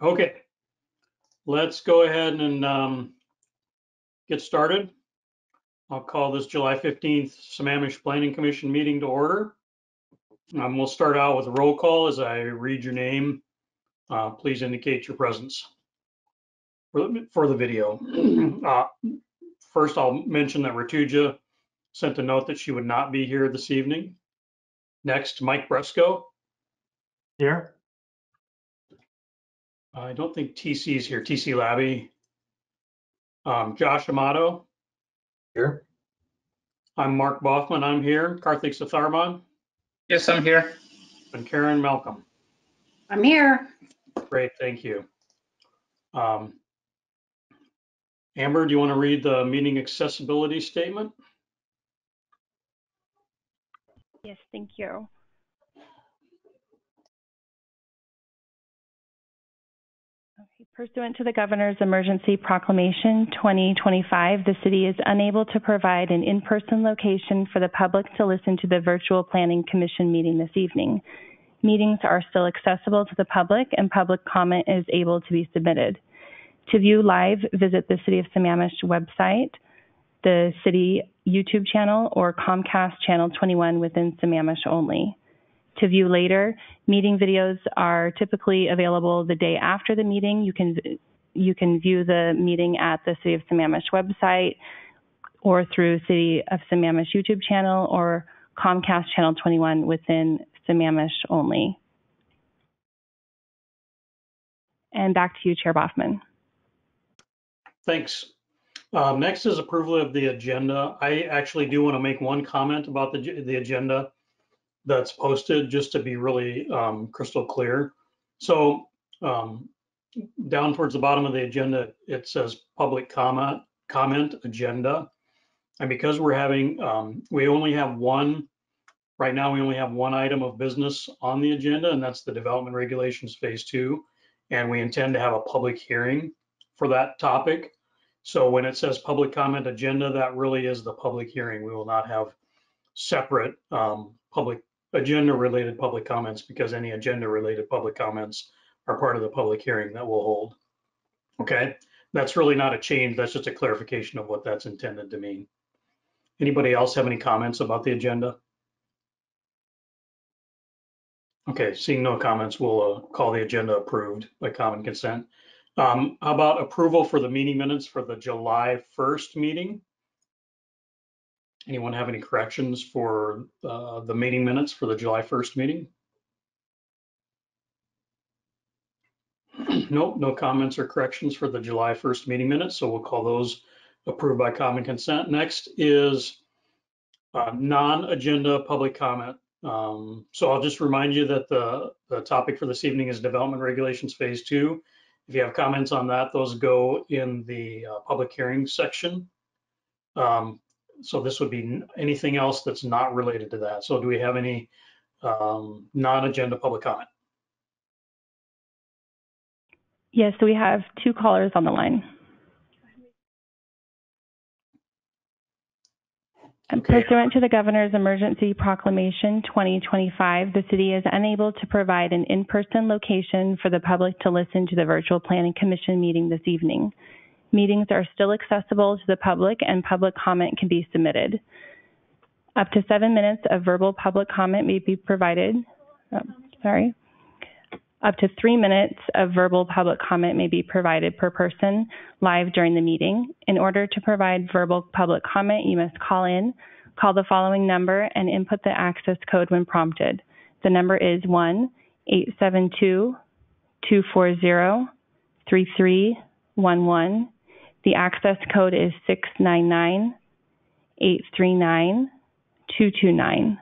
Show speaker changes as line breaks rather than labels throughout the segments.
Okay, let's go ahead and get started. I'll call this July 15th Sammamish Planning Commission meeting to order. We'll start out with a roll call. As I read your name, please indicate your presence for the video. First, I'll mention that Ratuja sent a note that she would not be here this evening. Next, Mike Bresco.
Here.
I don't think TC is here. TC Labby. Josh Amato.
Here.
I'm Mark Boffman. I'm here. Karthik Satharman.
Yes, I'm here.
And Karen Malcolm.
I'm here.
Great, thank you. Amber, do you want to read the meeting accessibility statement?
Yes, thank you. Okay. Pursuant to the Governor's Emergency Proclamation 2025, the city is unable to provide an in-person location for the public to listen to the virtual Planning Commission meeting this evening. Meetings are still accessible to the public and public comment is able to be submitted. To view live, visit the City of Sammamish website, the city YouTube channel, or Comcast Channel 21 within Sammamish only. To view later, meeting videos are typically available the day after the meeting. You can view the meeting at the City of Sammamish website or through City of Sammamish YouTube channel or Comcast Channel 21 within Sammamish only. And back to you, Chair Boffman.
Thanks. Next is approval of the agenda. I actually do want to make one comment about the agenda that's posted, just to be really crystal clear. So down towards the bottom of the agenda, it says public comment agenda. And because we're having, we only have one, right now we only have one item of business on the agenda, and that's the development regulations phase 2. And we intend to have a public hearing for that topic. So when it says public comment agenda, that really is the public hearing. We will not have separate public agenda related public comments, because any agenda related public comments are part of the public hearing that we'll hold. Okay, that's really not a change. That's just a clarification of what that's intended to mean. Anybody else have any comments about the agenda? Okay, seeing no comments, we'll call the agenda approved by common consent. How about approval for the meeting minutes for the July 1st meeting? Anyone have any corrections for the meeting minutes for the July 1st meeting? Nope, no comments or corrections for the July 1st meeting minutes, so we'll call those approved by common consent. Next is non-agenda public comment. So I'll just remind you that the topic for this evening is development regulations phase 2. If you have comments on that, those go in the public hearing section. So this would be anything else that's not related to that. So do we have any non-agenda public comment?
Yes, so we have 2 callers on the line. Okay. Pursuant to the Governor's Emergency Proclamation 2025, the city is unable to provide an in-person location for the public to listen to the virtual Planning Commission meeting this evening. Meetings are still accessible to the public and public comment can be submitted. Up to 7 minutes of verbal public comment may be provided. Up to 3 minutes of verbal public comment may be provided per person live during the meeting. In order to provide verbal public comment, you must call the following number, and input the access code when prompted. The number is 1-872-240-3311. The access code is 699-839-229.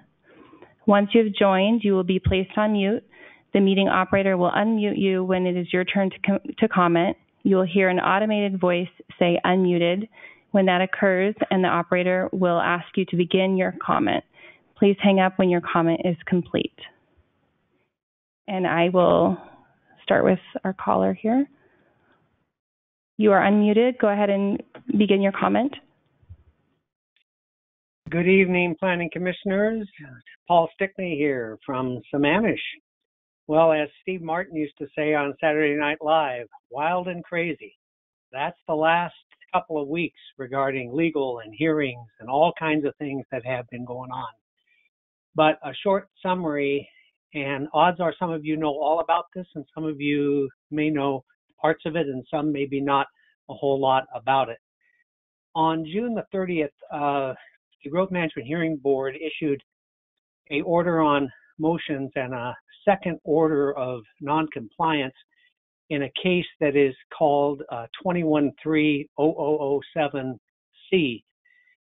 Once you have joined, you will be placed on mute. The meeting operator will unmute you when it is your turn to comment. You will hear an automated voice say unmuted when that occurs, and the operator will ask you to begin your comment. Please hang up when your comment is complete. And I will start with our caller here. You are unmuted. Go ahead and begin your comment.
Good evening, Planning Commissioners. Paul Stickney here from Sammamish.
Well, as Steve Martin used to say on Saturday Night Live, wild and crazy. That's the last couple of weeks regarding legal and hearings and all kinds of things that have been going on. But a short summary, and odds are some of you know all about this, and some of you may know parts of it, and some maybe not a whole lot about it. On June the 30th, the Growth Management Hearing Board issued an order on motions and a second order of noncompliance in a case that is called 21-3-0007C.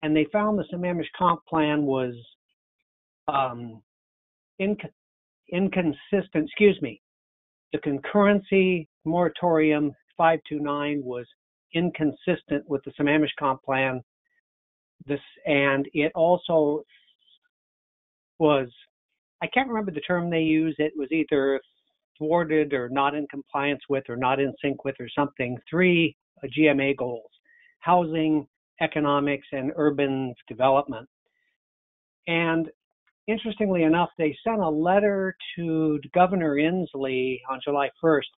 And they found the Sammamish Comp Plan was inconsistent, the concurrency moratorium 529 was inconsistent with the Sammamish Comp Plan. And it also was, I can't remember the term they used, it was either thwarted or not in compliance with or not in sync with or something, 3 GMA goals: housing, economics, and urban development. And interestingly enough, they sent a letter to Governor Inslee on July 1st,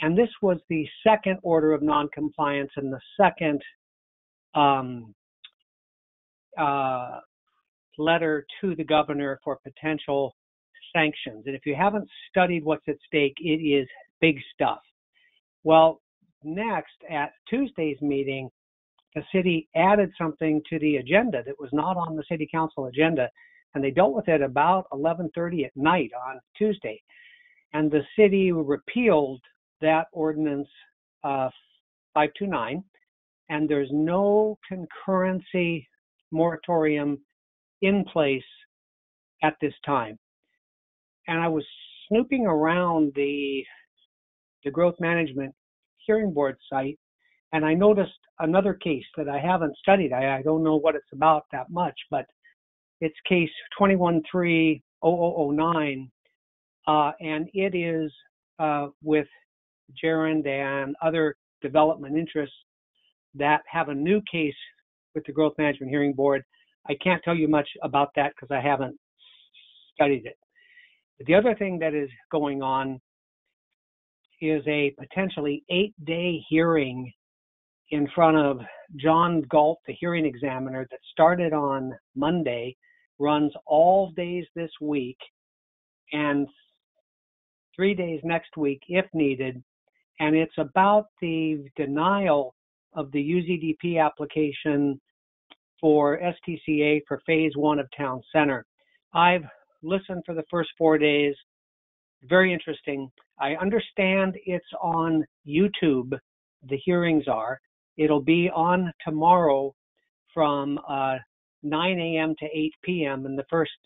and this was the second order of noncompliance and the second letter to the governor for potential sanctions. And if you haven't studied what's at stake, it is big stuff. Well, next, at Tuesday's meeting, the city added something to the agenda that was not on the city council agenda, and they dealt with it about 11:30 at night on Tuesday. And the city repealed that ordinance 529, and there's no concurrency moratorium in place at this time. And I was snooping around the Growth Management Hearing Board site, and I noticed another case that I haven't studied. I don't know what it's about that much, but it's case 21-3-0009, and it is with Gerund and other development interests that have a new case with the Growth Management Hearing Board. I can't tell you much about that because I haven't studied it. But the other thing that is going on is a potentially 8-day hearing in front of John Galt, the hearing examiner, that started on Monday, runs all days this week, and 3 days next week if needed. And it's about the denial of the UZDP application for STCA for phase 1 of Town Center. I've listened for the first 4 days. Very interesting. I understand it's on YouTube. The hearings are. It'll be on tomorrow from 9 a.m. to 8 p.m. in the first.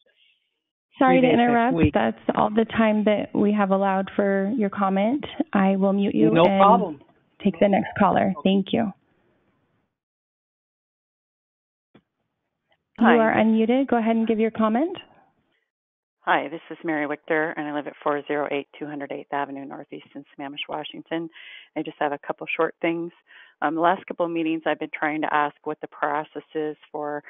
Sorry to interrupt. That's all the time that we have allowed for your comment. I will mute you.
No problem.
Take the next caller.
Okay.
Thank you.
Hi.
You are unmuted. Go ahead and give your comment.
Hi, this is Mary Wichter, and I live at 408 208th Avenue Northeast in Sammamish, Washington. I just have a couple short things. The last couple of meetings, I've been trying to ask what the process is for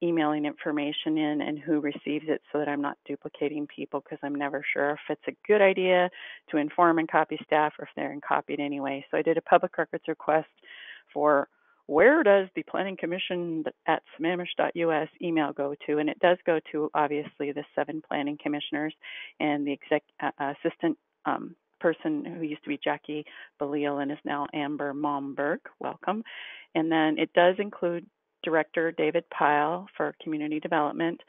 emailing information in and who receives it so that I'm not duplicating people, because I'm never sure if it's a good idea to inform and copy staff or if they're copied anyway. So I did a public records request for where does the Planning Commission at sammamish.us email go to? And it does go to, obviously, the 7 planning commissioners and the assistant person who used to be Jackie Belial and is now Amber Momberg. Welcome. And then it does include Director David Pyle for Community Development,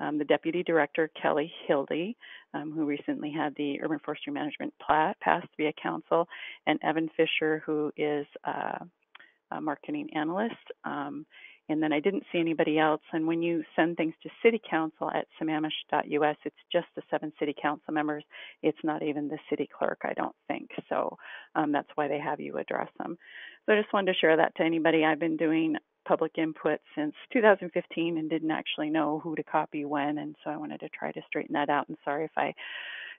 the Deputy Director Kelly Hildy, who recently had the Urban Forestry Management passed via council, and Evan Fisher, who is a marketing analyst. And then I didn't see anybody else. And when you send things to City Council at sammamish.us, it's just the 7 City Council members. It's not even the City Clerk, I don't think. So that's why they have you address them. So I just wanted to share that to anybody. I've been doing public input since 2015 and didn't actually know who to copy when. And so I wanted to try to straighten that out. And sorry if I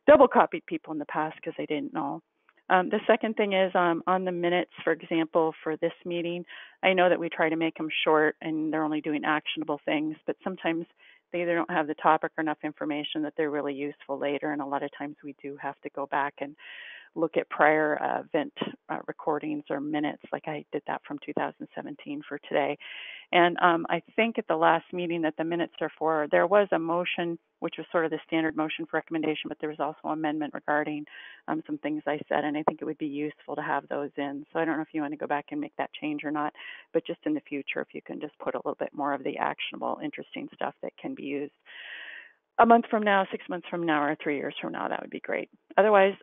double copied people in the past because I didn't know. The second thing is on the minutes, for example, for this meeting, I know that we try to make them short and they're only doing actionable things, but sometimes they either don't have the topic or enough information that they're really useful later. And a lot of times we do have to go back and look at prior event recordings or minutes, like I did that from 2017 for today. And I think at the last meeting that the minutes are for, there was a motion, which was sort of the standard motion for recommendation, but there was also an amendment regarding some things I said, and I think it would be useful to have those in. So I don't know if you want to go back and make that change or not, but just in the future, if you can just put a little bit more of the actionable, interesting stuff that can be used a month from now, 6 months from now, or 3 years from now, that would be great. Otherwise,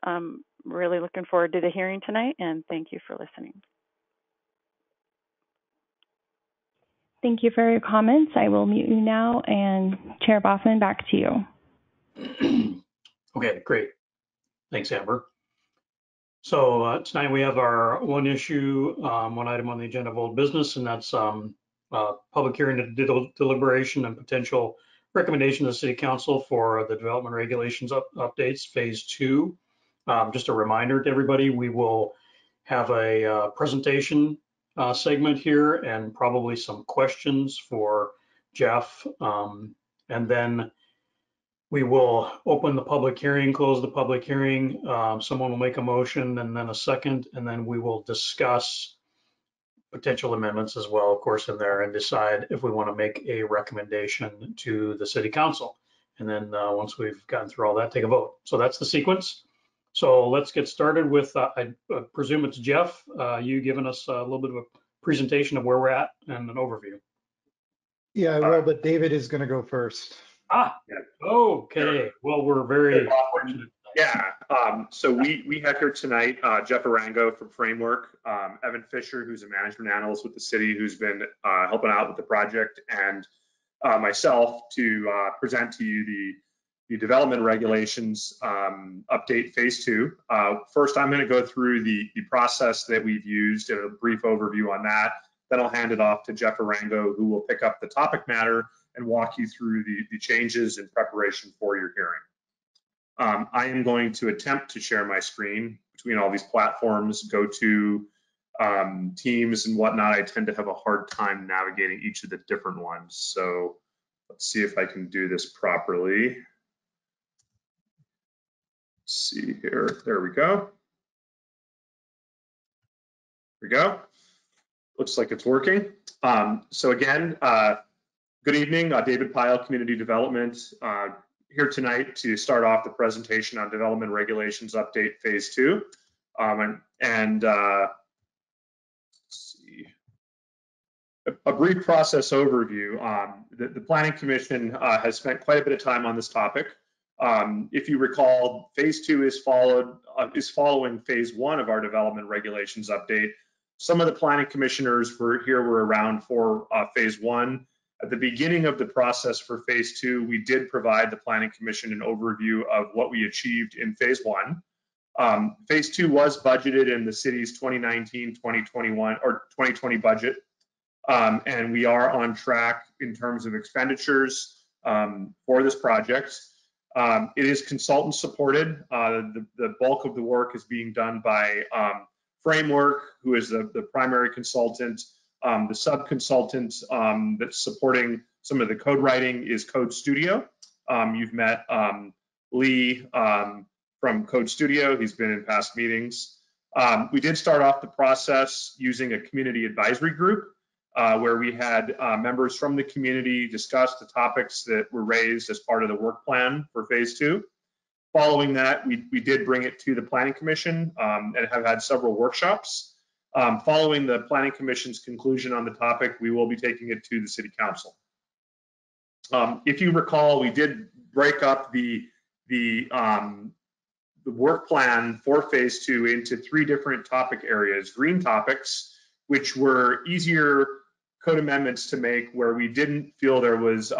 really looking forward to the hearing tonight, and thank you for listening.
Thank you for your comments. I will mute you now, and Chair Boffman, back to you.
Okay, great. Thanks, Amber. So tonight we have our one issue, one item on the agenda of old business, and that's public hearing and deliberation and potential recommendation to the City Council for the development regulations updates, phase 2. Just a reminder to everybody, we will have a presentation segment here and probably some questions for Jeff. And then we will open the public hearing, close the public hearing. Someone will make a motion and then a second, and then we will discuss potential amendments as well, of course, in there, and decide if we want to make a recommendation to the City Council. And then once we've gotten through all that, take a vote. So that's the sequence. So let's get started with, I presume it's Jeff, you giving us a little bit of a presentation of where we're at and an overview.
Yeah, I will, but David is going to go first.
Okay. Well, we're very fortunate.
Yeah, so we have here tonight Jeff Arango from Framework, Evan Fisher, who's a management analyst with the city, who's been helping out with the project, and myself to present to you the development regulations update phase 2. First, I'm going to go through the process that we've used, a brief overview on that. Then I'll hand it off to Jeff Arango, who will pick up the topic matter and walk you through the changes in preparation for your hearing. I am going to attempt to share my screen between all these platforms, go to Teams and whatnot. I tend to have a hard time navigating each of the different ones. So let's see if I can do this properly. Let's see here, there we go. There we go. Looks like it's working. So again, good evening, David Pyle, Community Development, here tonight to start off the presentation on Development Regulations Update Phase 2. Let's see, a brief process overview. The Planning Commission has spent quite a bit of time on this topic. If you recall, Phase 2 is following Phase 1 of our Development Regulations Update. Some of the Planning Commissioners were around for Phase 1. At the beginning of the process for Phase 2, we did provide the Planning Commission an overview of what we achieved in Phase 1. Phase 2 was budgeted in the city's 2019, 2021, or 2020 budget. And we are on track in terms of expenditures for this project. It is consultant supported. The bulk of the work is being done by Framework, who is the primary consultant. The sub-consultant that's supporting some of the code writing is Code Studio. You've met Lee from Code Studio. He's been in past meetings. We did start off the process using a community advisory group where we had members from the community discuss the topics that were raised as part of the work plan for Phase 2. Following that, we did bring it to the Planning Commission and have had several workshops. Following the Planning Commission's conclusion on the topic, we will be taking it to the City Council. If you recall, we did break up the work plan for Phase 2 into 3 different topic areas. Green topics, which were easier code amendments to make, where we didn't feel there was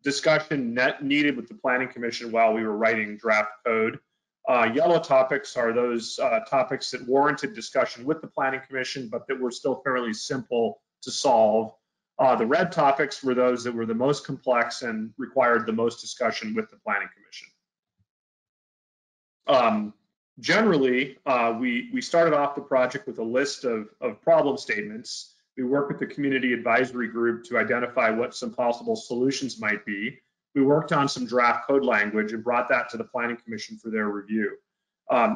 discussion needed with the Planning Commission while we were writing draft code. Yellow topics are those topics that warranted discussion with the Planning Commission, but that were still fairly simple to solve. The red topics were those that were the most complex and required the most discussion with the Planning Commission. Generally, we started off the project with a list of problem statements. We worked with the community advisory group to identify what some possible solutions might be. We worked on some draft code language and brought that to the Planning Commission for their review.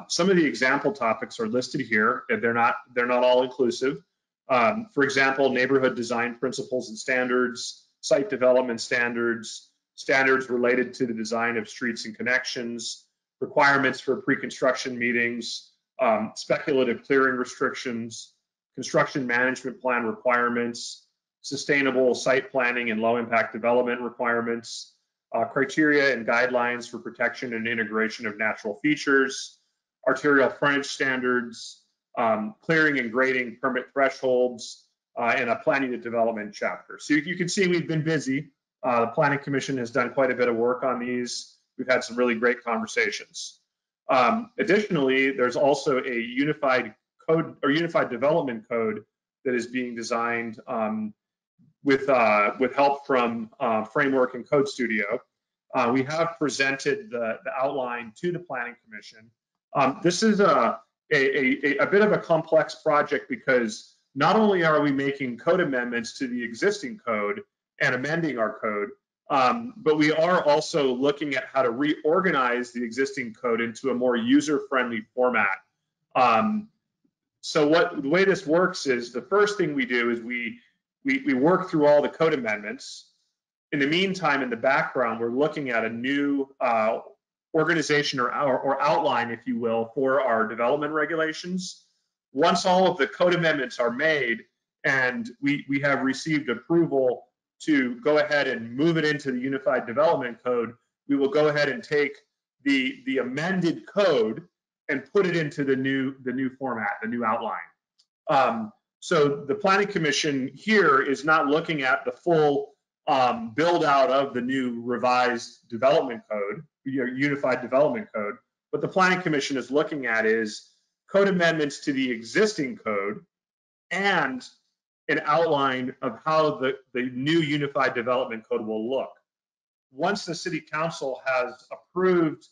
Some of the example topics are listed here. They're not all inclusive. For example, neighborhood design principles and standards, site development standards, standards related to the design of streets and connections, requirements for pre-construction meetings, speculative clearing restrictions, construction management plan requirements, sustainable site planning and low impact development requirements, criteria and guidelines for protection and integration of natural features, arterial frontage standards, clearing and grading permit thresholds, and a planning and development chapter. So you can see we've been busy. The Planning Commission has done quite a bit of work on these. We've had some really great conversations. Additionally, there's also a unified code or unified development code that is being designed with help from Framework and Code Studio. We have presented the outline to the Planning Commission. This is a bit of a complex project because not only are we making code amendments to the existing code and amending our code, but we are also looking at how to reorganize the existing code into a more user-friendly format. So the way this works is the first thing we do is we work through all the code amendments. In the meantime, in the background, we're looking at a new organization or outline, if you will, for our development regulations. Once all of the code amendments are made and we have received approval to go ahead and move it into the Unified Development Code, we will go ahead and take the amended code and put it into the new format, the new outline. So the Planning Commission here is not looking at the full build out of the new revised development code, Unified Development Code. What the Planning Commission is looking at is code amendments to the existing code and an outline of how the new Unified Development Code will look. Once the City Council has approved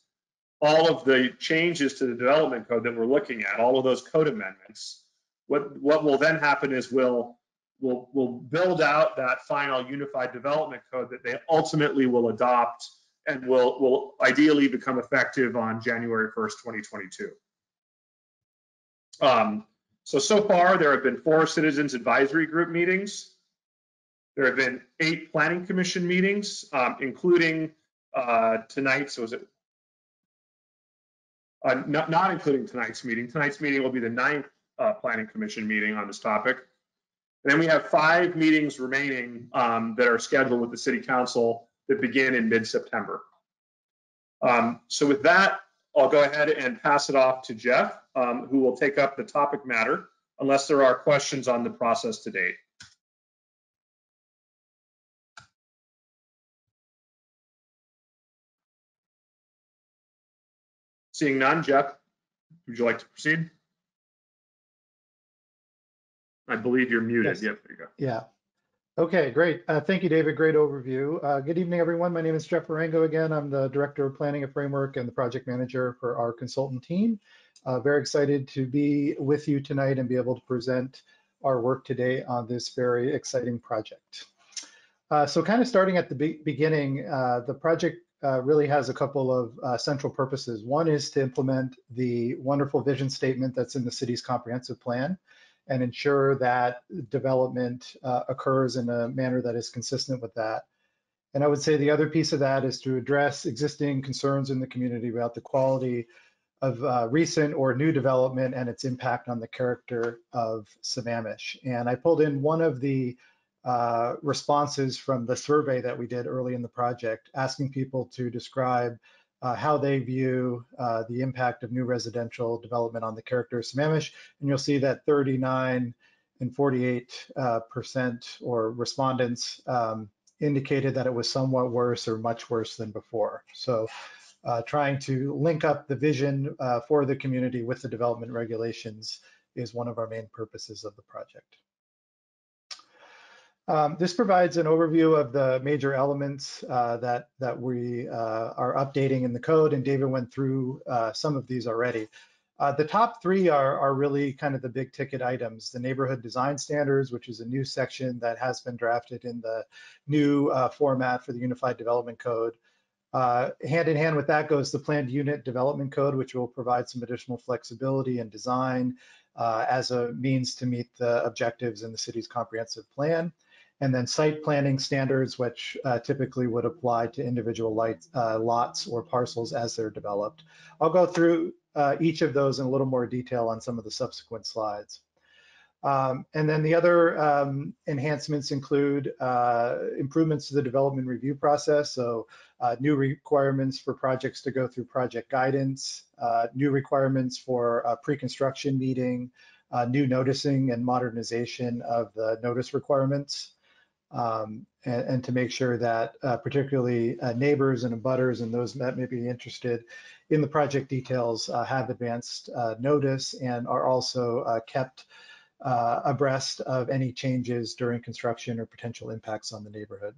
all of the changes to the development code that we're looking at, all of those code amendments, what will then happen is we'll build out that final Unified Development Code that they ultimately will adopt and will ideally become effective on January 1st, 2022. So far, there have been 4 Citizens Advisory Group meetings. There have been 8 Planning Commission meetings, including tonight's, was it? Not including tonight's meeting. Tonight's meeting will be the 9th Planning Commission meeting on this topic. And then we have 5 meetings remaining that are scheduled with the City Council that begin in mid-September. So with that, I'll go ahead and pass it off to Jeff, who will take up the topic matter, unless there are questions on the process to date. Seeing none, Jeff, would you like to proceed? I believe you're muted.
Yes.
Yep, there you go.
Yeah. Okay, great. Thank you, David. Great overview. Good evening, everyone. My name is Jeff Arango again. I'm the Director of Planning at Framework and the Project Manager for our consultant team. Very excited to be with you tonight and be able to present our work today on this very exciting project. So kind of starting at the beginning, the project really has a couple of central purposes. One is to implement the wonderful vision statement that's in the city's comprehensive plan and ensure that development occurs in a manner that is consistent with that. And I would say the other piece of that is to address existing concerns in the community about the quality of recent or new development and its impact on the character of Sammamish. And I pulled in one of the responses from the survey that we did early in the project, asking people to describe how they view the impact of new residential development on the character of Sammamish. And you'll see that 39 and 48% or respondents indicated that it was somewhat worse or much worse than before. So trying to link up the vision for the community with the development regulations is one of our main purposes of the project. This provides an overview of the major elements that we are updating in the code, and David went through some of these already. The top three are really kind of the big ticket items. The neighborhood design standards, which is a new section that has been drafted in the new format for the Unified Development Code. Hand in hand with that goes the planned unit development code, which will provide some additional flexibility and design as a means to meet the objectives in the city's comprehensive plan. And then site planning standards, which typically would apply to individual lots or parcels as they're developed. I'll go through each of those in a little more detail on some of the subsequent slides. And then the other enhancements include improvements to the development review process. So new requirements for projects to go through project guidance, new requirements for a pre-construction meeting, new noticing and modernization of the notice requirements. And to make sure that particularly neighbors and abutters and those that may be interested in the project details have advanced notice and are also kept abreast of any changes during construction or potential impacts on the neighborhood.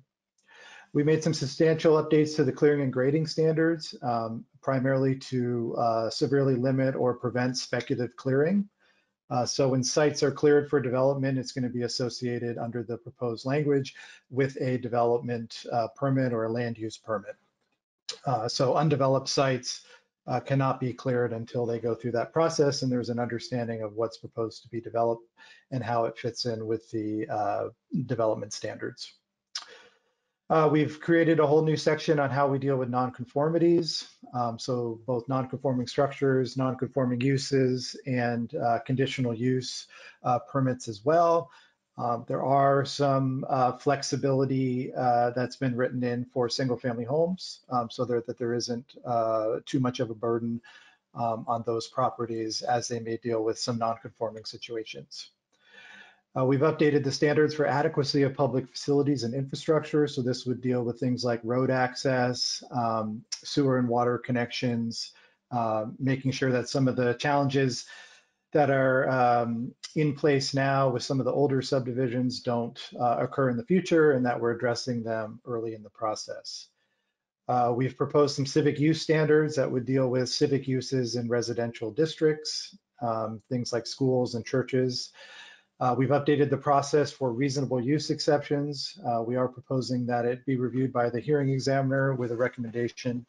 We made some substantial updates to the clearing and grading standards, primarily to severely limit or prevent speculative clearing. So when sites are cleared for development, it's going to be associated under the proposed language with a development permit or a land use permit. So undeveloped sites cannot be cleared until they go through that process and there's an understanding of what's proposed to be developed and how it fits in with the development standards. We've created a whole new section on how we deal with nonconformities. So both nonconforming structures, nonconforming uses, and conditional use permits as well. There are some flexibility that's been written in for single family homes so that there isn't too much of a burden on those properties as they may deal with some non-conforming situations. We've updated the standards for adequacy of public facilities and infrastructure. So this would deal with things like road access, sewer and water connections, making sure that some of the challenges that are in place now with some of the older subdivisions don't occur in the future and that we're addressing them early in the process. We've proposed some civic use standards that would deal with civic uses in residential districts, things like schools and churches. We've updated the process for reasonable use exceptions. We are proposing that it be reviewed by the hearing examiner with a recommendation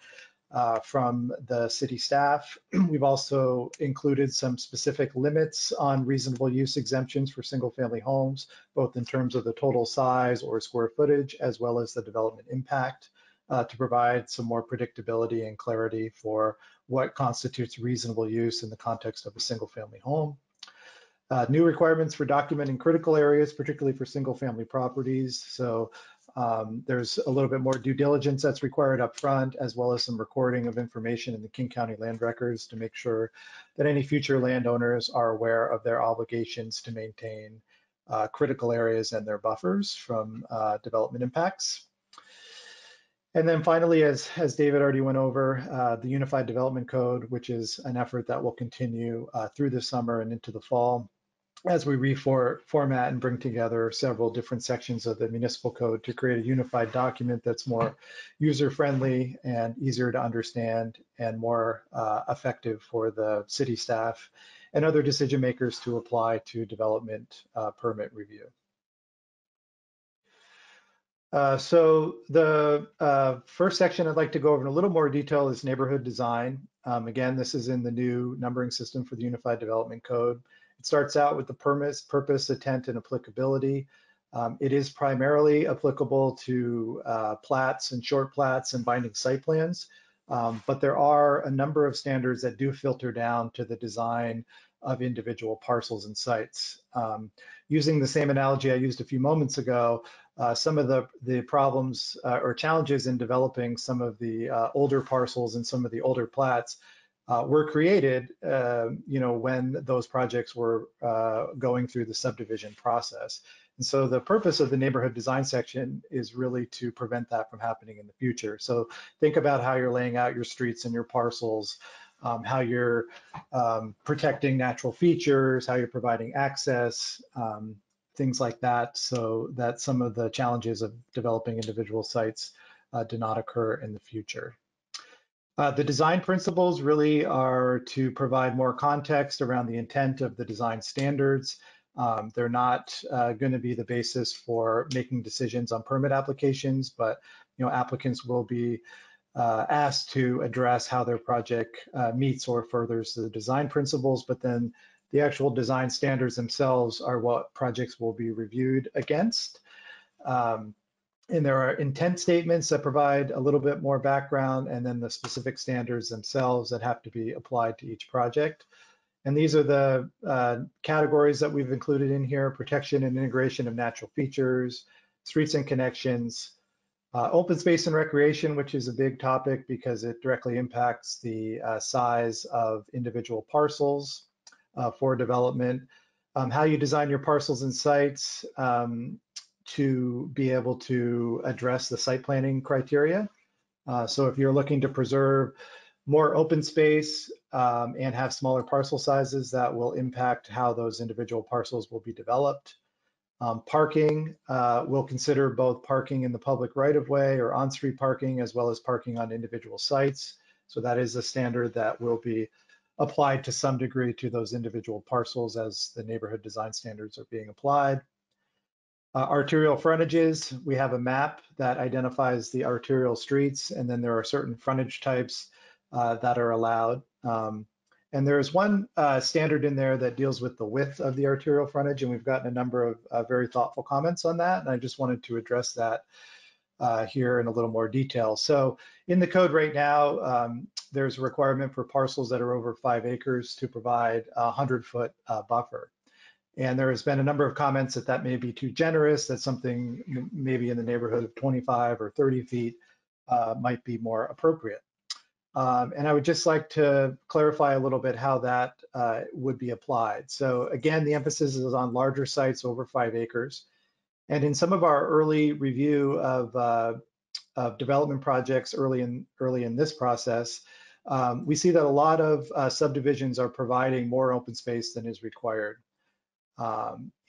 from the city staff. We've also included some specific limits on reasonable use exemptions for single family homes, both in terms of the total size or square footage, as well as the development impact to provide some more predictability and clarity for what constitutes reasonable use in the context of a single family home. New requirements for documenting critical areas, particularly for single family properties. So there's a little bit more due diligence that's required up front, as well as some recording of information in the King County land records to make sure that any future landowners are aware of their obligations to maintain critical areas and their buffers from development impacts. And then finally, as David already went over, the Unified Development Code, which is an effort that will continue through the summer and into the fall, as we reformat and bring together several different sections of the municipal code to create a unified document that's more user-friendly and easier to understand and more effective for the city staff and other decision makers to apply to development permit review. So the first section I'd like to go over in a little more detail is neighborhood design. Again, this is in the new numbering system for the Unified Development Code. It starts out with the purpose, intent, and applicability. It is primarily applicable to plats and short plats and binding site plans, but there are a number of standards that do filter down to the design of individual parcels and sites. Using the same analogy I used a few moments ago, some of the problems or challenges in developing some of the older parcels and some of the older plats were created, when those projects were going through the subdivision process. And so the purpose of the neighborhood design section is really to prevent that from happening in the future. So think about how you're laying out your streets and your parcels, how you're protecting natural features, how you're providing access, things like that, so that some of the challenges of developing individual sites do not occur in the future. The design principles really are to provide more context around the intent of the design standards. They're not going to be the basis for making decisions on permit applications, but applicants will be asked to address how their project meets or furthers the design principles, but then the actual design standards themselves are what projects will be reviewed against. And there are intent statements that provide a little bit more background, and then the specific standards themselves that have to be applied to each project. And these are the categories that we've included in here: protection and integration of natural features, streets and connections, open space and recreation, which is a big topic because it directly impacts the size of individual parcels for development, how you design your parcels and sites, to be able to address the site planning criteria. So if you're looking to preserve more open space and have smaller parcel sizes, that will impact how those individual parcels will be developed. Parking, we'll consider both parking in the public right-of-way or on-street parking, as well as parking on individual sites. So that is a standard that will be applied to some degree to those individual parcels as the neighborhood design standards are being applied. Arterial frontages, we have a map that identifies the arterial streets, and then there are certain frontage types that are allowed. And there's one standard in there that deals with the width of the arterial frontage, and we've gotten a number of very thoughtful comments on that, and I just wanted to address that here in a little more detail. So in the code right now, there's a requirement for parcels that are over 5 acres to provide a 100-foot buffer. And there has been a number of comments that that may be too generous, that something maybe in the neighborhood of 25 or 30 feet might be more appropriate. And I would just like to clarify a little bit how that would be applied. So again, the emphasis is on larger sites over 5 acres. And in some of our early review of development projects early in this process, we see that a lot of subdivisions are providing more open space than is required.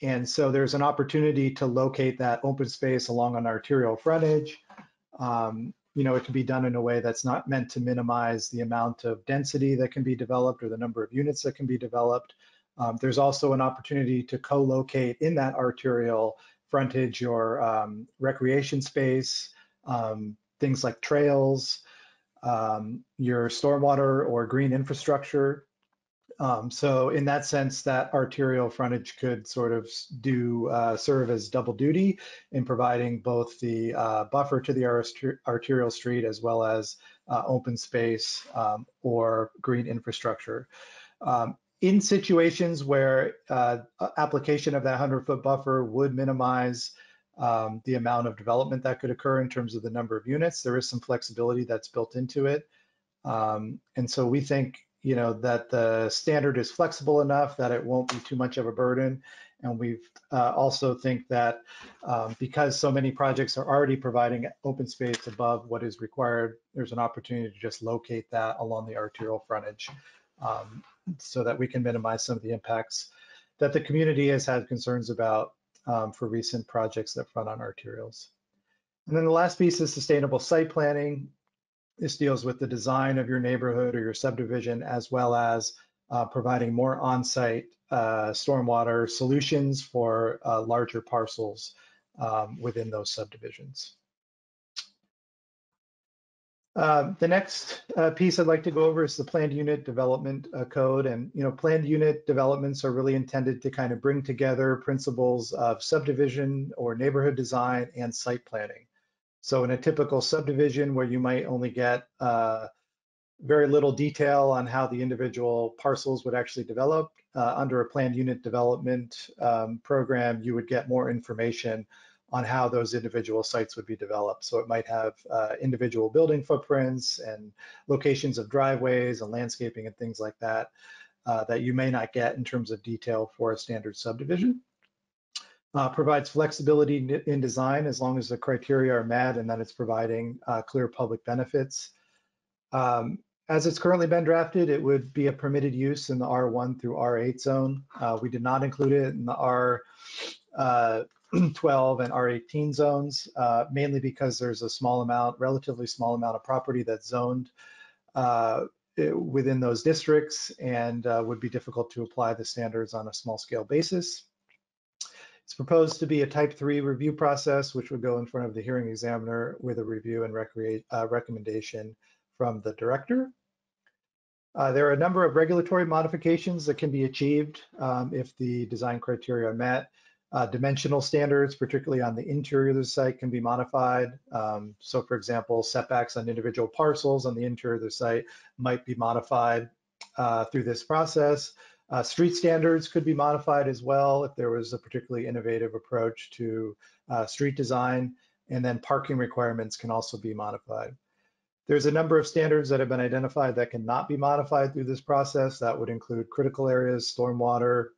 And so there's an opportunity to locate that open space along an arterial frontage. It can be done in a way that's not meant to minimize the amount of density that can be developed or the number of units that can be developed. There's also an opportunity to co-locate in that arterial frontage your recreation space, things like trails, your stormwater or green infrastructure. So in that sense, that arterial frontage could sort of serve as double duty in providing both the buffer to the arterial street as well as open space or green infrastructure. In situations where application of that 100-foot buffer would minimize the amount of development that could occur in terms of the number of units, there is some flexibility that's built into it. And so we think that the standard is flexible enough that it won't be too much of a burden. And we also think that because so many projects are already providing open space above what is required, there's an opportunity to just locate that along the arterial frontage so that we can minimize some of the impacts that the community has had concerns about for recent projects that front on arterials. And then the last piece is sustainable site planning. This deals with the design of your neighborhood or your subdivision, as well as providing more on-site stormwater solutions for larger parcels within those subdivisions. The next piece I'd like to go over is the planned unit development code. And planned unit developments are really intended to kind of bring together principles of subdivision or neighborhood design and site planning. So in a typical subdivision where you might only get very little detail on how the individual parcels would actually develop, under a planned unit development program, you would get more information on how those individual sites would be developed. So it might have individual building footprints and locations of driveways and landscaping and things like that, that you may not get in terms of detail for a standard subdivision. Provides flexibility in design as long as the criteria are met and that it's providing clear public benefits. As it's currently been drafted, it would be a permitted use in the R1 through R8 zone. We did not include it in the R12 and R18 zones, mainly because there's a relatively small amount of property that's zoned within those districts and would be difficult to apply the standards on a small scale basis. It's proposed to be a type 3 review process, which would go in front of the hearing examiner with a review and recommendation from the director. There are a number of regulatory modifications that can be achieved if the design criteria are met. Dimensional standards, particularly on the interior of the site, can be modified. So for example, setbacks on individual parcels on the interior of the site might be modified through this process. Street standards could be modified as well if there was a particularly innovative approach to street design, and then parking requirements can also be modified. There's a number of standards that have been identified that cannot be modified through this process. That would include critical areas, stormwater,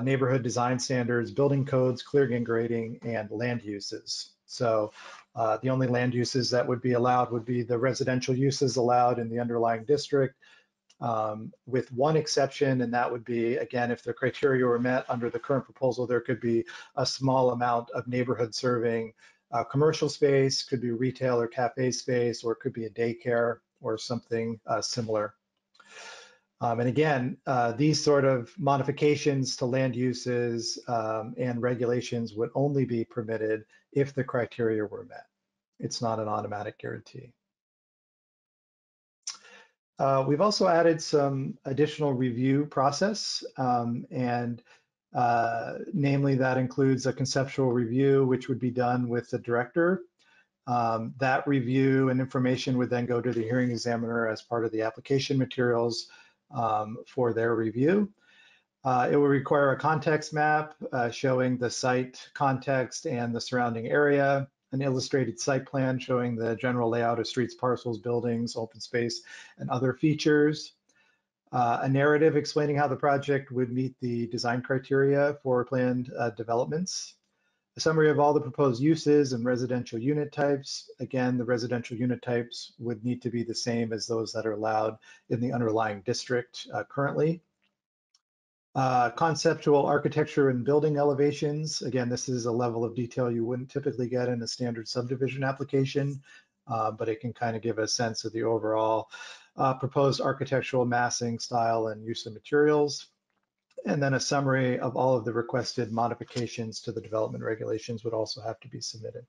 neighborhood design standards, building codes, clearing and grading, and land uses. So the only land uses that would be allowed would be the residential uses allowed in the underlying district, with one exception, and that would be, again, if the criteria were met under the current proposal, there could be a small amount of neighborhood serving commercial space, could be retail or cafe space, or it could be a daycare or something similar. And again, these sort of modifications to land uses and regulations would only be permitted if the criteria were met. It's not an automatic guarantee. We've also added some additional review process, and namely that includes a conceptual review, which would be done with the director. That review and information would then go to the hearing examiner as part of the application materials for their review. It will require a context map showing the site context and the surrounding area, an illustrated site plan showing the general layout of streets, parcels, buildings, open space, and other features, a narrative explaining how the project would meet the design criteria for planned developments, a summary of all the proposed uses and residential unit types. Again, the residential unit types would need to be the same as those that are allowed in the underlying district currently. Conceptual architecture and building elevations. Again, this is a level of detail you wouldn't typically get in a standard subdivision application, but it can kind of give a sense of the overall proposed architectural massing, style, and use of materials. And then a summary of all of the requested modifications to the development regulations would also have to be submitted.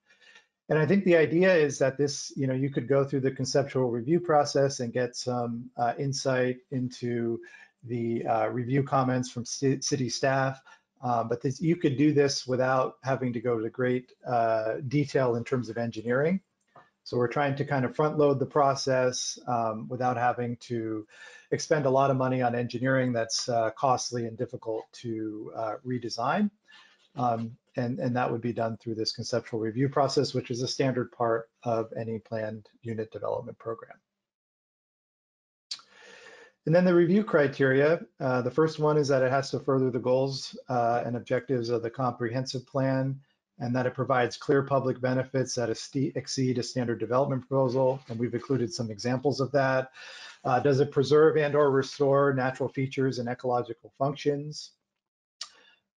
And I think the idea is that this, you could go through the conceptual review process and get some insight into the review comments from city staff, but you could do this without having to go to great detail in terms of engineering. So we're trying to kind of front load the process without having to expend a lot of money on engineering that's costly and difficult to redesign. And that would be done through this conceptual review process, which is a standard part of any planned unit development program. And then the review criteria, the first one is that it has to further the goals and objectives of the comprehensive plan, and that it provides clear public benefits that exceed a standard development proposal. And we've included some examples of that. Does it preserve and or restore natural features and ecological functions?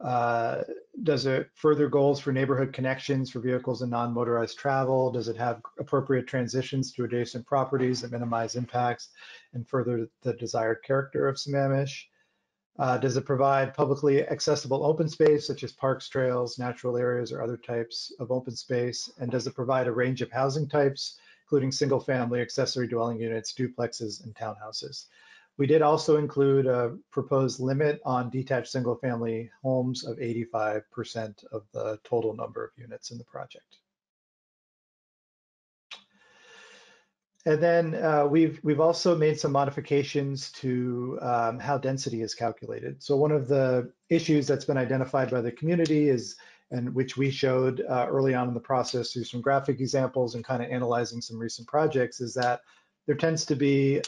Does it further goals for neighborhood connections for vehicles and non-motorized travel? Does it have appropriate transitions to adjacent properties that minimize impacts and further the desired character of Sammamish? Does it provide publicly accessible open space such as parks, trails, natural areas, or other types of open space? And does it provide a range of housing types, including single family, accessory dwelling units, duplexes, and townhouses? We did also include a proposed limit on detached single family homes of 85% of the total number of units in the project. And then we've also made some modifications to how density is calculated. So one of the issues that's been identified by the community is, and which we showed early on in the process through some graphic examples and kind of analyzing some recent projects, is that there tends to be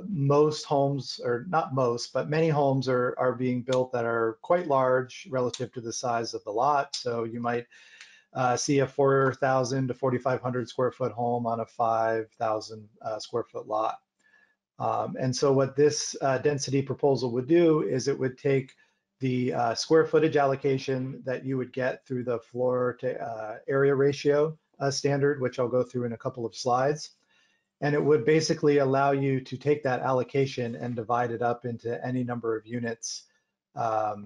most homes, or not most, but many homes are being built that are quite large relative to the size of the lot. So you might see a 4,000 to 4,500 square foot home on a 5,000 square foot lot. And so what this density proposal would do is it would take the square footage allocation that you would get through the floor to area ratio standard, which I'll go through in a couple of slides. And it would basically allow you to take that allocation and divide it up into any number of units, but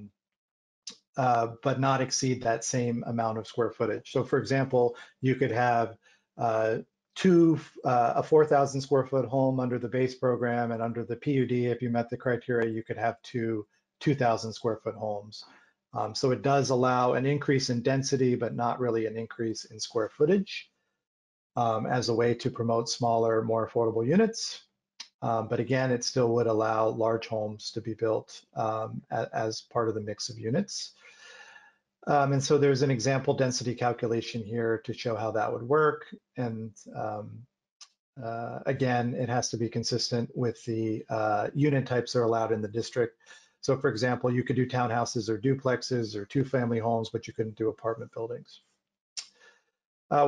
not exceed that same amount of square footage. So for example, you could have a 4,000 square foot home under the base program, and under the PUD, if you met the criteria, you could have two 2,000 square foot homes. So it does allow an increase in density, but not really an increase in square footage, as a way to promote smaller, more affordable units. But again, it still would allow large homes to be built as part of the mix of units. And so there's an example density calculation here to show how that would work. And again, it has to be consistent with the unit types that are allowed in the district. So for example, you could do townhouses or duplexes or two-family homes, but you couldn't do apartment buildings.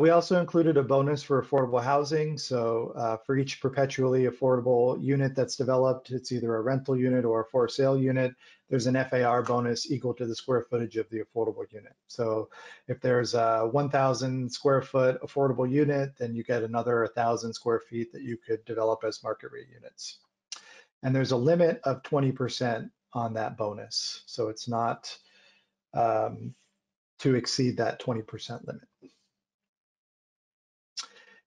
We also included a bonus for affordable housing. So for each perpetually affordable unit that's developed, it's either a rental unit or a for sale unit, there's an FAR bonus equal to the square footage of the affordable unit. So if there's a 1,000 square foot affordable unit, then you get another 1,000 square feet that you could develop as market rate units. And there's a limit of 20% on that bonus. So it's not to exceed that 20% limit.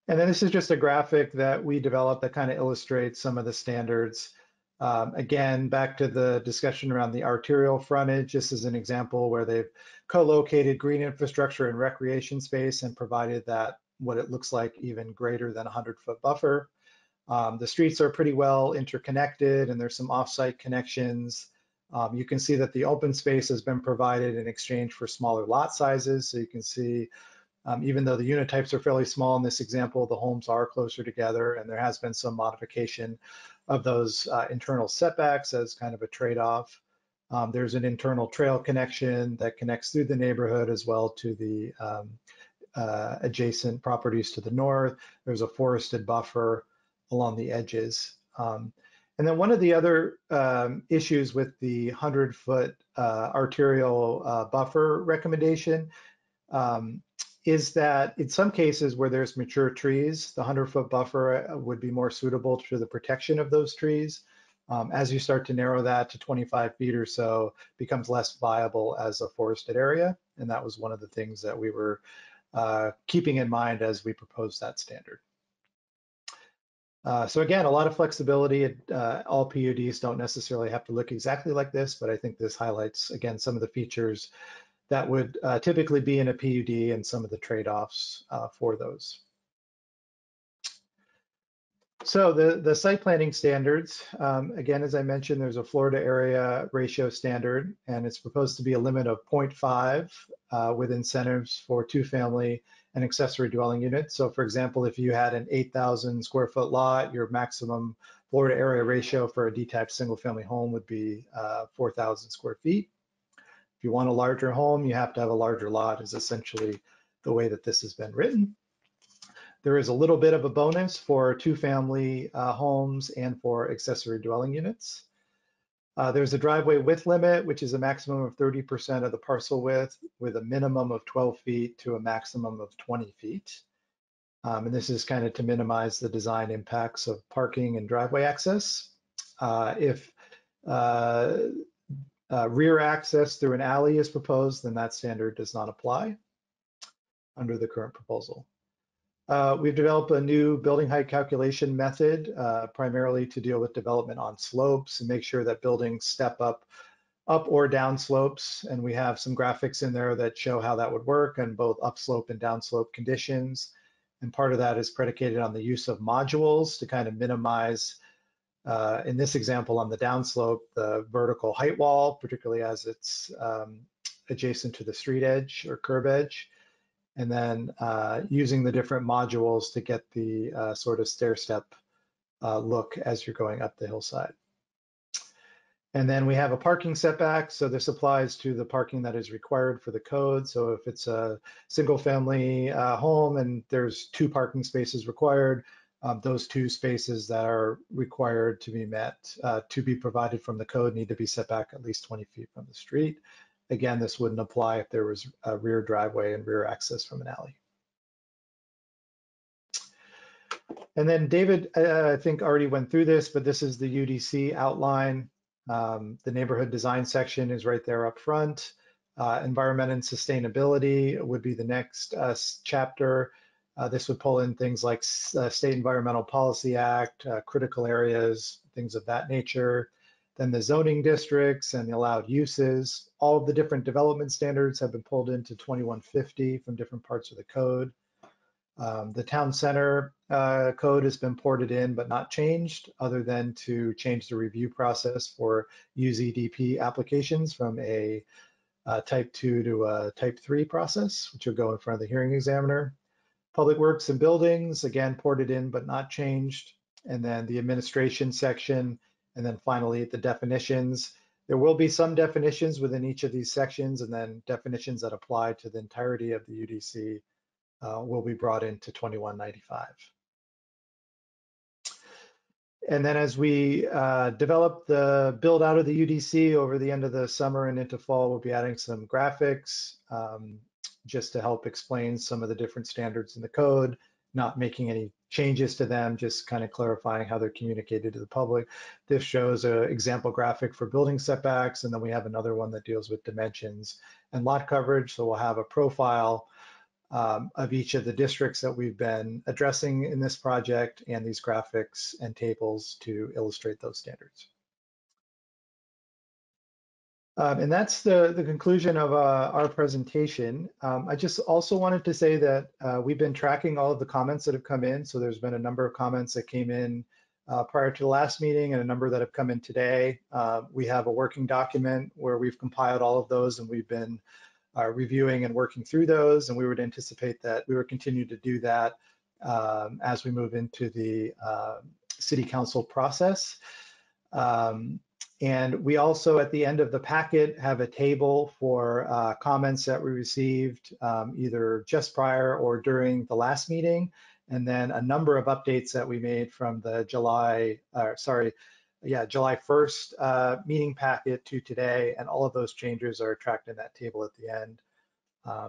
And then this is just a graphic that we developed that kind of illustrates some of the standards. Again, back to the discussion around the arterial frontage, this is an example where they've co-located green infrastructure and recreation space and provided that what it looks like even greater than 100-foot buffer. The streets are pretty well interconnected, and there's some off-site connections. You can see that the open space has been provided in exchange for smaller lot sizes. So you can see even though the unit types are fairly small in this example, the homes are closer together, and there has been some modification of those internal setbacks as kind of a trade-off. There's an internal trail connection that connects through the neighborhood as well to the adjacent properties to the north. There's a forested buffer along the edges. And then one of the other issues with the 100-foot arterial buffer recommendation is that in some cases where there's mature trees, the 100-foot buffer would be more suitable to the protection of those trees. As you start to narrow that to 25 feet or so, it becomes less viable as a forested area. And that was one of the things that we were keeping in mind as we proposed that standard. So again, a lot of flexibility. All PUDs don't necessarily have to look exactly like this, but I think this highlights, again, some of the features that would typically be in a PUD and some of the trade-offs for those. So the site planning standards, again, as I mentioned, there's a floor to area ratio standard, and it's proposed to be a limit of 0.5 with incentives for two-family and accessory dwelling units. So for example, if you had an 8,000 square foot lot, your maximum floor to area ratio for a detached single family home would be 4,000 square feet. If you want a larger home, you have to have a larger lot, is essentially the way that this has been written. There is a little bit of a bonus for two-family homes and for accessory dwelling units. There's a driveway width limit, which is a maximum of 30% of the parcel width with a minimum of 12 feet to a maximum of 20 feet. And this is kind of to minimize the design impacts of parking and driveway access. If rear access through an alley is proposed, then that standard does not apply under the current proposal. We've developed a new building height calculation method, primarily to deal with development on slopes and make sure that buildings step up or down slopes. And we have some graphics in there that show how that would work on both upslope and downslope conditions. And part of that is predicated on the use of modules to kind of minimize, in this example on the downslope, the vertical height wall, particularly as it's adjacent to the street edge or curb edge. And then using the different modules to get the sort of stair step look as you're going up the hillside. And then we have a parking setback. So this applies to the parking that is required for the code. So if it's a single family home and there's 2 parking spaces required, those 2 spaces that are required to be met, to be provided from the code, need to be set back at least 20 feet from the street. Again, this wouldn't apply if there was a rear driveway and rear access from an alley. And then David, I think already went through this, but this is the UDC outline. The neighborhood design section is right there up front. Environment and sustainability would be the next chapter. This would pull in things like State Environmental Policy Act, critical areas, things of that nature. Then the zoning districts and the allowed uses. All of the different development standards have been pulled into 2150 from different parts of the code. The town center code has been ported in but not changed, other than to change the review process for UZDP applications from a type 2 to a type 3 process, which will go in front of the hearing examiner. Public works and buildings, again, ported in but not changed. And then the administration section, and then finally the definitions. There will be some definitions within each of these sections, and then definitions that apply to the entirety of the UDC will be brought into 2195. And then as we develop the build out of the UDC over the end of the summer and into fall, we'll be adding some graphics just to help explain some of the different standards in the code, not making any changes to them, just kind of clarifying how they're communicated to the public. This shows an example graphic for building setbacks, and then we have another one that deals with dimensions and lot coverage. So we'll have a profile of each of the districts that we've been addressing in this project, and these graphics and tables to illustrate those standards. And that's the conclusion of our presentation. I just also wanted to say that we've been tracking all of the comments that have come in. So there's been a number of comments that came in prior to the last meeting and a number that have come in today. We have a working document where we've compiled all of those, and we've been reviewing and working through those, and we would anticipate that we would continue to do that as we move into the city council process. And we also, at the end of the packet, have a table for comments that we received either just prior or during the last meeting, and then a number of updates that we made from the July 1st meeting packet to today, and all of those changes are tracked in that table at the end.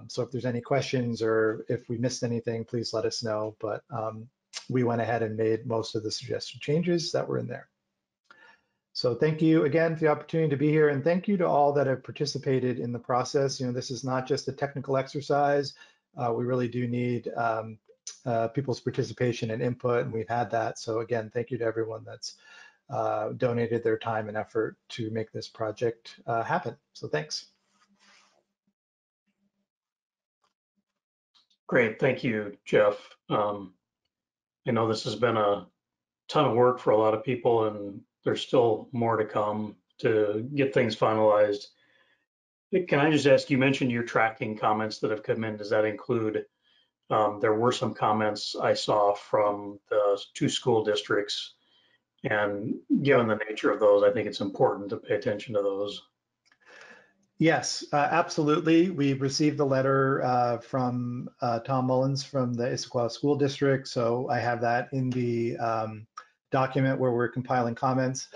So if there's any questions or if we missed anything, please let us know. But we went ahead and made most of the suggested changes that were in there. So thank you again for the opportunity to be here, and thank you to all that have participated in the process. You know, this is not just a technical exercise. We really do need people's participation and input, and we've had that. So again, thank you to everyone that's donated their time and effort to make this project happen. So thanks.
Great, thank you, Jeff. I know this has been a ton of work for a lot of people, and there's still more to come to get things finalized. Can I just ask, you mentioned you're tracking comments that have come in. Does that include, there were some comments I saw from the 2 school districts, and given the nature of those, I think it's important to pay attention to those.
Yes, absolutely. We received a letter from Tom Mullins from the Issaquah School District. So I have that in the document where we're compiling comments.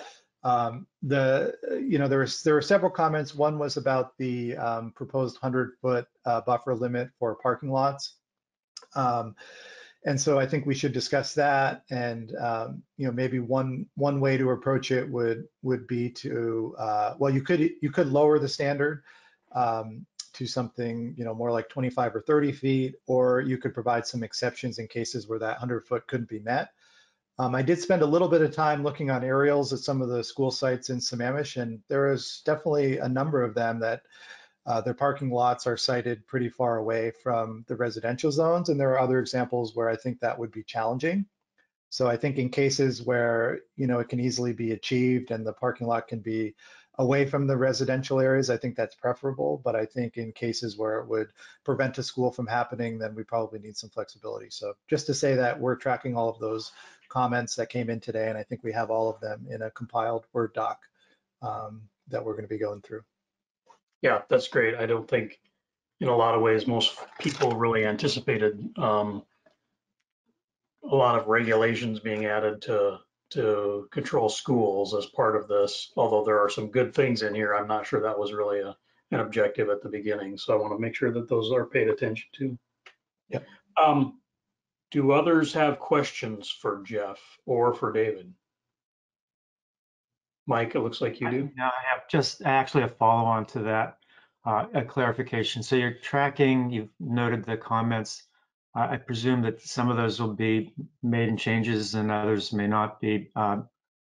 There were several comments. One was about the proposed 100-foot buffer limit for parking lots. And so I think we should discuss that. And maybe one way to approach it would be to well, you could lower the standard to something more like 25 or 30 feet, or you could provide some exceptions in cases where that 100-foot couldn't be met. I did spend a little bit of time looking on aerials at some of the school sites in Sammamish, and there is definitely a number of them that their parking lots are sited pretty far away from the residential zones. And there are other examples where I think that would be challenging. So I think in cases where, it can easily be achieved and the parking lot can be away from the residential areas, I think that's preferable. But I think in cases where it would prevent a school from happening, then we probably need some flexibility. So just to say that we're tracking all of those comments that came in today, and I think we have all of them in a compiled Word doc that we're going to be going through.
Yeah, that's great. I don't think, in a lot of ways, most people really anticipated a lot of regulations being added to control schools as part of this. Although there are some good things in here, I'm not sure that was really an objective at the beginning. So I want to make sure that those are paid attention to.
Yep.
Do others have questions for Jeff or for David? Mike, it looks like you do.
No, I have just actually a follow-on to that, a clarification. So you're tracking, you've noted the comments. I presume that some of those will be made in changes and others may not be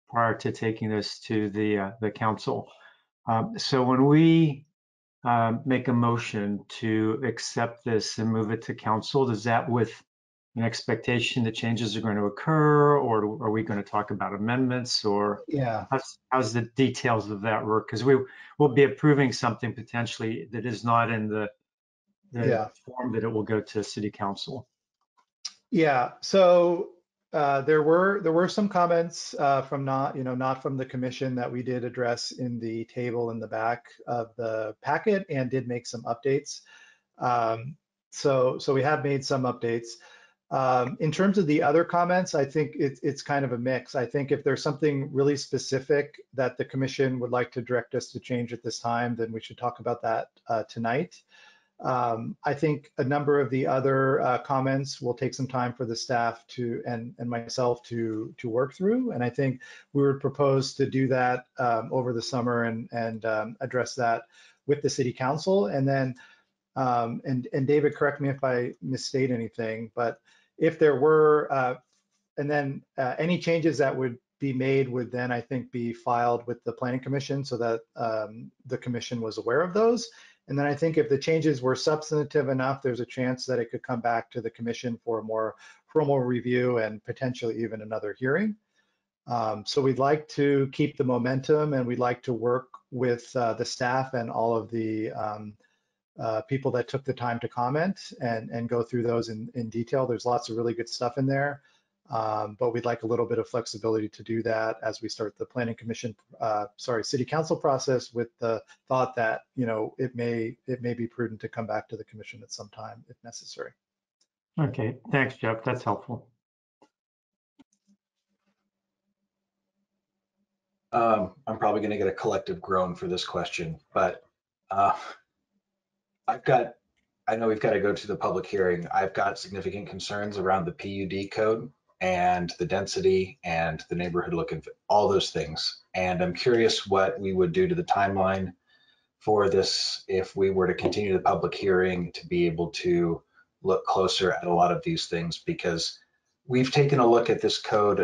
prior to taking this to the council. So when we make a motion to accept this and move it to council, does that with an expectation that changes are going to occur, or are we going to talk about amendments, or
Yeah,
how's the details of that work? Because we will be approving something potentially that is not in the
yeah.
form that it will go to city council.
Yeah, so there were some comments from not from the commission that we did address in the table in the back of the packet and did make some updates. So we have made some updates. In terms of the other comments, I think it's kind of a mix. I think if there's something really specific that the commission would like to direct us to change at this time, then we should talk about that tonight. I think a number of the other comments will take some time for the staff to and myself to work through. And I think we would propose to do that over the summer and address that with the city council. And then, and David, correct me if I misstate anything, but if there were, and then any changes that would be made would then, I think, be filed with the Planning Commission so that the commission was aware of those. And then I think if the changes were substantive enough, there's a chance that it could come back to the commission for a more formal review and potentially even another hearing. So we'd like to keep the momentum, and we'd like to work with the staff and all of the people that took the time to comment and go through those in detail. There's lots of really good stuff in there. But we'd like a little bit of flexibility to do that as we start the planning commission, city council process, with the thought that, it may be prudent to come back to the commission at some time if necessary.
Okay, thanks, Jeff. That's helpful.
I'm probably going to get a collective groan for this question, but I know we've got to go to the public hearing. I've got significant concerns around the PUD code and the density and the neighborhood look and all those things. And I'm curious what we would do to the timeline for this if we were to continue the public hearing to be able to look closer at a lot of these things, because we've taken a look at this code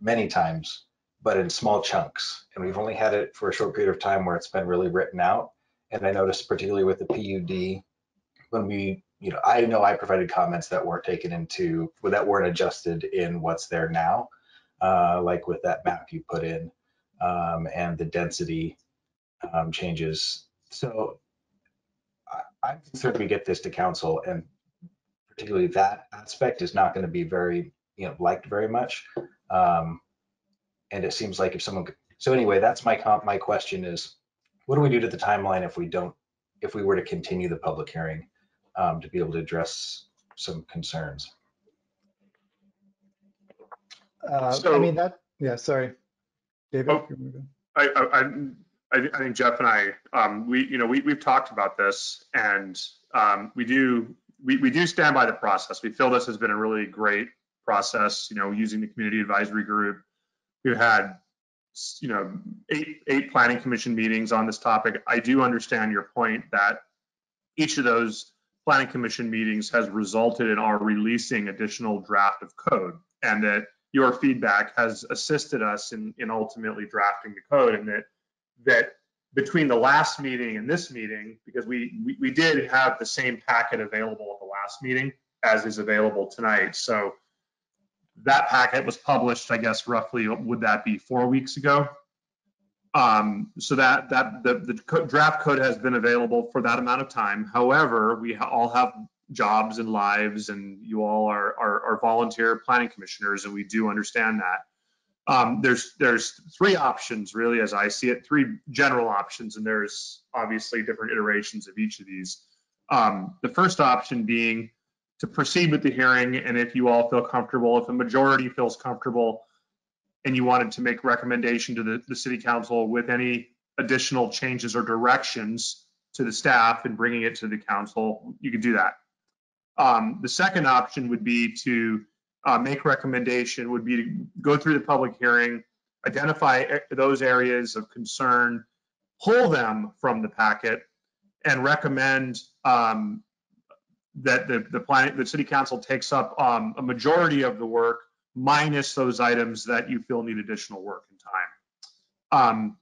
many times, but in small chunks. And we've only had it for a short period of time where it's been really written out. And I noticed particularly with the PUD, when I know I provided comments that weren't that weren't adjusted in what's there now, like with that map you put in and the density changes. So I'm concerned we get this to council, and particularly that aspect is not going to be very, liked very much. And it seems like so anyway, that's my question is, what do we do to the timeline if we were to continue the public hearing to be able to address some concerns?
Sorry, David.
Oh, I think Jeff and I, we've talked about this, and we do stand by the process. We feel this has been a really great process, using the community advisory group. We've had, 8 planning commission meetings on this topic. I do understand your point that each of those planning commission meetings has resulted in our releasing additional draft of code, and that your feedback has assisted us in ultimately drafting the code, and that between the last meeting and this meeting, because we did have the same packet available at the last meeting as is available tonight. So that packet was published, I guess, roughly, would that be 4 weeks ago? So that the draft code has been available for that amount of time. However, we all have jobs and lives, and you all are volunteer planning commissioners, and we do understand that. There's 3 options really, as I see it, 3 general options, and there's obviously different iterations of each of these. The first option being to proceed with the hearing, and if you all feel comfortable, if a majority feels comfortable, and you wanted to make recommendation to the city council with any additional changes or directions to the staff and bringing it to the council, you could do that. The second option would be to make recommendation would be to go through the public hearing, identify those areas of concern, pull them from the packet, and recommend that the city council takes up a majority of the work minus those items that you feel need additional work and time.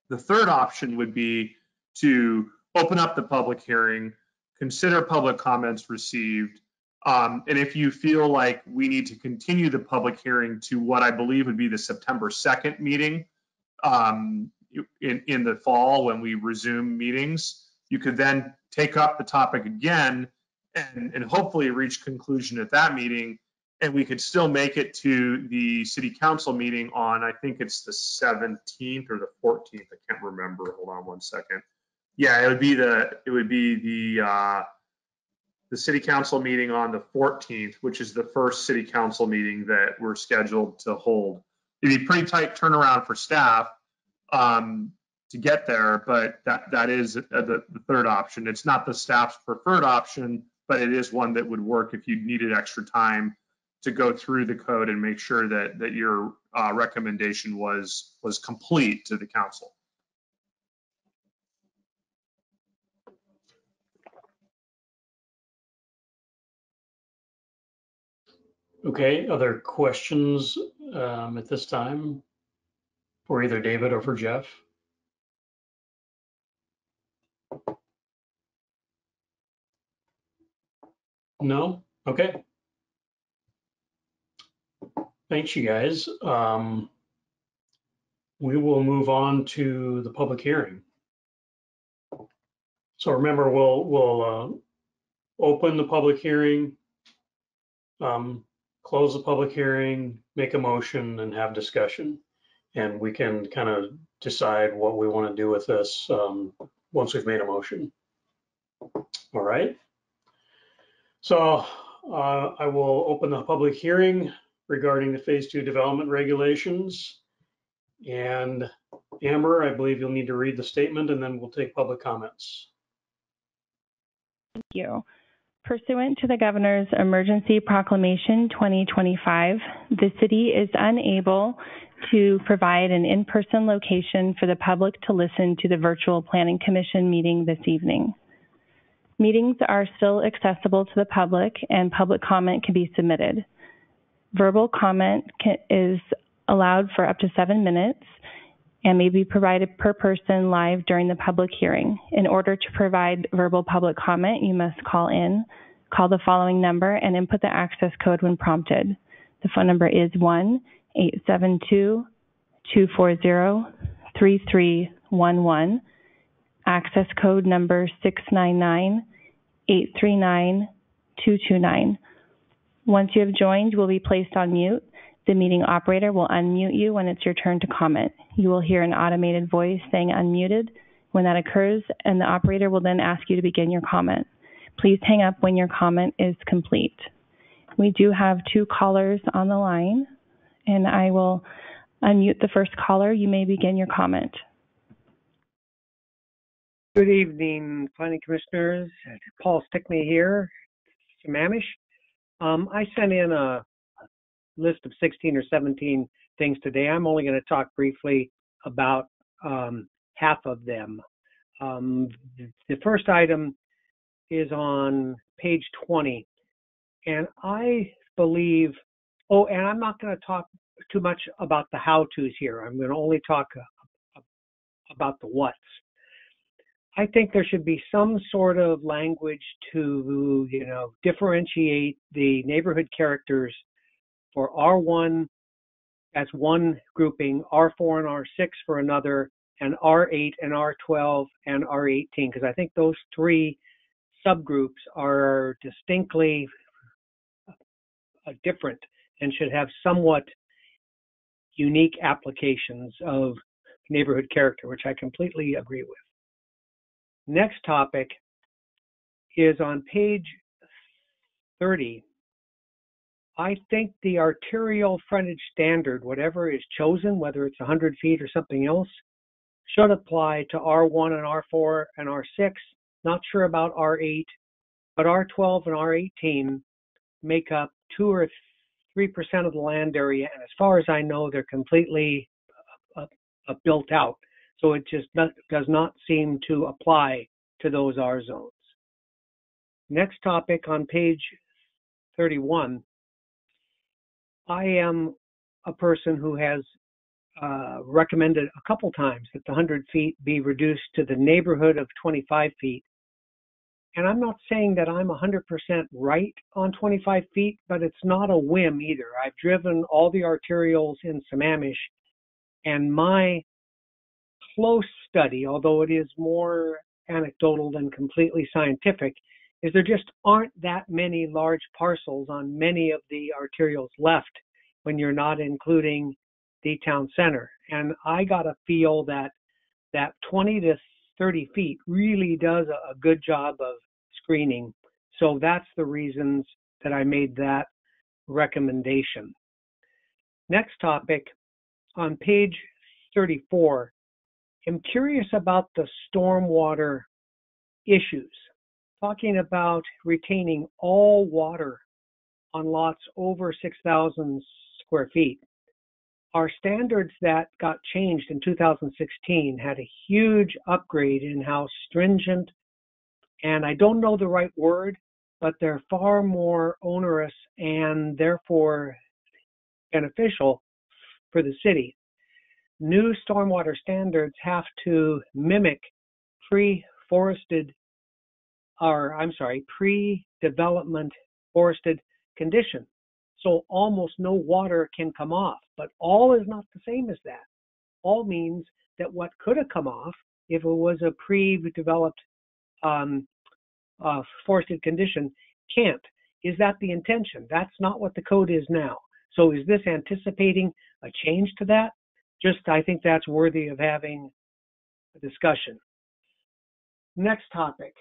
The third option would be to open up the public hearing, consider public comments received, and if you feel like we need to continue the public hearing to what I believe would be the September 2nd meeting in the fall when we resume meetings, you could then take up the topic again and hopefully reach conclusion at that meeting. And we could still make it to the city council meeting on, I think it's the 17th or the 14th. I can't remember. Hold on one second. Yeah, it would be the city council meeting on the 14th, which is the first city council meeting that we're scheduled to hold. It'd be pretty tight turnaround for staff to get there, but that is the third option. It's not the staff's preferred option, but it is one that would work if you needed extra time to go through the code and make sure that your recommendation was complete to the council.
Okay, other questions at this time for either David or for Jeff? No? Okay. Thanks, you guys. We will move on to the public hearing. So remember, we'll open the public hearing, close the public hearing, make a motion, and have discussion. And we can kind of decide what we want to do with this once we've made a motion. All right. So I will open the public hearing regarding the Phase 2 development regulations. And Amber, I believe you'll need to read the statement and then we'll take public comments.
Thank you. Pursuant to the Governor's Emergency Proclamation 2025, the city is unable to provide an in-person location for the public to listen to the virtual Planning Commission meeting this evening. Meetings are still accessible to the public and public comment can be submitted. Verbal comment is allowed for up to 7 minutes and may be provided per person live during the public hearing. In order to provide verbal public comment, you must call the following number and input the access code when prompted. The phone number is 1-872-240-3311, access code number 699-839-229. Once you have joined, you will be placed on mute. The meeting operator will unmute you when it's your turn to comment. You will hear an automated voice saying unmuted when that occurs, and the operator will then ask you to begin your comment. Please hang up when your comment is complete. We do have 2 callers on the line, and I will unmute the first caller. You may begin your comment.
Good evening, Planning Commissioners. Paul Stickney here, Sammamish. I sent in a list of 16 or 17 things today. I'm only going to talk briefly about half of them. The first item is on page 20, and I believe, and I'm not going to talk too much about the how-tos here. I'm going to only talk about the whats. I think there should be some sort of language to, differentiate the neighborhood characters for R1 as one grouping, R4 and R6 for another, and R8 and R12 and R18, because I think those 3 subgroups are distinctly different and should have somewhat unique applications of neighborhood character, which I completely agree with. Next topic is on page 30. I think the arterial frontage standard, whatever is chosen, whether it's 100 feet or something else, should apply to R1 and R4 and R6. Not sure about R8, but R12 and R18 make up 2 or 3% of the land area, and as far as I know, they're completely built out. So it just does not seem to apply to those R zones. Next topic on page 31. I am a person who has recommended a couple times that the 100 feet be reduced to the neighborhood of 25 feet. And I'm not saying that I'm 100% right on 25 feet, but it's not a whim either. I've driven all the arterials in Sammamish, and my close study, although it is more anecdotal than completely scientific, is there just aren't that many large parcels on many of the arterials left when you're not including the town center. And I got a feel that 20 to 30 feet really does a good job of screening. So that's the reasons that I made that recommendation. Next topic on page 34. I'm curious about the stormwater issues, talking about retaining all water on lots over 6,000 square feet. Our standards that got changed in 2016 had a huge upgrade in how stringent, and I don't know the right word, but they're far more onerous and therefore beneficial for the city. New stormwater standards have to mimic pre-development forested condition. So almost no water can come off, but all is not the same as that. All means that what could have come off if it was a pre-developed forested condition can't. Is that the intention? That's not what the code is now. So is this anticipating a change to that? I think that's worthy of having a discussion. Next topic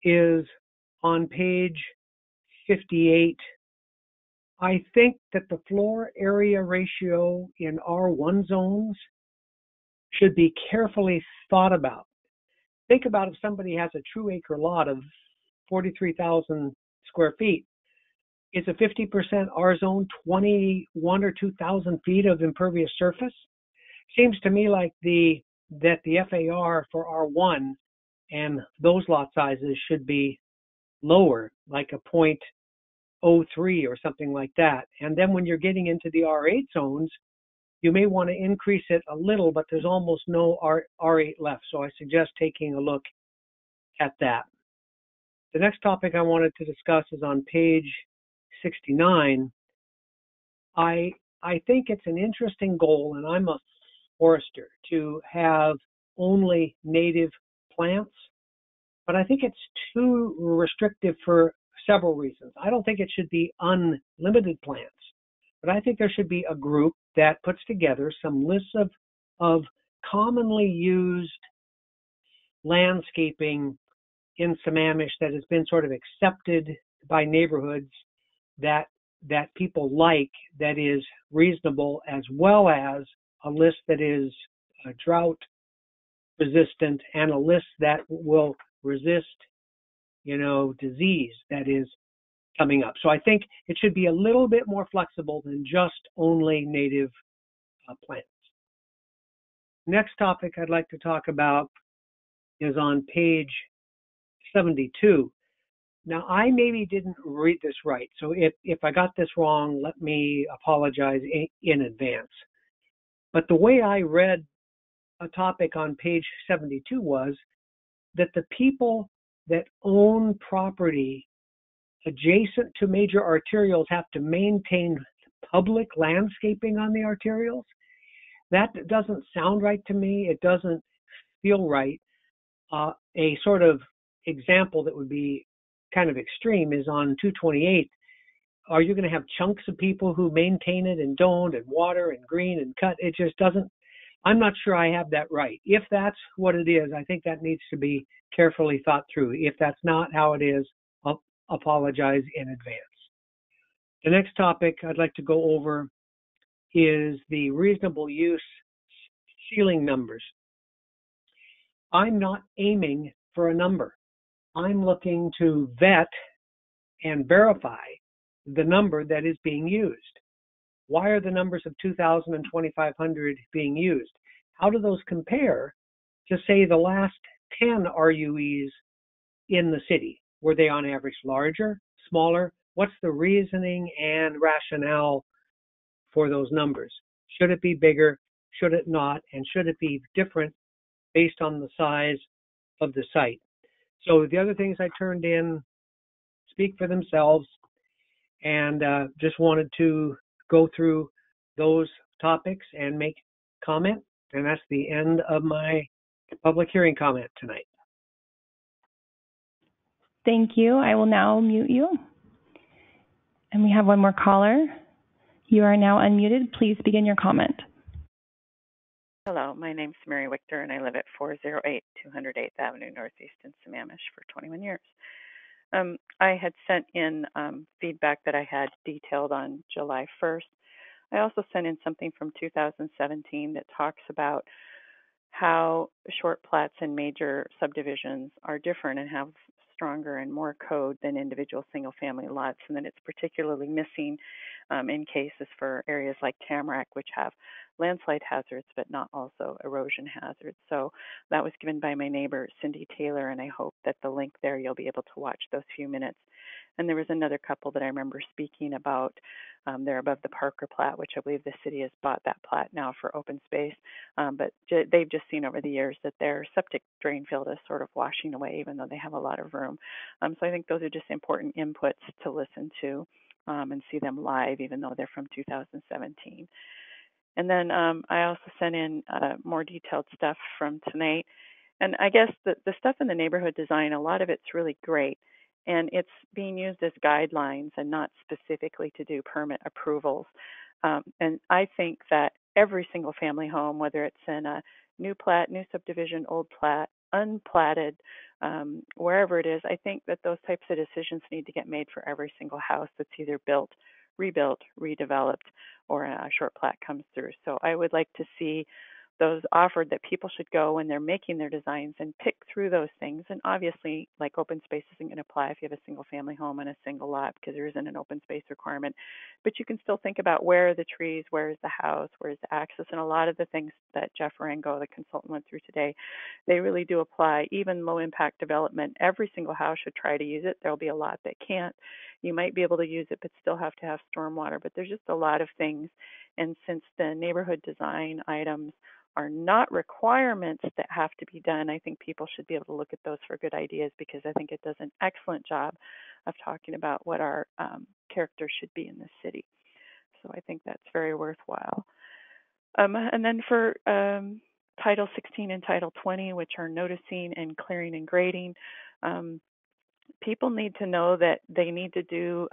is on page 58. I think that the floor area ratio in R1 zones should be carefully thought about. Think about if somebody has a true acre lot of 43,000 square feet. Is a 50% R zone 21 or 2,000 feet of impervious surface? Seems to me like that the FAR for R1 and those lot sizes should be lower, like a 0.03 or something like that. And then when you're getting into the R8 zones, you may want to increase it a little, but there's almost no R8 left. So I suggest taking a look at that. The next topic I wanted to discuss is on page 69. I think it's an interesting goal, and I'm a forester, to have only native plants, but I think it's too restrictive for several reasons. I don't think it should be unlimited plants, but I think there should be a group that puts together some lists of commonly used landscaping in Sammamish that has been sort of accepted by neighborhoods that people like, that is reasonable, as well as a list that is drought resistant and a list that will resist, disease that is coming up. So I think it should be a little bit more flexible than just only native plants. Next topic I'd like to talk about is on page 72. Now, I maybe didn't read this right, so if I got this wrong, let me apologize in advance. But the way I read a topic on page 72 was that the people that own property adjacent to major arterials have to maintain public landscaping on the arterials. That doesn't sound right to me. It doesn't feel right. A sort of example that would be kind of extreme is on 228. Are you going to have chunks of people who maintain it and don't, and water and green and cut? It just doesn't. I'm not sure I have that right. If that's what it is, I think that needs to be carefully thought through. If that's not how it is, I'll apologize in advance. The next topic I'd like to go over is the reasonable use ceiling numbers. I'm not aiming for a number. I'm looking to vet and verify the number that is being used. Why are the numbers of 2,000 and 2,500 being used? How do those compare to, say, the last 10 RUEs in the city? Were they on average larger, smaller? What's the reasoning and rationale for those numbers? Should it be bigger? Should it not? And should it be different based on the size of the site? So the other things I turned in speak for themselves, and just wanted to go through those topics and make comment. And that's the end of my public hearing comment tonight.
Thank you. I will now mute you. And we have one more caller. You are now unmuted. Please begin your comment.
Hello, my name's Mary Wichter, and I live at 408 208th Avenue Northeast in Sammamish for 21 years. I had sent in feedback that I had detailed on July 1st. I also sent in something from 2017 that talks about how short plats and major subdivisions are different and have stronger and more code than individual single-family lots, and that it's particularly missing in cases for areas like Tamarack, which have landslide hazards, but not also erosion hazards. So that was given by my neighbor, Cindy Taylor, and I hope that the link there, you'll be able to watch those few minutes. And there was another couple that I remember speaking about. They're above the Parker plat, which I believe the city has bought that plat now for open space. But they've just seen over the years that their septic drain field is sort of washing away, even though they have a lot of room. So I think those are just important inputs to listen to and see them live, even though they're from 2017. And then I also sent in more detailed stuff from tonight. And I guess the stuff in the neighborhood design, a lot of it's really great. And it's being used as guidelines and not specifically to do permit approvals. And I think that every single family home, whether it's in a new plat, new subdivision, old plat, unplatted, wherever it is, I think that those types of decisions need to get made for every single house that's either built, rebuilt, redeveloped, or a short plat comes through. So I would like to see those offered, that people should go when they're making their designs and pick through those things. And obviously, like, open space isn't going to apply if you have a single family home on a single lot, because there isn't an open space requirement. But you can still think about where are the trees, where is the house, where is the access, and a lot of the things that Jeff Rango, the consultant, went through today, they really do apply. Even low impact development, every single house should try to use it. There'll be a lot that can't. You might be able to use it, but still have to have stormwater. But there's just a lot of things. And since the neighborhood design items are not requirements that have to be done, I think people should be able to look at those for good ideas, because I think it does an excellent job of talking about what our character should be in the city. So I think that's very worthwhile. And then for Title 16 and Title 20, which are noticing and clearing and grading, people need to know that they need to do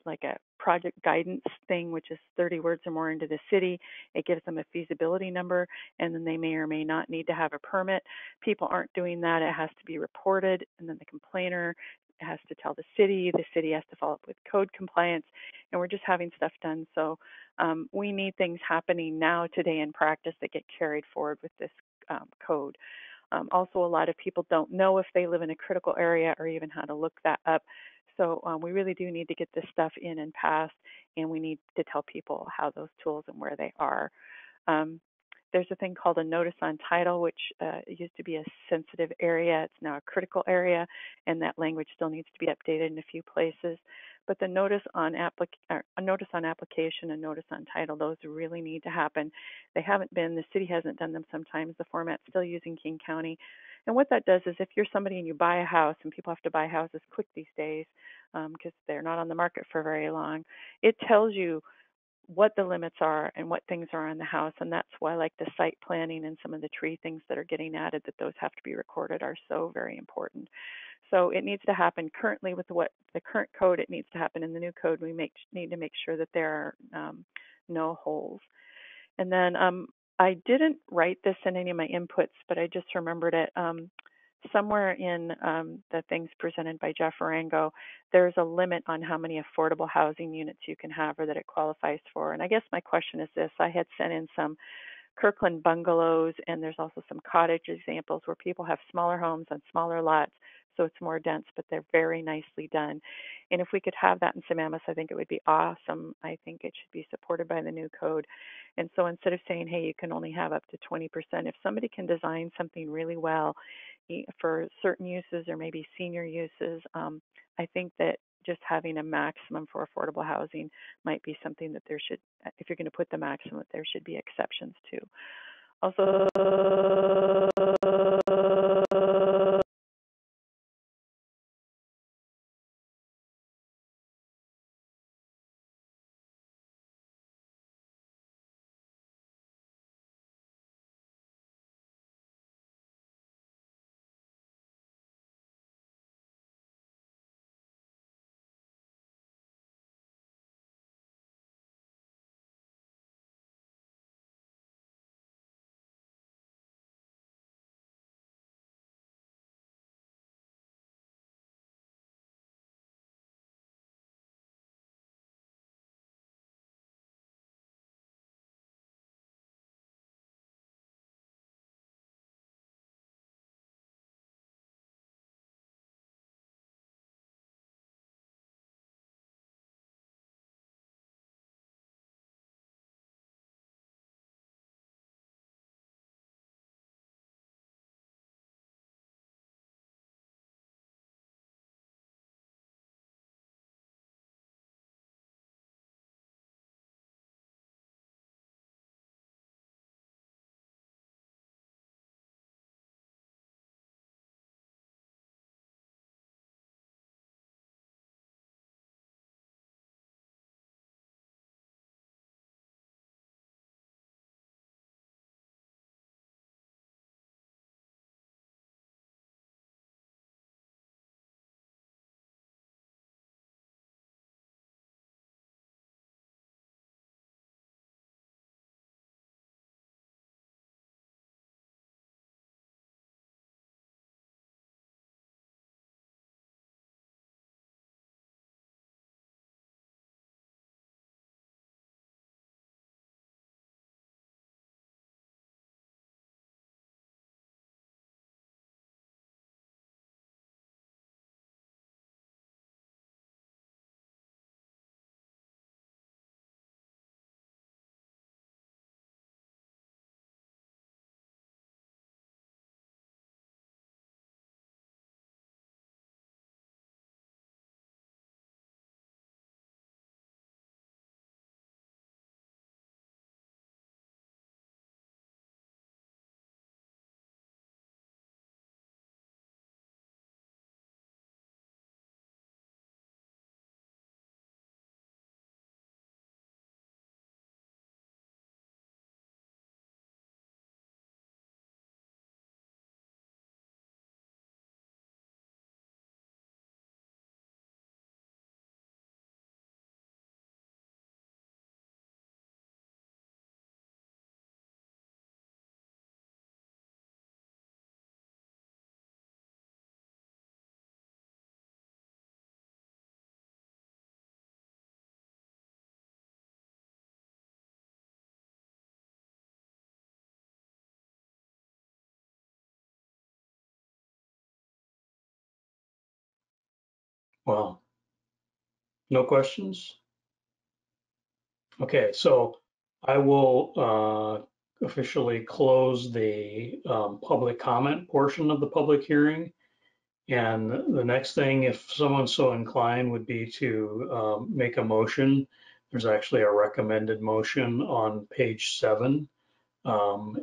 like a project guidance thing, which is 30 words or more into the city. It gives them a feasibility number, and then they may or may not need to have a permit. People aren't doing that. It has to be reported, and then the complainer has to tell the city has to follow up with code compliance, and we're just having stuff done. So we need things happening now, today, in practice that get carried forward with this code. Also, a lot of people don't know if they live in a critical area or even how to look that up. So we really do need to get this stuff in and passed, and we need to tell people how those tools and where they are. There's a thing called a notice on title, which used to be a sensitive area. It's now a critical area, and that language still needs to be updated in a few places. But the notice on application and notice on title, those really need to happen. They haven't been. The city hasn't done them sometimes. The format's still using King County. And what that does is, if you're somebody and you buy a house, and people have to buy houses quick these days because they're not on the market for very long, it tells you what the limits are and what things are on the house. And that's why, like, the site planning and some of the tree things that are getting added, that those have to be recorded, are so very important. So it needs to happen currently with what the current code. It needs to happen in the new code. We need to make sure that there are no holes. And then I didn't write this in any of my inputs, but I just remembered it. Somewhere in the things presented by Jeff Rango, there's a limit on how many affordable housing units you can have or that it qualifies for. And I guess my question is this. I had sent in some Kirkland bungalows, and there's also some cottage examples where people have smaller homes on smaller lots so it's more dense, but they're very nicely done. And if we could have that in Sammamish, I think it would be awesome. I think it should be supported by the new code. And so instead of saying, hey, you can only have up to 20%, if somebody can design something really well for certain uses or maybe senior uses, I think that just having a maximum for affordable housing might be something that there should, if you're going to put the maximum, that there should be exceptions to. Also,
Well, no questions? Okay, so I will officially close the public comment portion of the public hearing. And the next thing, if someone's so inclined, would be to make a motion. There's actually a recommended motion on page 7.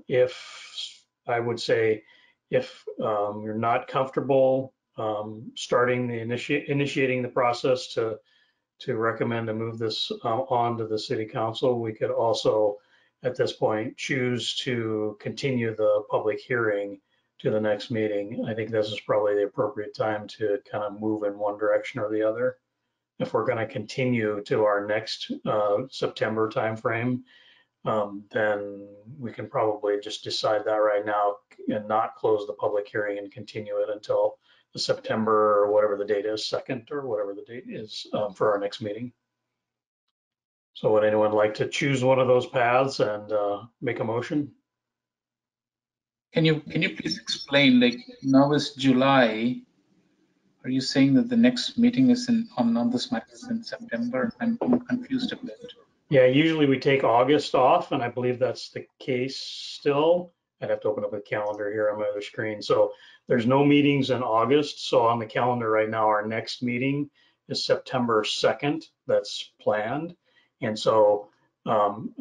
If I would say, if you're not comfortable starting the initiating the process to recommend to move this on to the city council, we could also at this point choose to continue the public hearing to the next meeting. I think this is probably the appropriate time to kind of move in one direction or the other. If we're going to continue to our next September timeframe, then we can probably just decide that right now and not close the public hearing and continue it until the September or whatever the date is, 2nd or whatever the date is for our next meeting. So would anyone like to choose one of those paths and make a motion?
Can you please explain, like now is July, Are you saying that the next meeting is on this matter is in September? I'm confused a bit.
Yeah, usually we take August off, and I believe that's the case still. I'd have to open up a calendar here on my other screen. So there's no meetings in August. So on the calendar right now, our next meeting is September 2nd. That's planned. And so,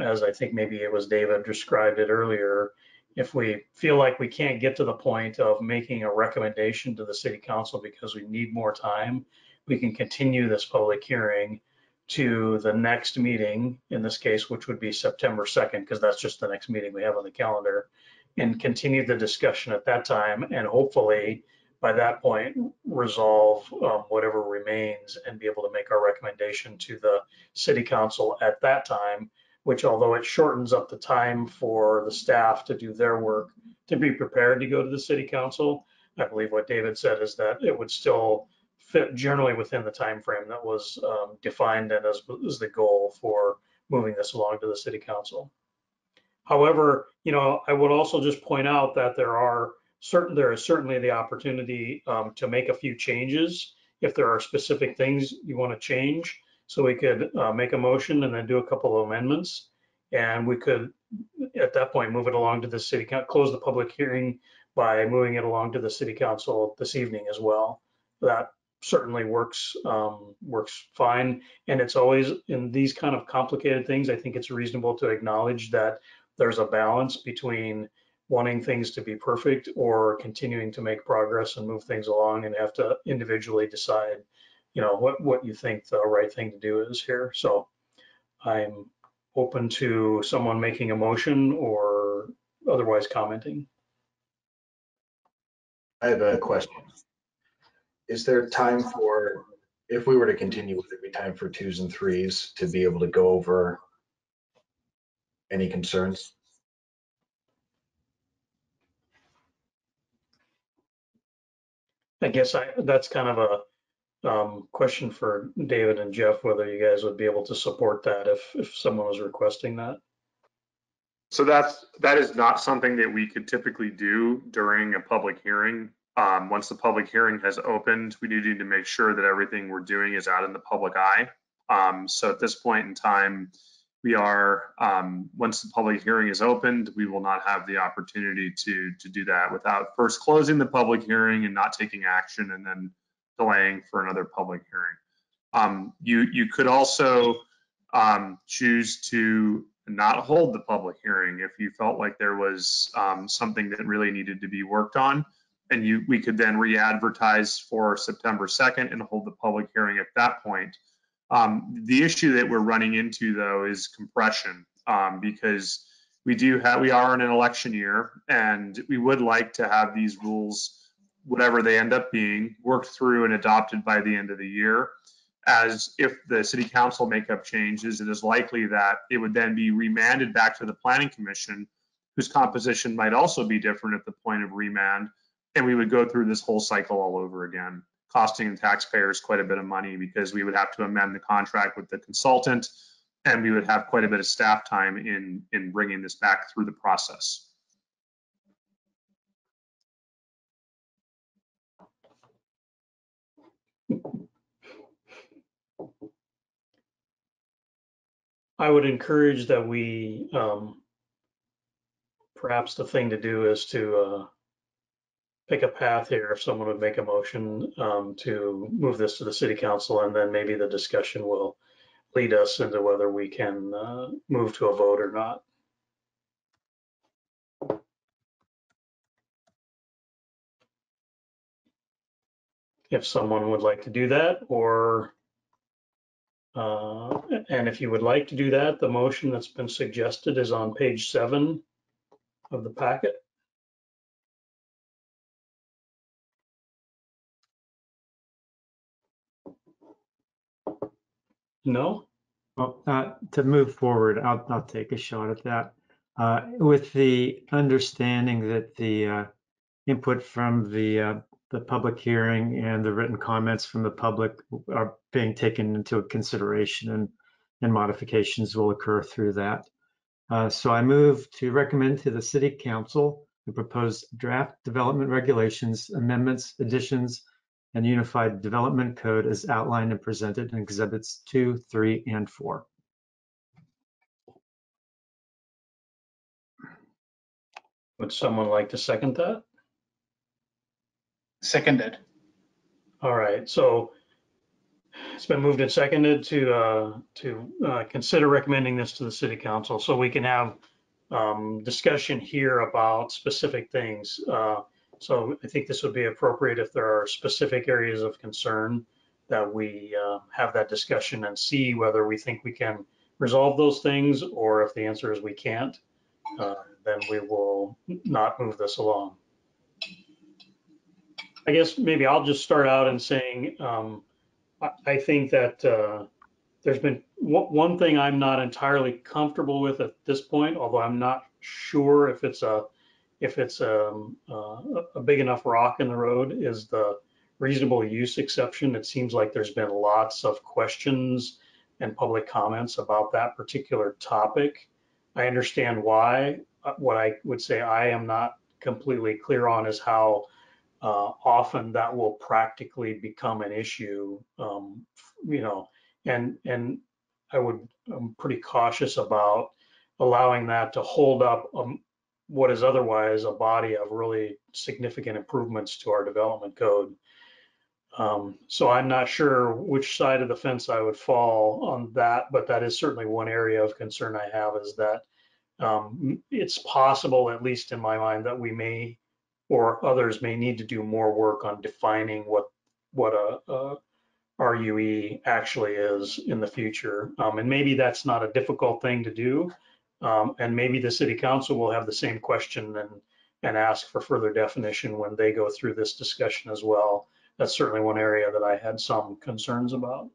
as I think maybe it was David described it earlier, if we feel like we can't get to the point of making a recommendation to the city council because we need more time, we can continue this public hearing to the next meeting, in this case, which would be September 2nd, because that's just the next meeting we have on the calendar, and continue the discussion at that time, and hopefully by that point resolve whatever remains and be able to make our recommendation to the city council at that time, which, although it shortens up the time for the staff to do their work to be prepared to go to the city council, I believe what David said is that it would still fit generally within the time frame that was defined and as the goal for moving this along to the city council. However, I would also just point out that there is certainly the opportunity to make a few changes if there are specific things you want to change. So we could make a motion and then do a couple of amendments, and we could at that point move it along to the city council, close the public hearing by moving it along to the city council this evening as well. That certainly works fine. And it's always in these kind of complicated things, I think it's reasonable to acknowledge that there's a balance between wanting things to be perfect or continuing to make progress and move things along, and have to individually decide, what you think the right thing to do is here. So I'm open to someone making a motion or otherwise commenting.
I have a question. Is there time for, if we were to continue, would there be time for 2s and 3s to be able to go over any concerns?
I guess that's kind of a question for David and Jeff, whether you guys would be able to support that if someone was requesting that.
So that is not something that we could typically do during a public hearing. Once the public hearing has opened, we do need to make sure that everything we're doing is out in the public eye. So at this point in time, we are, once the public hearing is opened, we will not have the opportunity to do that without first closing the public hearing and not taking action and then delaying for another public hearing. You could also choose to not hold the public hearing if you felt like there was something that really needed to be worked on, and we could then re-advertise for September 2nd and hold the public hearing at that point. The issue that we're running into, though, is compression, because we are in an election year, and we would like to have these rules, whatever they end up being, worked through and adopted by the end of the year. As if the city council makeup changes, it is likely that it would then be remanded back to the planning commission, whose composition might also be different at the point of remand, and we would go through this whole cycle all over again, costing the taxpayers quite a bit of money because we would have to amend the contract with the consultant, and we would have quite a bit of staff time in bringing this back through the process.
I would encourage that we, perhaps the thing to do is to pick a path here. If someone would make a motion to move this to the city council, and then maybe the discussion will lead us into whether we can move to a vote or not. If someone would like to do that, or and if you would like to do that, the motion that's been suggested is on page 7 of the packet. No?
Well, to move forward, I'll take a shot at that. With the understanding that the input from the public hearing and the written comments from the public are being taken into consideration, and modifications will occur through that. So I move to recommend to the City Council the proposed draft development regulations, amendments, additions, and Unified Development Code as outlined and presented in Exhibits 2, 3, and 4.
Would someone like to second that?
Seconded.
All right, so it's been moved and seconded to consider recommending this to the city council so we can have discussion here about specific things. So I think this would be appropriate if there are specific areas of concern that we have that discussion and see whether we think we can resolve those things, or if the answer is we can't, then we will not move this along. I guess maybe I'll just start out in saying I think that there's been one thing I'm not entirely comfortable with at this point, although I'm not sure if it's a big enough rock in the road, is the reasonable use exception. It seems like there's been lots of questions and public comments about that particular topic. I understand why. What I would say I am not completely clear on is how often that will practically become an issue, and I'm pretty cautious about allowing that to hold up what is otherwise a body of really significant improvements to our development code. So I'm not sure which side of the fence I would fall on that, but that is certainly one area of concern I have, is that it's possible, at least in my mind, that we may, or others may need to do more work on defining what a RUE actually is in the future. And maybe that's not a difficult thing to do. And maybe the city council will have the same question and ask for further definition when they go through this discussion as well. That's certainly one area that I had some concerns about.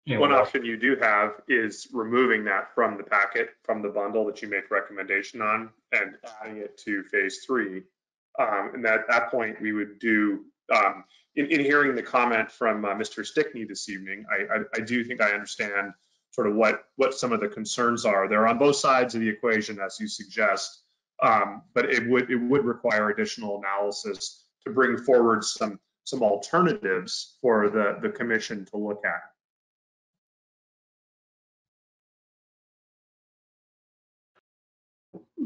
One option you do have is removing that from the packet, from the bundle that you make recommendation on, and adding it to phase 3. And at that point, we would do, in hearing the comment from Mr. Stickney this evening, I do think I understand sort of what some of the concerns are. They're on both sides of the equation, as you suggest, but it would require additional analysis to bring forward some alternatives for the commission to look at.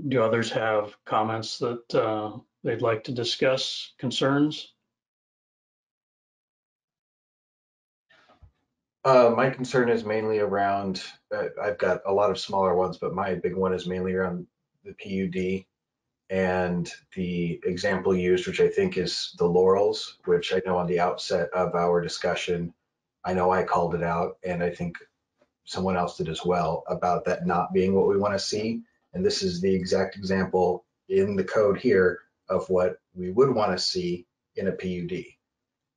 Do others have comments that they'd like to discuss, concerns?
My concern is mainly around, I've got a lot of smaller ones, but my big one is mainly around the PUD and the example used, which I think is the Laurels, which I know on the outset of our discussion, I know I called it out, and I think someone else did as well, about that not being what we want to see. And this is the exact example in the code here of what we would want to see in a PUD.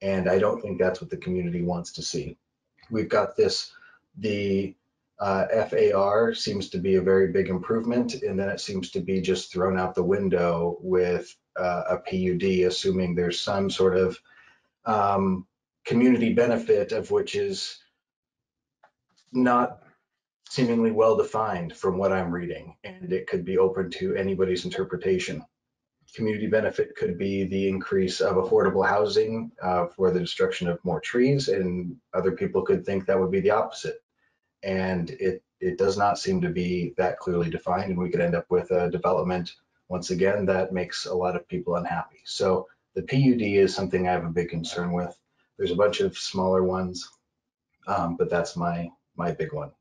And I don't think that's what the community wants to see. We've got this, the FAR seems to be a very big improvement, and then it seems to be just thrown out the window with a PUD, assuming there's some sort of community benefit, of which is not seemingly well defined from what I'm reading, and it could be open to anybody's interpretation. Community benefit could be the increase of affordable housing for the destruction of more trees, and other people could think that would be the opposite. And it does not seem to be that clearly defined, and we could end up with a development, once again, that makes a lot of people unhappy. So the PUD is something I have a big concern with. There's a bunch of smaller ones, but that's my big one.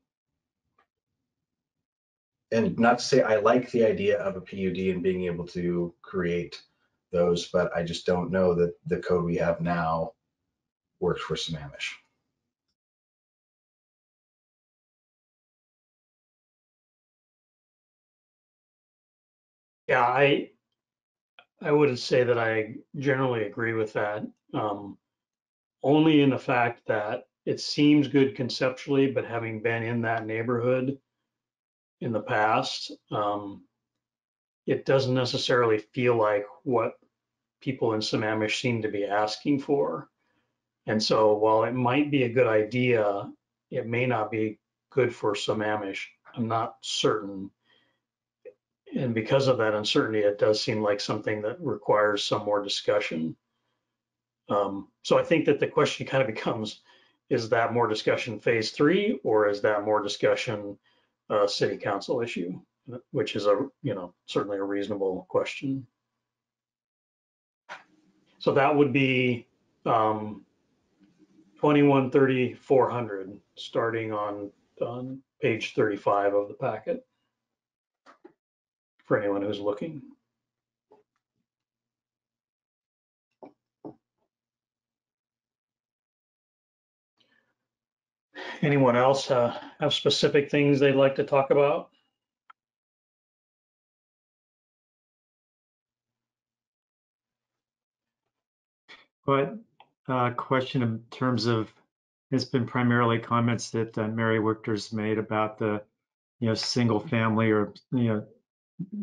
And not to say I like the idea of a PUD and being able to create those, but I just don't know that the code we have now works for Sammamish.
Yeah, I would say that I generally agree with that, only in the fact that it seems good conceptually, but having been in that neighborhood in the past, it doesn't necessarily feel like what people in Sammamish seem to be asking for. And so while it might be a good idea, it may not be good for Sammamish. I'm not certain. And because of that uncertainty, it does seem like something that requires some more discussion. So I think that the question kind of becomes, is that more discussion phase 3, or is that more discussion city council issue, which is certainly a reasonable question. So that would be 2130-400, starting on page 35 of the packet, for anyone who's looking. Anyone else have specific things they'd like to talk about?
But question in terms of, it's been primarily comments that Mary Wichter's made about the, single family or,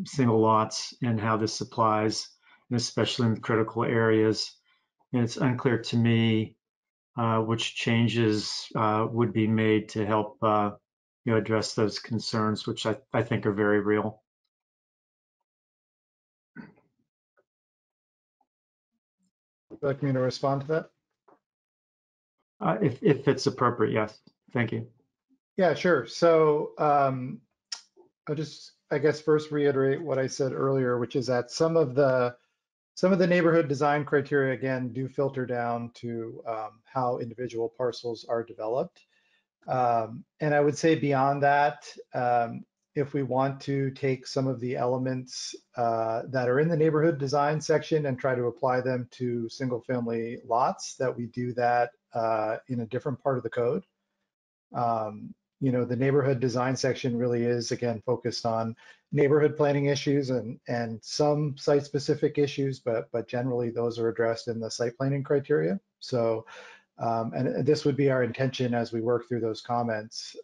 single lots and how this applies, and especially in the critical areas. And it's unclear to me which changes would be made to help, address those concerns, which I think are very real.
Would you like me to respond to that?
If it's appropriate, yes. Thank you.
Yeah, sure. So I'll just, I guess, first reiterate what I said earlier, which is that some of the neighborhood design criteria, again, do filter down to how individual parcels are developed. And I would say beyond that, if we want to take some of the elements that are in the neighborhood design section and try to apply them to single family lots, that we do that in a different part of the code. The neighborhood design section really is, again, focused on neighborhood planning issues and some site specific issues, but generally those are addressed in the site planning criteria. So, and this would be our intention as we work through those comments,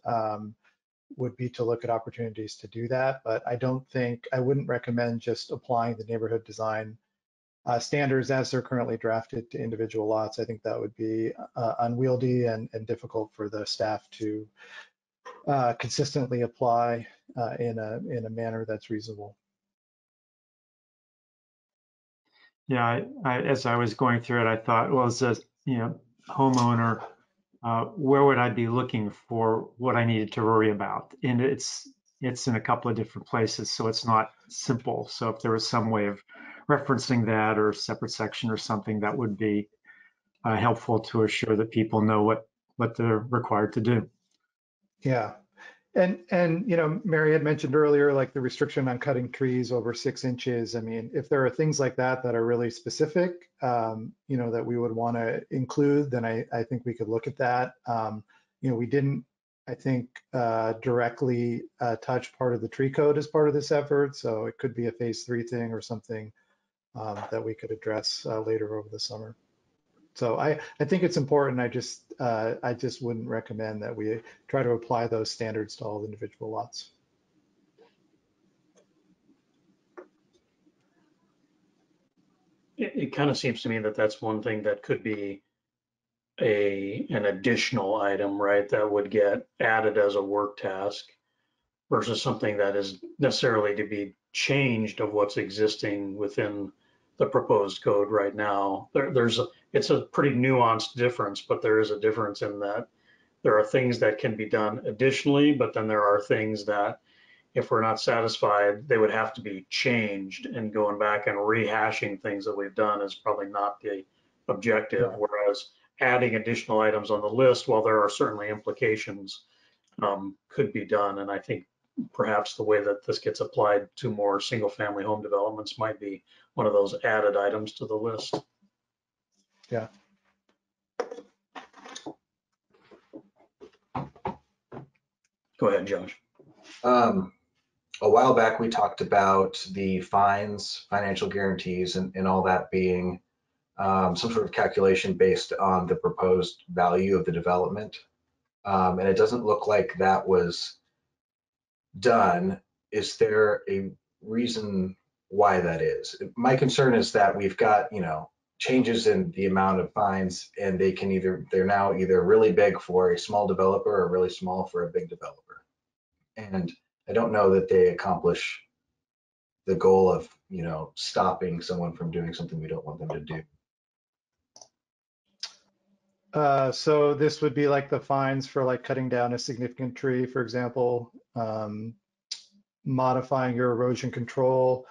would be to look at opportunities to do that. But I wouldn't recommend just applying the neighborhood design standards as they're currently drafted to individual lots. I think that would be unwieldy and difficult for the staff to consistently apply in a manner that's reasonable.
Yeah, as I was going through it, I thought, well, as a homeowner, where would I be looking for what I needed to worry about? And it's in a couple of different places, so it's not simple. So if there was some way of referencing that or a separate section or something, that would be helpful to assure that people know what they're required to do.
Yeah. And Mary had mentioned earlier, like the restriction on cutting trees over 6 inches. I mean, if there are things like that that are really specific, that we would want to include, then I think we could look at that. We didn't, I think, directly touch part of the tree code as part of this effort. So it could be a phase 3 thing or something that we could address later over the summer. So I think it's important. I just wouldn't recommend that we try to apply those standards to all individual lots.
It kind of seems to me that that's one thing that could be an additional item, right? That would get added as a work task versus something that is necessarily to be changed of what's existing within the proposed code right now. It's a pretty nuanced difference, but there is a difference in that there are things that can be done additionally, but then there are things that if we're not satisfied, they would have to be changed, and going back and rehashing things that we've done is probably not the objective.
Yeah.
Whereas adding additional items on the list, while there are certainly implications, could be done. And I think perhaps the way that this gets applied to more single family home developments might be one of those added items to the list.
Yeah.
Go ahead, Josh.
A while back, we talked about the fines, financial guarantees, and all that being some sort of calculation based on the proposed value of the development. And it doesn't look like that was done. Is there a reason why that is? My concern is that we've got, changes in the amount of fines, and they're now either really big for a small developer or really small for a big developer. And I don't know that they accomplish the goal of, you know, stopping someone from doing something we don't want them to do?
So this would be like the fines for like cutting down a significant tree, for example, modifying your erosion control.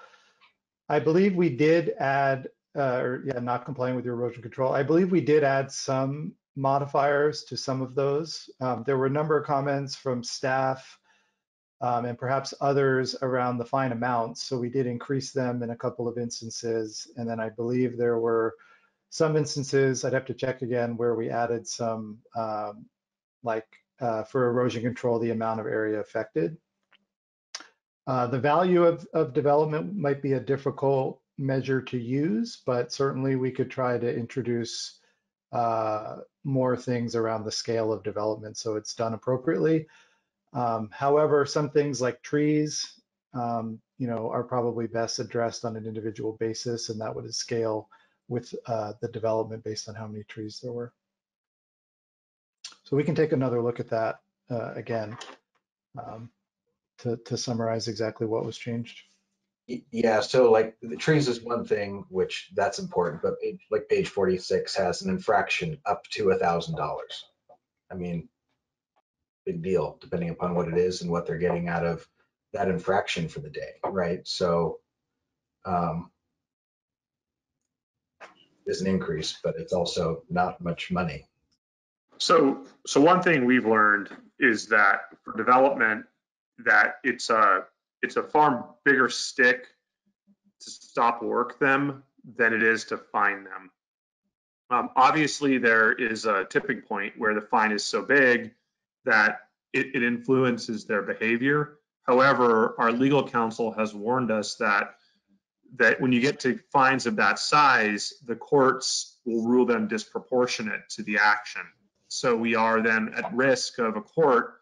I believe we did add, or yeah, not complying with your erosion control. I believe we did add some modifiers to some of those. There were a number of comments from staff and perhaps others around the fine amounts. So we did increase them in a couple of instances. And then I believe there were some instances, I'd have to check again, where we added some, for erosion control, the amount of area affected. The value of development might be a difficult measure to use, but certainly we could try to introduce more things around the scale of development so it's done appropriately. However, some things like trees, are probably best addressed on an individual basis, and that would scale with the development based on how many trees there were. So we can take another look at that again to summarize exactly what was changed.
Yeah, so like the trees is one thing, which that's important, but like page 46 has an infraction up to $1,000. I mean, big deal, depending upon what it is and what they're getting out of that infraction for the day, right? So there's an increase, but it's also not much money.
So one thing we've learned is that for development, that it's a far bigger stick to stop work them than it is to fine them. Obviously, there is a tipping point where the fine is so big that it influences their behavior. However, our legal counsel has warned us that when you get to fines of that size, the courts will rule them disproportionate to the action. So we are then at risk of a court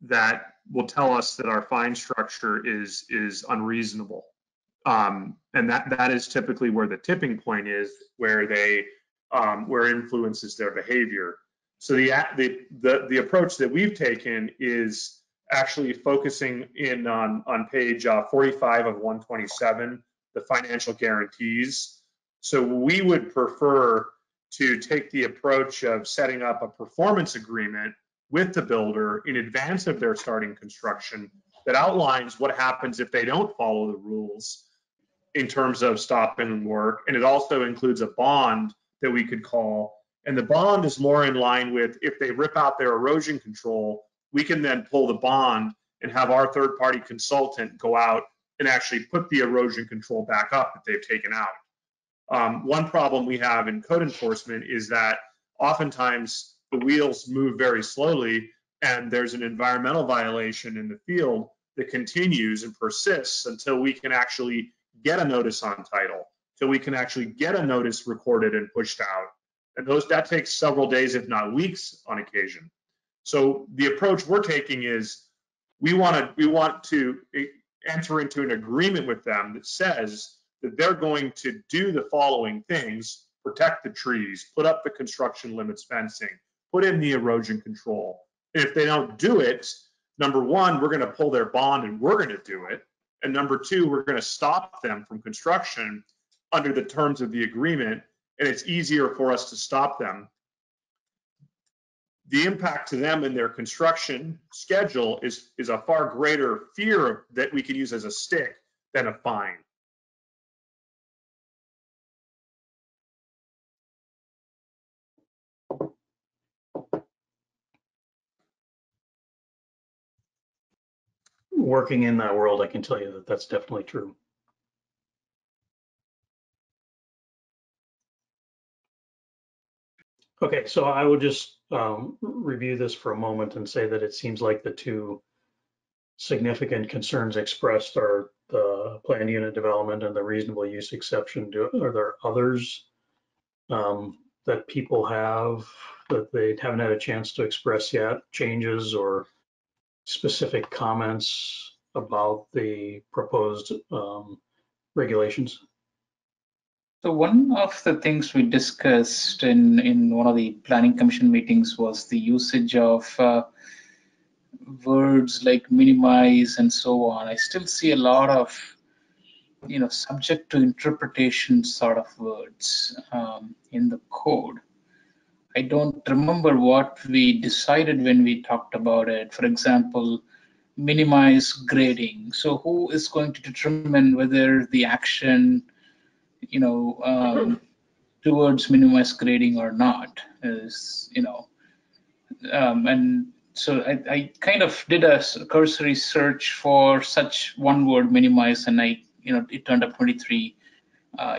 that will tell us that our fine structure is unreasonable. And that is typically where the tipping point is, where where it influences their behavior. So the approach that we've taken is actually focusing in on page 45 of 127, the financial guarantees. So we would prefer to take the approach of setting up a performance agreement with the builder in advance of their starting construction that outlines what happens if they don't follow the rules in terms of stopping work. And it also includes a bond that we could call. And the bond is more in line with if they rip out their erosion control, we can then pull the bond and have our third-party consultant go out and actually put the erosion control back up that they've taken out. One problem we have in code enforcement is that oftentimes the wheels move very slowly and there's an environmental violation in the field that continues and persists until we can actually get a notice on title, till we can actually get a notice recorded and pushed out. And that takes several days, if not weeks on occasion. So the approach we're taking is we want to enter into an agreement with them that says that they're going to do the following things: protect the trees, put up the construction limits fencing, put in the erosion control. And if they don't do it, number one, we're going to pull their bond and we're going to do it. And number two, we're going to stop them from construction under the terms of the agreement, and it's easier for us to stop them. The impact to them in their construction schedule is a far greater fear that we can use as a stick than a fine.
Working in that world, I can tell you that that's definitely true. Okay, so I would just review this for a moment and say that it seems like the two significant concerns expressed are the planned unit development and the reasonable use exception. Are there others that people have that they haven't had a chance to express yet, changes or specific comments about the proposed regulations?
So one of the things we discussed in one of the planning commission meetings was the usage of words like minimize and so on, I still see a lot of, subject to interpretation sort of words in the code. I don't remember what we decided when we talked about it. For example, minimize grading. So who is going to determine whether the action, towards minimize grading or not is, and so I kind of did a cursory search for such one word minimize, and it turned up 23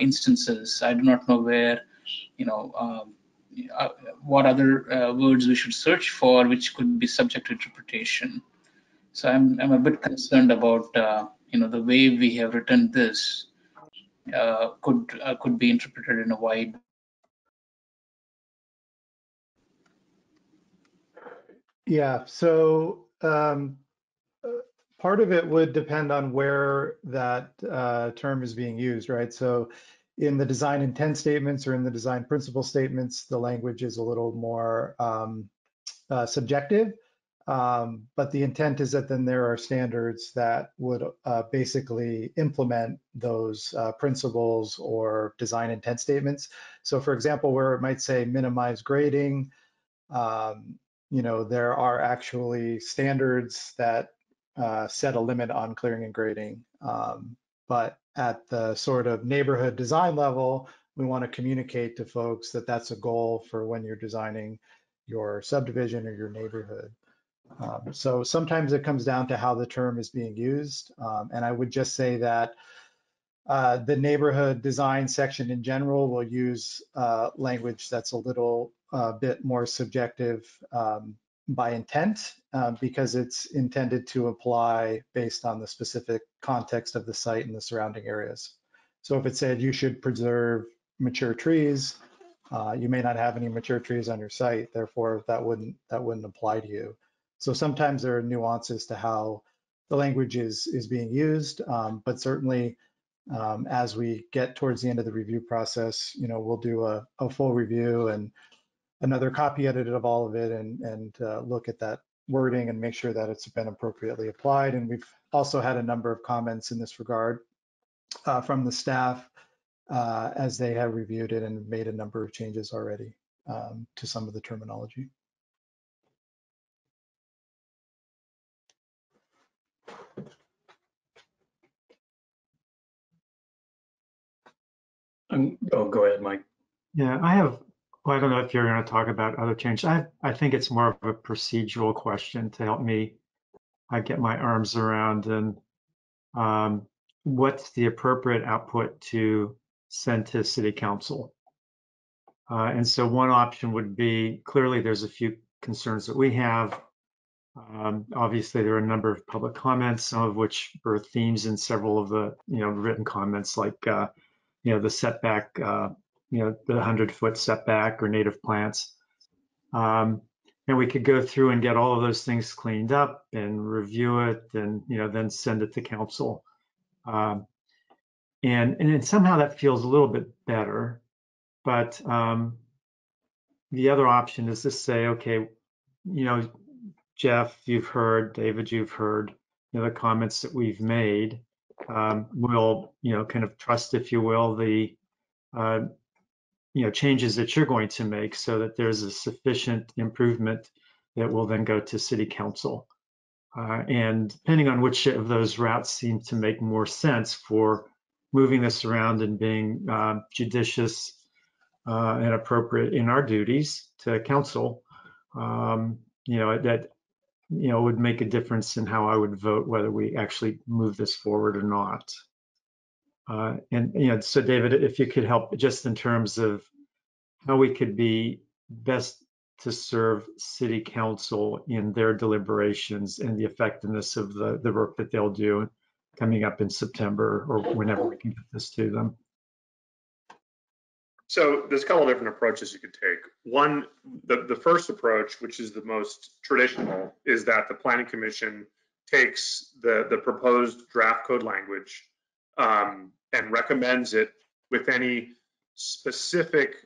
instances. I do not know where, what other words we should search for, which could be subject to interpretation. So I'm a bit concerned about, the way we have written this could be interpreted in a wide.
Yeah, so part of it would depend on where that term is being used, right? So in the design intent statements or in the design principle statements, the language is a little more subjective. But the intent is that then there are standards that would basically implement those principles or design intent statements. So for example, where it might say minimize grading, there are actually standards that set a limit on clearing and grading. But at the sort of neighborhood design level, we want to communicate to folks that that's a goal for when you're designing your subdivision or your neighborhood. So sometimes it comes down to how the term is being used. And I would just say that the neighborhood design section in general will use language that's a little bit more subjective by intent because it's intended to apply based on the specific context of the site and the surrounding areas. So if it said you should preserve mature trees, you may not have any mature trees on your site, therefore that wouldn't apply to you. So sometimes there are nuances to how the language is being used, but certainly as we get towards the end of the review process, we'll do a full review and another copy edit of all of it and look at that wording and make sure that it's been appropriately applied. And we've also had a number of comments in this regard from the staff as they have reviewed it and made a number of changes already to some of the terminology.
Go ahead, Mike.
Yeah, well, I don't know if you're going to talk about other changes. I think it's more of a procedural question to help me get my arms around and what's the appropriate output to send to City Council. And so one option would be, clearly there's a few concerns that we have. Obviously, there are a number of public comments, some of which are themes in several of the written comments, like the setback, the 100-foot setback or native plants. And we could go through and get all of those things cleaned up and review it and then send it to council. And then somehow that feels a little bit better. But the other option is to say, okay, Jeff, you've heard, David, you've heard the comments that we've made. We'll kind of trust, if you will, the changes that you're going to make so that there's a sufficient improvement that will then go to City Council. And depending on which of those routes seem to make more sense for moving this around and being judicious and appropriate in our duties to council, that would make a difference in how I would vote whether we actually move this forward or not. And so David, if you could help just in terms of how we could be best to serve City Council in their deliberations and the effectiveness of the work that they'll do coming up in September or whenever we can get this to them.
So there's a couple of different approaches you could take. One, the first approach, which is the most traditional, is that the Planning Commission takes the proposed draft code language and recommends it with any specific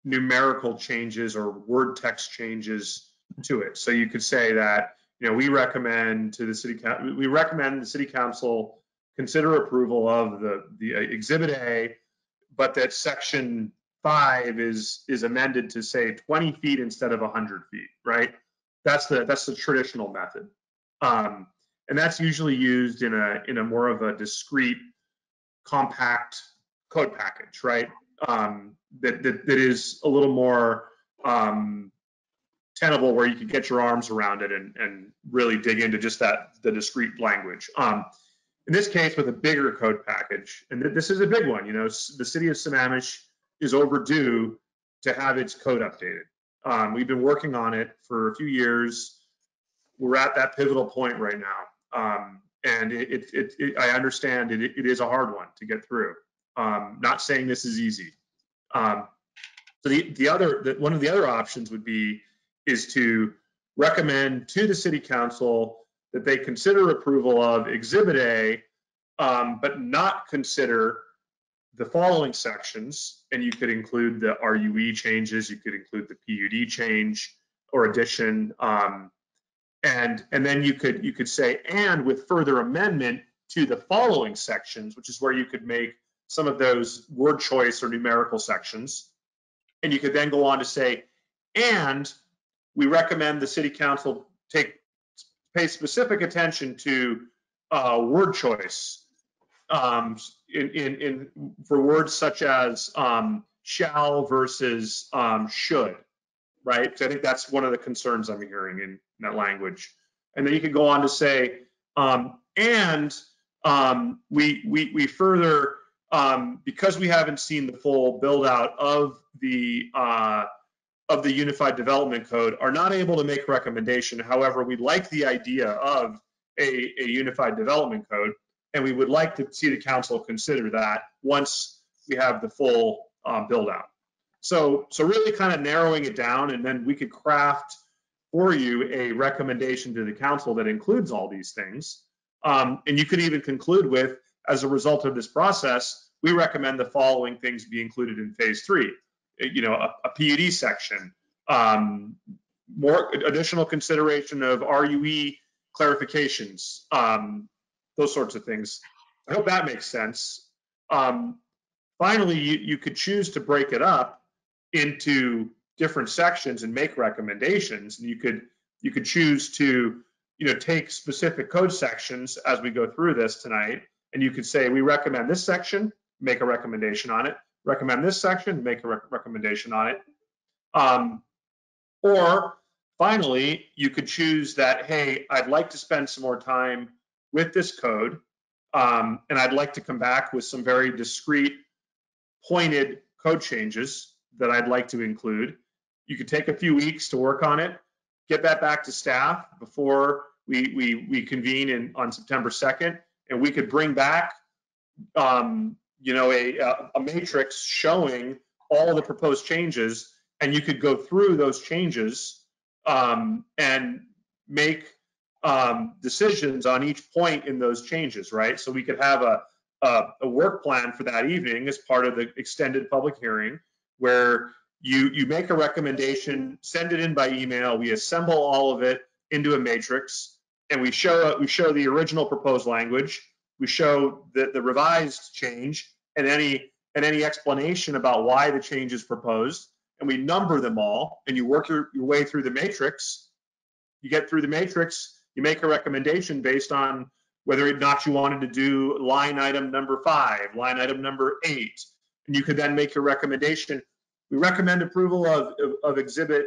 numerical changes or word text changes to it. So you could say that we recommend to the city council consider approval of the Exhibit A, but that section 5 is amended to say 20 feet instead of 100 feet, right? That's the traditional method, and that's usually used in a more of a discrete, compact code package, right? That is a little more tenable, where you can get your arms around it and really dig into just the discrete language. In this case, with a bigger code package, and this is a big one, the city of Sammamish is overdue to have its code updated. We've been working on it for a few years. We're at that pivotal point right now. And I understand it is a hard one to get through. Not saying this is easy. So one of the other options is to recommend to the city council that they consider approval of Exhibit A, but not consider the following sections. And you could include the RUE changes, you could include the PUD change or addition, and then you could say, and with further amendment to the following sections, which is where you could make some of those word choice or numerical sections. And you could then go on to say, and we recommend the city council pay specific attention to word choice for words such as shall versus should, right? So I think that's one of the concerns I'm hearing in that language. And then you could go on to say, we further, because we haven't seen the full build out of the Unified Development Code, are not able to make recommendation. However, we like the idea of a Unified Development Code, and we would like to see the council consider that once we have the full build out. So really kind of narrowing it down, and then we could craft for you a recommendation to the council that includes all these things. And you could even conclude with, as a result of this process, we recommend the following things be included in phase 3. A PUD section, more additional consideration of RUE clarifications, those sorts of things. I hope that makes sense. Finally, you could choose to break it up into different sections and make recommendations. And you could choose to take specific code sections as we go through this tonight, and you could say, we recommend this section, make a recommendation on it. Recommend this section, make a recommendation on it. Or finally, you could choose that, hey, I'd like to spend some more time with this code, and I'd like to come back with some very discrete, pointed code changes that I'd like to include. You could take a few weeks to work on it, get that back to staff before we convene on September 2nd, and we could bring back a matrix showing all of the proposed changes, and you could go through those changes and make decisions on each point in those changes, right? So we could have a work plan for that evening as part of the extended public hearing, where you make a recommendation, send it in by email, we assemble all of it into a matrix, and we show the original proposed language, we show the revised change, and any explanation about why the change is proposed, and we number them all, and you work your way through the matrix. You get through the matrix, you make a recommendation based on whether or not you wanted to do line item number 5, line item number 8, and you could then make your recommendation. We recommend approval of Exhibit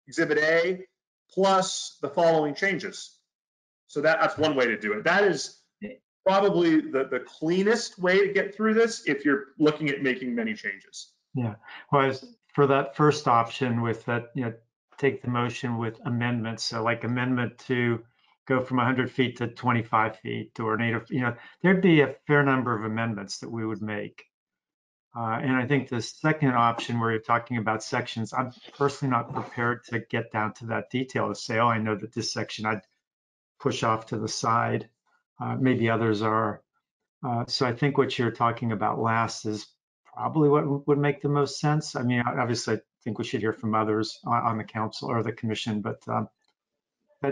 A plus the following changes. So that's one way to do it. That is probably the cleanest way to get through this if you're looking at making many changes.
Yeah, well, for that first option with that, take the motion with amendments. So like amendment to go from 100 feet to 25 feet or native, there'd be a fair number of amendments that we would make. And I think the second option where you're talking about sections, I'm personally not prepared to get down to that detail to say, oh, I know that this section I'd push off to the side. Maybe others are. So I think what you're talking about last is probably what would make the most sense. I mean, obviously, I think we should hear from others on the council or the commission, but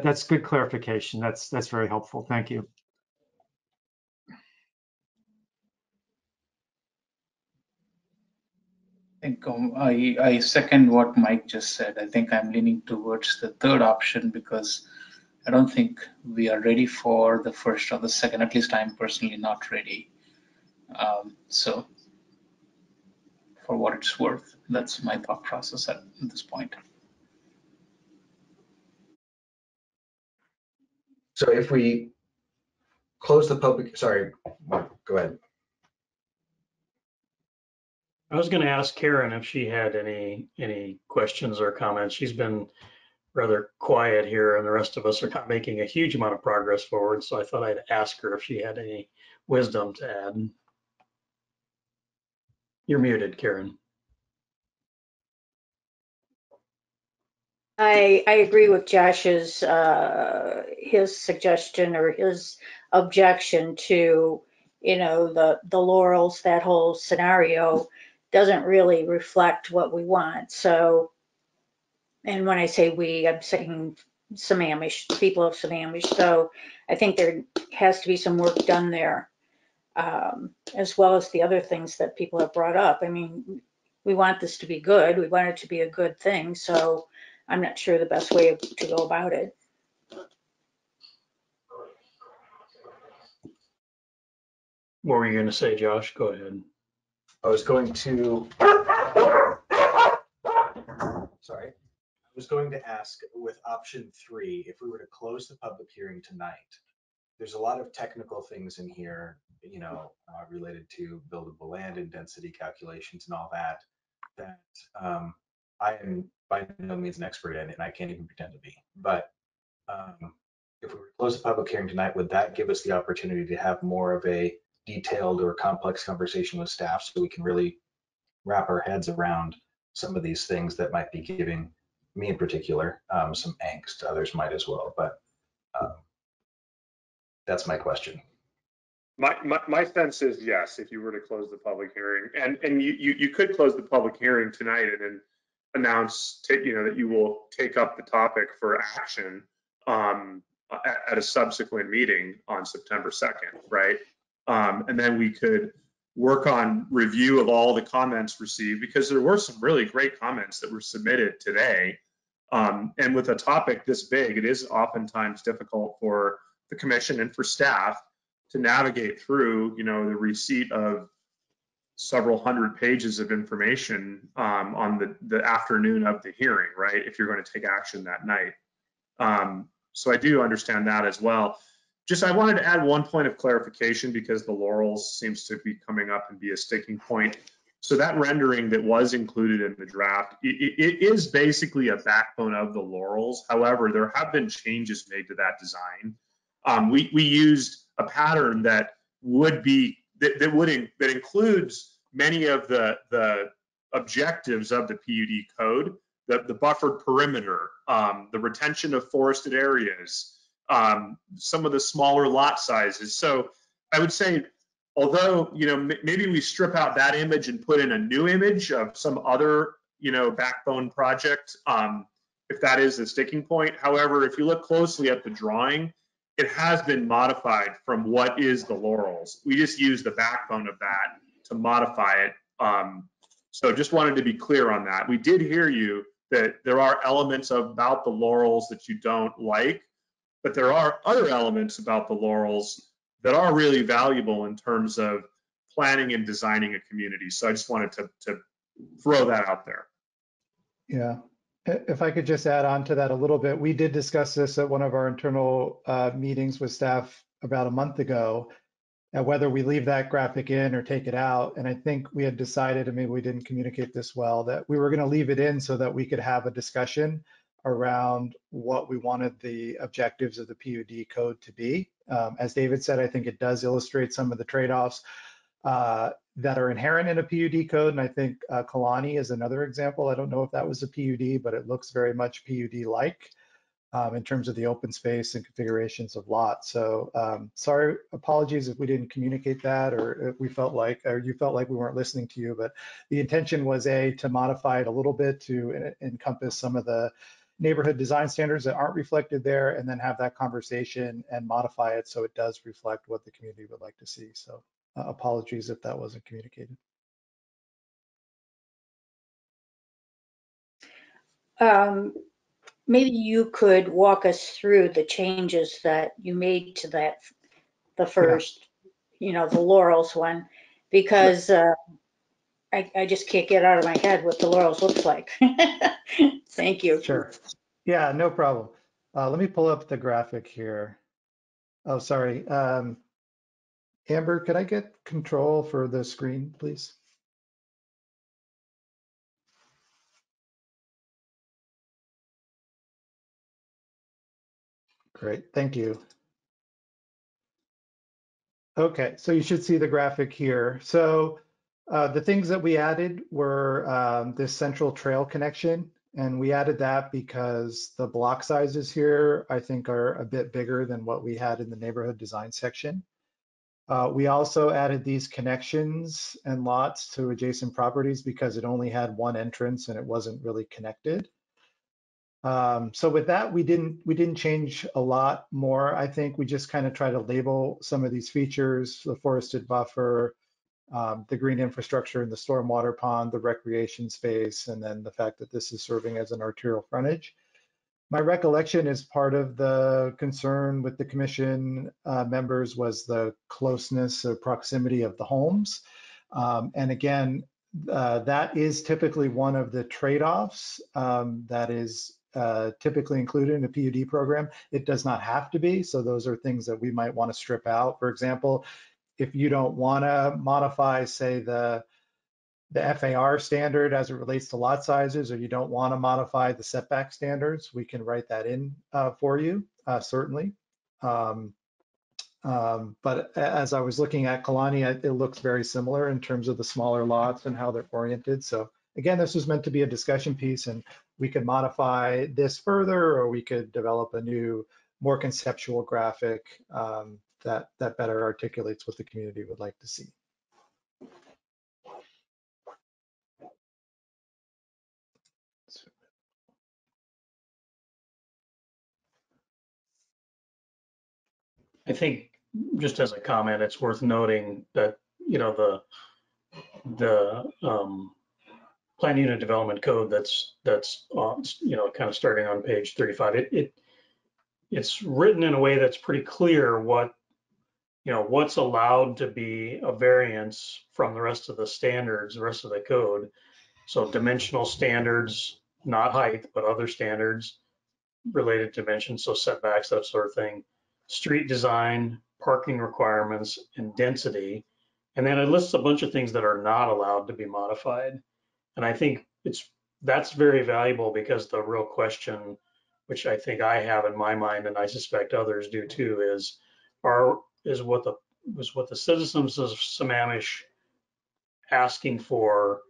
That's good clarification. That's very helpful. Thank you.
I think I second what Mike just said. I think I'm leaning towards the third option because I don't think we are ready for the first or the second. At least I'm personally not ready. So for what it's worth, that's my thought process at this point.
So if we close the public, sorry, Mark, go ahead.
I was going to ask Karen if she had any questions or comments. She's been rather quiet here, and the rest of us are not making a huge amount of progress forward. So I thought I'd ask her if she had any wisdom to add. You're muted, Karen.
I agree with Josh's his suggestion or his objection to, you know, the Laurels, that whole scenario doesn't really reflect what we want. So, and when I say we, I'm saying Sammamish, people of Sammamish. So I think there has to be some work done there, as well as the other things that people have brought up. I mean, we want this to be good. We want it to be a good thing. So I'm not sure the best way to go about it.
What were you going to say, Josh? Go ahead.
I was going to, sorry, I was going to ask with option 3, if we were to close the public hearing tonight, there's a lot of technical things in here, you know, related to buildable land and density calculations and all that, that I am by no means an expert in, and I can't even pretend to be. But if we were to close the public hearing tonight, would that give us the opportunity to have more of a detailed or complex conversation with staff so we can really wrap our heads around some of these things that might be giving me in particular some angst? Others might as well, but that's my question.
My sense is yes, if you were to close the public hearing, and you could close the public hearing tonight and then announce, you know, that you will take up the topic for action at a subsequent meeting on September 2nd, right? And then we could work on review of all the comments received, because there were some really great comments that were submitted today. And with a topic this big, it is oftentimes difficult for the commission and for staff to navigate through, you know, the receipt of several hundred pages of information on the afternoon of the hearing, right? If you're going to take action that night. So I do understand that as well. Just, I wanted to add one point of clarification, because the Laurels seems to be coming up and be a sticking point. So that rendering that was included in the draft, it is basically a backbone of the Laurels. However, there have been changes made to that design. We used a pattern that would be that includes many of the objectives of the PUD code, the buffered perimeter, the retention of forested areas, some of the smaller lot sizes. So I would say, although, you know, maybe we strip out that image and put in a new image of some other, you know, backbone project, if that is the sticking point. However, if you look closely at the drawing, it has been modified from what is the Laurels. We just use the backbone of that to modify it. So just wanted to be clear on that. We did hear you that there are elements about the Laurels that you don't like, but there are other elements about the Laurels that are really valuable in terms of planning and designing a community. So I just wanted to throw that out there.
Yeah. If I could just add on to that a little bit, we did discuss this at one of our internal meetings with staff about a month ago, whether we leave that graphic in or take it out. And I think we had decided, and maybe we didn't communicate this well, that we were going to leave it in so that we could have a discussion around what we wanted the objectives of the PUD code to be. As David said, I think it does illustrate some of the trade-offs that are inherent in a PUD code. And I think Kalani is another example. I don't know if that was a PUD, but it looks very much PUD-like in terms of the open space and configurations of lots. So sorry, apologies if we didn't communicate that, or if we felt like, or you felt like we weren't listening to you, but the intention was to modify it a little bit to encompass some of the neighborhood design standards that aren't reflected there, and then have that conversation and modify it so it does reflect what the community would like to see. So apologies if that wasn't communicated.
Maybe you could walk us through the changes that you made to that, the first, the Laurels one, because I just can't get out of my head what the Laurels looks like. Thank you.
Sure. Yeah, no problem. Let me pull up the graphic here. Oh, sorry. Amber, could I get control for the screen, please? Great, thank you. Okay, so you should see the graphic here. So the things that we added were this central trail connection, and we added that because the block sizes here, I think, are a bit bigger than what we had in the neighborhood design section. We also added these connections and lots to adjacent properties because it only had one entrance and it wasn't really connected. So with that, we didn't change a lot more. I think we just kind of try to label some of these features: the forested buffer, the green infrastructure in the stormwater pond, the recreation space, and then the fact that this is serving as an arterial frontage. My recollection is part of the concern with the commission members was the closeness or proximity of the homes. And again, that is typically one of the trade-offs that is typically included in a PUD program. It does not have to be, so those are things that we might want to strip out. For example, if you don't want to modify, say, the FAR standard as it relates to lot sizes, or you don't want to modify the setback standards, we can write that in for you, certainly. But as I was looking at Kalani, it looks very similar in terms of the smaller lots and how they're oriented. So again, this was meant to be a discussion piece, and we could modify this further, or we could develop a new, more conceptual graphic that better articulates what the community would like to see.
I think just as a comment, it's worth noting that, the plan unit development code that's kind of starting on page 35, it's written in a way that's pretty clear what's allowed to be a variance from the rest of the standards, the rest of the code. So dimensional standards, not height, but other standards, related dimensions, so setbacks, that sort of thing, street design, parking requirements, and density. And then it lists a bunch of things that are not allowed to be modified. And I think that's very valuable, because the real question, which I think I have in my mind, and I suspect others do too, is what the citizens of Sammamish asking for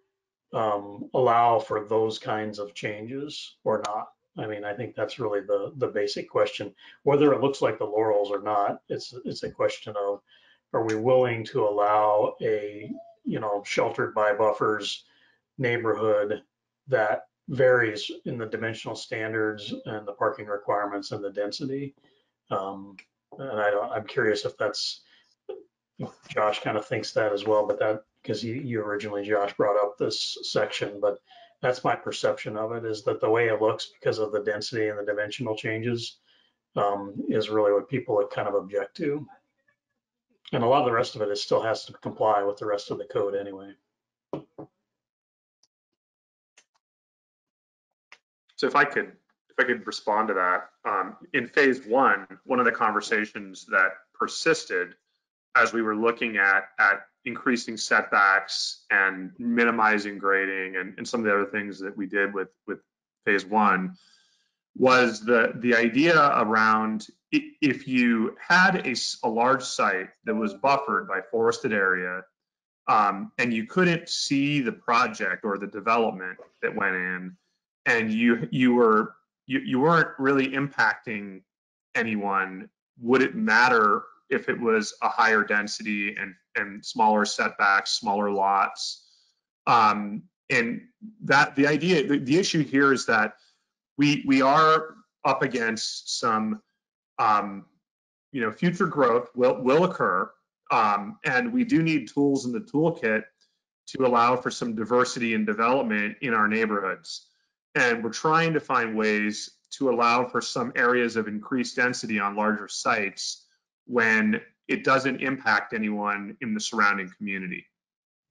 allow for those kinds of changes or not? I mean, I think that's really the basic question. Whether it looks like the Laurels or not, it's a question of, are we willing to allow a sheltered by buffers neighborhood that varies in the dimensional standards and the parking requirements and the density? And I'm curious if Josh kind of thinks that as well, but because you originally, Josh, brought up this section, but that's my perception of it, is that the way it looks because of the density and the dimensional changes is really what people would kind of object to. And a lot of the rest of it still has to comply with the rest of the code anyway.
So if I could respond to that, in phase one of the conversations that persisted as we were looking at increasing setbacks and minimizing grading and some of the other things that we did with phase one was the idea around, if you had a large site that was buffered by forested area, and you couldn't see the project or the development that went in, and you weren't really impacting anyone, would it matter if it was a higher density and smaller setbacks, smaller lots? And that the issue here is that we are up against some, future growth will occur, and we do need tools in the toolkit to allow for some diversity and development in our neighborhoods. And we're trying to find ways to allow for some areas of increased density on larger sites when it doesn't impact anyone in the surrounding community.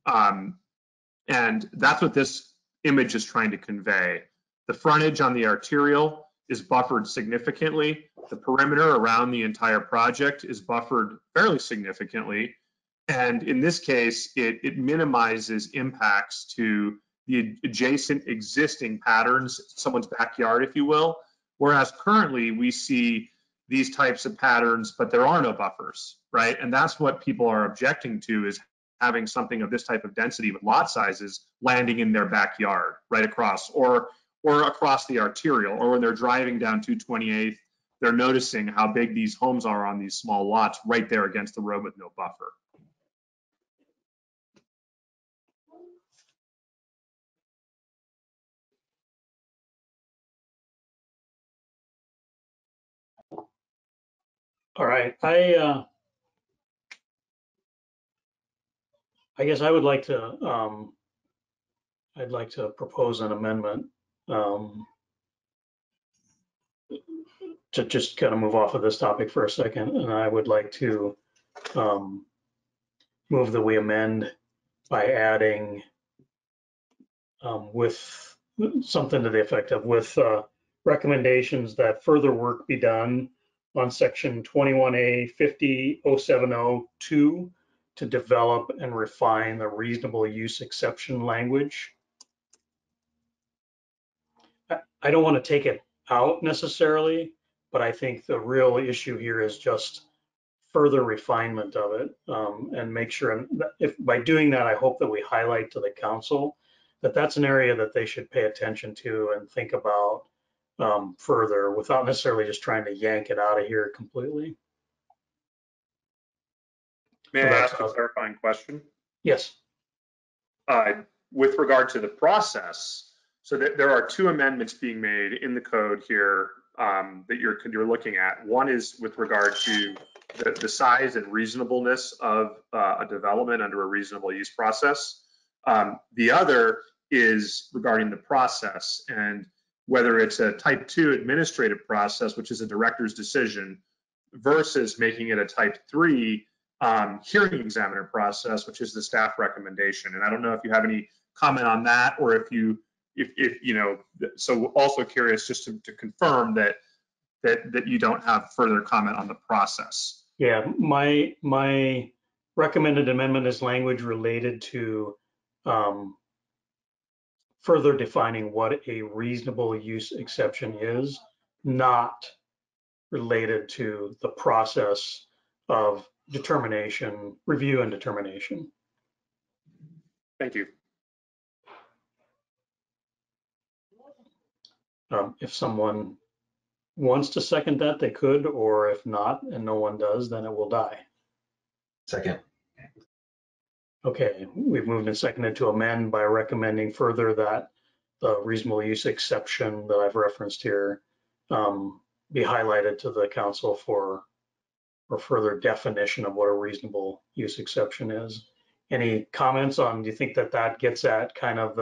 And that's what this image is trying to convey. The frontage on the arterial is buffered significantly. The perimeter around the entire project is buffered fairly significantly. And in this case, it minimizes impacts to the adjacent existing patterns, someone's backyard, if you will. Whereas currently we see these types of patterns, but there are no buffers, right? And that's what people are objecting to, is having something of this type of density with lot sizes landing in their backyard, right across, or across the arterial, or when they're driving down 228th, they're noticing how big these homes are on these small lots right there against the road with no buffer.
All right, I guess I would like to, I'd like to propose an amendment to just kind of move off of this topic for a second, and I would like to move that we amend by adding with something to the effect of with recommendations that further work be done on section 21A 50.070.2 to develop and refine the reasonable use exception language. I don't want to take it out necessarily, but I think the real issue here is just further refinement of it, and make sure, if by doing that, I hope that we highlight to the council that that's an area that they should pay attention to and think about further, without necessarily just trying to yank it out of here completely.
May I ask a clarifying question?
Yes.
With regard to the process, so that there are two amendments being made in the code here that you're looking at. One is with regard to the size and reasonableness of a development under a reasonable use process. The other is regarding the process and whether it's a type 2 administrative process, which is a director's decision, versus making it a type 3 hearing examiner process, which is the staff recommendation. And I don't know if you have any comment on that, or if you know, so also curious just to confirm that you don't have further comment on the process.
Yeah, my recommended amendment is language related to further defining what a reasonable use exception is, not related to the process of determination, review and determination.
Thank you.
If someone wants to second that, they could, or if not, and no one does, then it will die.
Second.
Okay, we've moved and seconded to amend by recommending further that the reasonable use exception that I've referenced here be highlighted to the council for further definition of what a reasonable use exception is. Any comments on, do you think that gets at kind of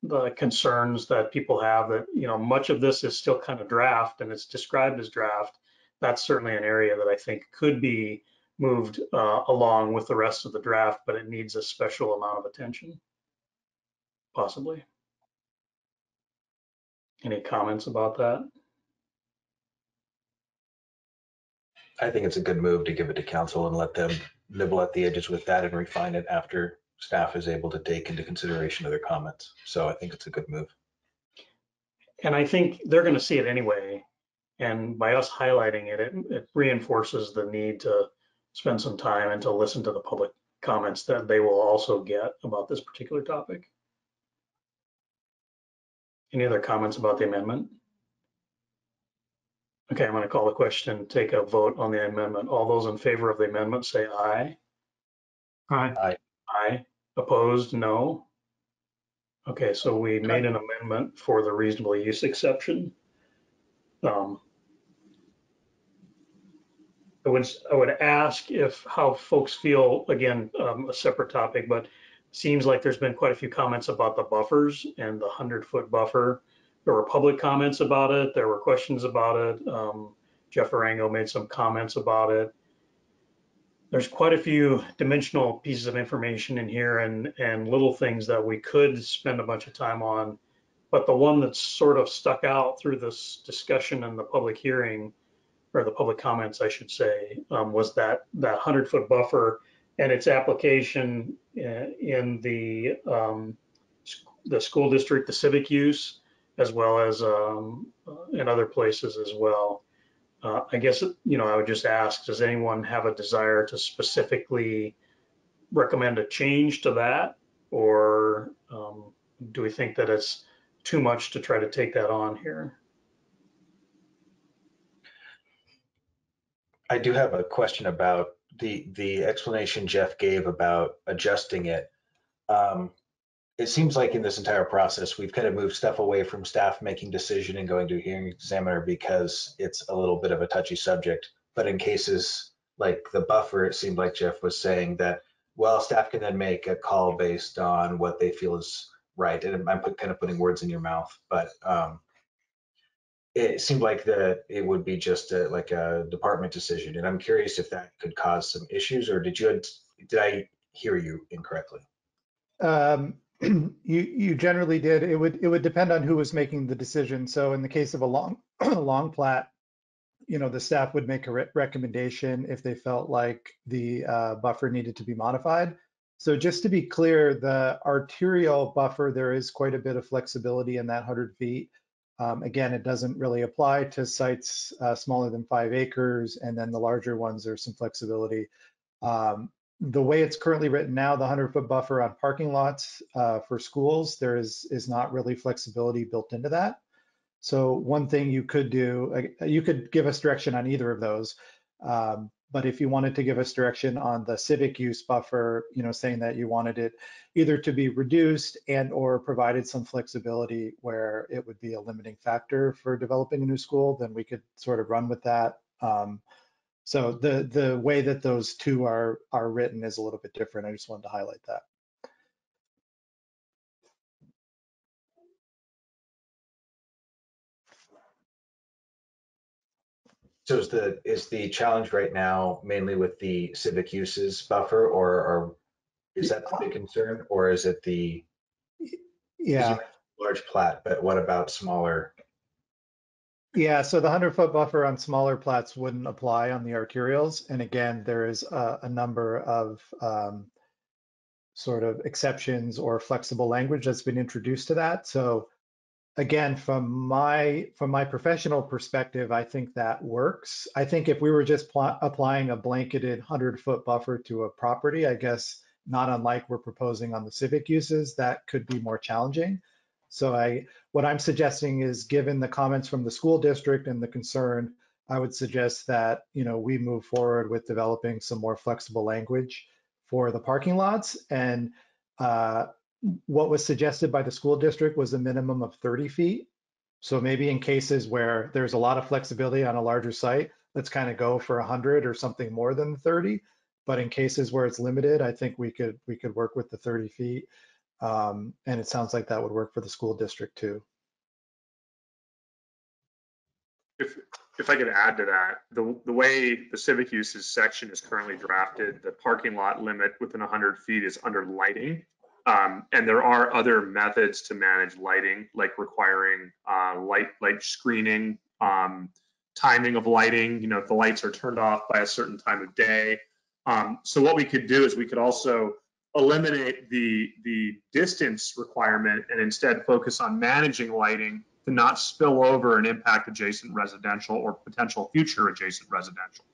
the concerns that people have, that, you know, much of this is still kind of draft and it's described as draft? That's certainly an area that I think could be moved along with the rest of the draft, but it needs a special amount of attention, possibly. Any comments about that?
I think it's a good move to give it to council and let them nibble at the edges with that and refine it after staff is able to take into consideration other comments. So I think it's a good move.
And I think they're going to see it anyway. And by us highlighting it, it reinforces the need to spend some time and to listen to the public comments that they will also get about this particular topic. Any other comments about the amendment? Okay, I'm going to call the question, take a vote on the amendment. All those in favor of the amendment say aye.
Aye.
Aye.
Aye. Opposed, no. Okay, so we made an amendment for the reasonable use exception. I would ask if how folks feel, again, a separate topic, but seems like there's been quite a few comments about the buffers and the 100-foot buffer. There were public comments about it. There were questions about it. Jeff Arango made some comments about it. There's quite a few dimensional pieces of information in here and little things that we could spend a bunch of time on. But the one that sort of stuck out through this discussion and the public hearing, or the public comments, I should say, was that 100-foot buffer and its application in the school district, the civic use, as well as in other places as well. I guess, I would just ask, does anyone have a desire to specifically recommend a change to that? Or do we think that it's too much to try to take that on here?
I do have a question about the explanation Jeff gave about adjusting it. It seems like in this entire process, we've kind of moved stuff away from staff making decision and going to a hearing examiner because it's a little bit of a touchy subject. But in cases like the buffer, it seemed like Jeff was saying that, well, staff can then make a call based on what they feel is right. And I'm kind of putting words in your mouth, but it seemed like that it would be just like a department decision. And I'm curious if that could cause some issues, or did I hear you incorrectly?
You generally did. It would depend on who was making the decision. So in the case of a long plat, the staff would make a recommendation if they felt like the buffer needed to be modified. So just to be clear, the arterial buffer, there is quite a bit of flexibility in that 100 feet. Again, it doesn't really apply to sites smaller than 5 acres, and then the larger ones, there's some flexibility. The way it's currently written now, the 100-foot buffer on parking lots for schools, there is not really flexibility built into that. So one thing you could do, you could give us direction on either of those. But if you wanted to give us direction on the civic use buffer, saying that you wanted it either to be reduced and or provided some flexibility where it would be a limiting factor for developing a new school, then we could sort of run with that. So the way that those two are written is a little bit different. I just wanted to highlight that.
So is the challenge right now mainly with the civic uses buffer, or is that the big concern, or is it the large plat, but what about smaller?
Yeah, so the 100-foot buffer on smaller plats wouldn't apply on the arterials. And again, there is a number of sort of exceptions or flexible language that's been introduced to that. So again, from my professional perspective, I think that works. I think if we were just applying a blanketed 100-foot buffer to a property, I guess not unlike we're proposing on the civic uses, that could be more challenging. So what I'm suggesting is, given the comments from the school district and the concern, I would suggest that we move forward with developing some more flexible language for the parking lots. And what was suggested by the school district was a minimum of 30 feet. So maybe in cases where there's a lot of flexibility on a larger site, let's kind of go for 100 or something more than 30. But in cases where it's limited, I think we could work with the 30 feet. And it sounds like that would work for the school district too.
If I could add to that, the way the civic uses section is currently drafted, the parking lot limit within 100 feet is under lighting. And there are other methods to manage lighting, like requiring light screening, timing of lighting, if the lights are turned off by a certain time of day. So what we could do is we could also eliminate the distance requirement and instead focus on managing lighting to not spill over and impact adjacent residential or potential future adjacent residential.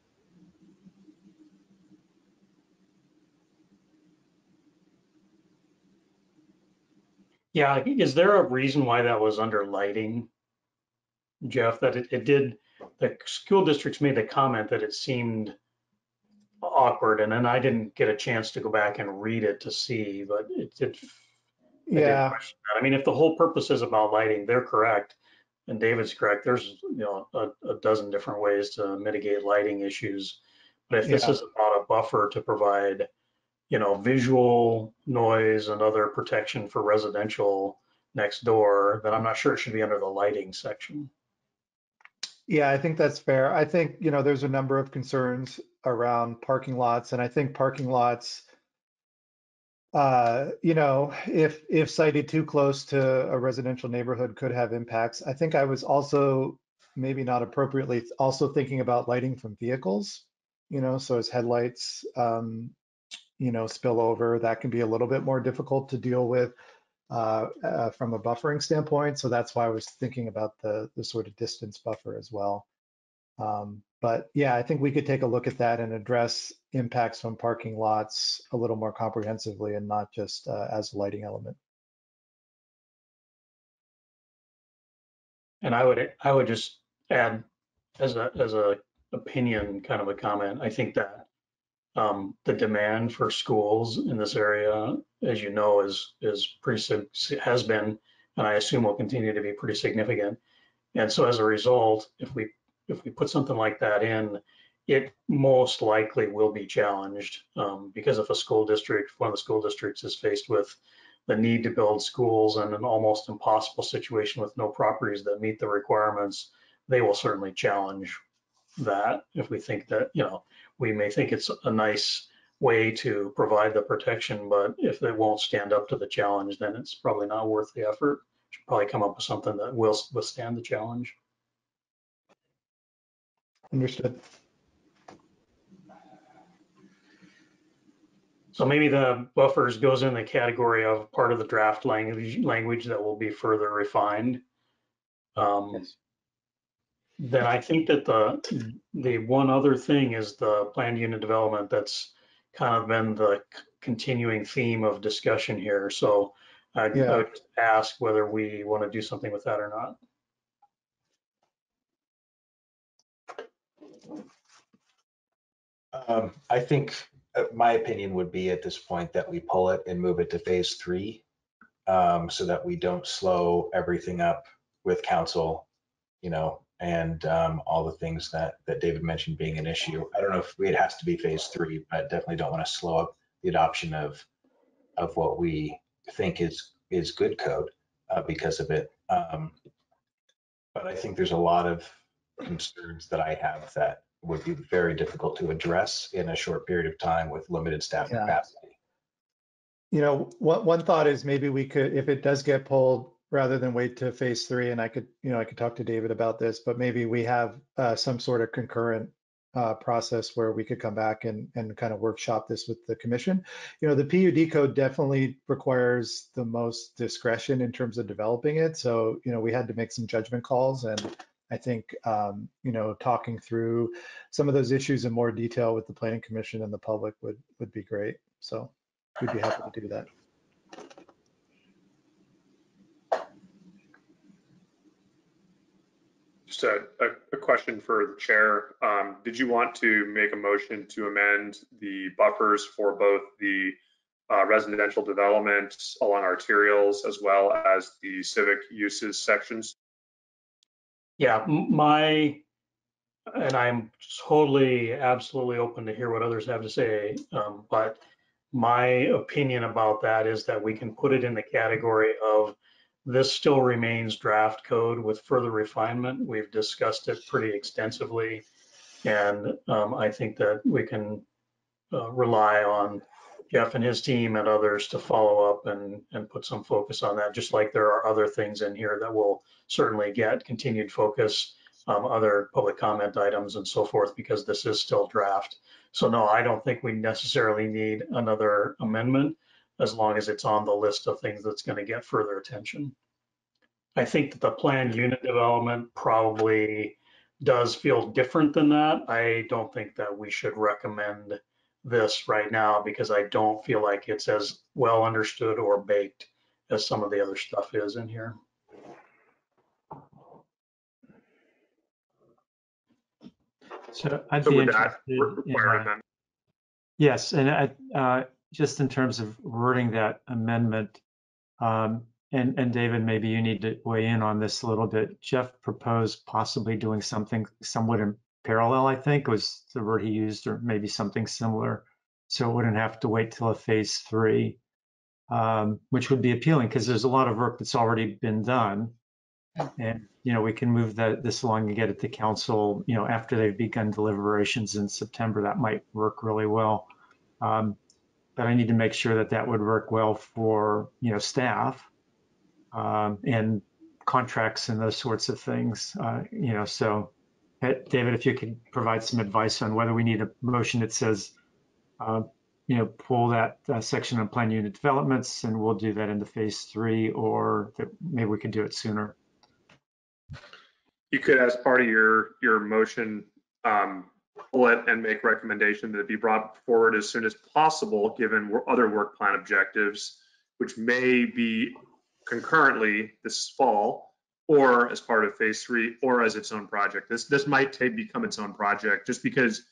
Yeah, is there a reason why that was under lighting, Jeff? That it did, the school districts made the comment that it seemed awkward, and then I didn't get a chance to go back and read it to see, but I did
Yeah,
question that. I mean, if the whole purpose is about lighting, they're correct, and David's correct. There's, a dozen different ways to mitigate lighting issues. But if this
yeah.
is about a buffer to provide, visual, noise, and other protection for residential next door, then I'm not sure it should be under the lighting section.
Yeah, I think that's fair. I think, there's a number of concerns around parking lots, and I think parking lots, if sited too close to a residential neighborhood could have impacts. I think I was also maybe not appropriately also thinking about lighting from vehicles, so as headlights, spill over, that can be a little bit more difficult to deal with from a buffering standpoint. So that's why I was thinking about the sort of distance buffer as well. But yeah, I think we could take a look at that and address impacts from parking lots a little more comprehensively and not just as a lighting element.
And I would just add as a opinion, kind of a comment. I think that the demand for schools in this area, as you know, is has been, and I assume will continue to be pretty significant. And so as a result, if we put something like that in, it most likely will be challenged because if one of the school districts is faced with the need to build schools in an almost impossible situation with no properties that meet the requirements, they will certainly challenge that. If we think that, we may think it's a nice way to provide the protection, but if they won't stand up to the challenge, then it's probably not worth the effort. Should probably come up with something that will withstand the challenge.
Understood.
So maybe the buffers goes in the category of part of the draft language that will be further refined.
Yes.
Then I think that the one other thing is the planned unit development. That's kind of been the continuing theme of discussion here. So I
Yeah.
would ask whether we want to do something with that or not.
I think my opinion would be at this point that we pull it and move it to phase 3 so that we don't slow everything up with council, and all the things that David mentioned being an issue. I don't know if it has to be phase 3, but definitely don't want to slow up the adoption of what we think is good code because of it. But I think there's a lot of concerns that I have that would be very difficult to address in a short period of time with limited staff
Yeah.
capacity.
One thought is maybe we could, if it does get pulled, rather than wait to phase 3, and I could talk to David about this, but maybe we have some sort of concurrent process where we could come back and kind of workshop this with the commission. The PUD code definitely requires the most discretion in terms of developing it. So, we had to make some judgment calls, and I think, talking through some of those issues in more detail with the planning commission and the public would be great. So we'd be happy to do that.
Just a question for the chair. Did you want to make a motion to amend the buffers for both the residential developments along arterials as well as the civic uses sections?
Yeah, and I'm totally, absolutely open to hear what others have to say, but my opinion about that is that we can put it in the category of this still remains draft code with further refinement. We've discussed it pretty extensively, and I think that we can rely on Jeff and his team and others to follow up and put some focus on that, just like there are other things in here that will certainly get continued focus, other public comment items and so forth, because this is still draft. So no, I don't think we necessarily need another amendment as long as it's on the list of things that's going to get further attention. I think that the planned unit development probably does feel different than that. I don't think that we should recommend this right now because I don't feel like it's as well understood or baked as some of the other stuff is in here.
So I'd
So
be
would that
interested
require
in,
amendment?
yes, and just in terms of wording that amendment, And David, maybe you need to weigh in on this a little bit. Jeff proposed possibly doing something somewhat in parallel, I think was the word he used, or maybe something similar. So it wouldn't have to wait till a phase 3, which would be appealing because there's a lot of work that's already been done. And, we can move this along and get it to council, after they've begun deliberations in September. That might work really well. But I need to make sure that would work well for, staff and contracts and those sorts of things. So David, if you could provide some advice on whether we need a motion that says, pull that section on plan unit developments, and we'll do that into phase 3, or that maybe we could do it sooner.
You could, as part of your motion, pull it and make recommendation that it be brought forward as soon as possible, given other work plan objectives, which may be concurrently this fall, or as part of phase 3, or as its own project. This might become its own project, just because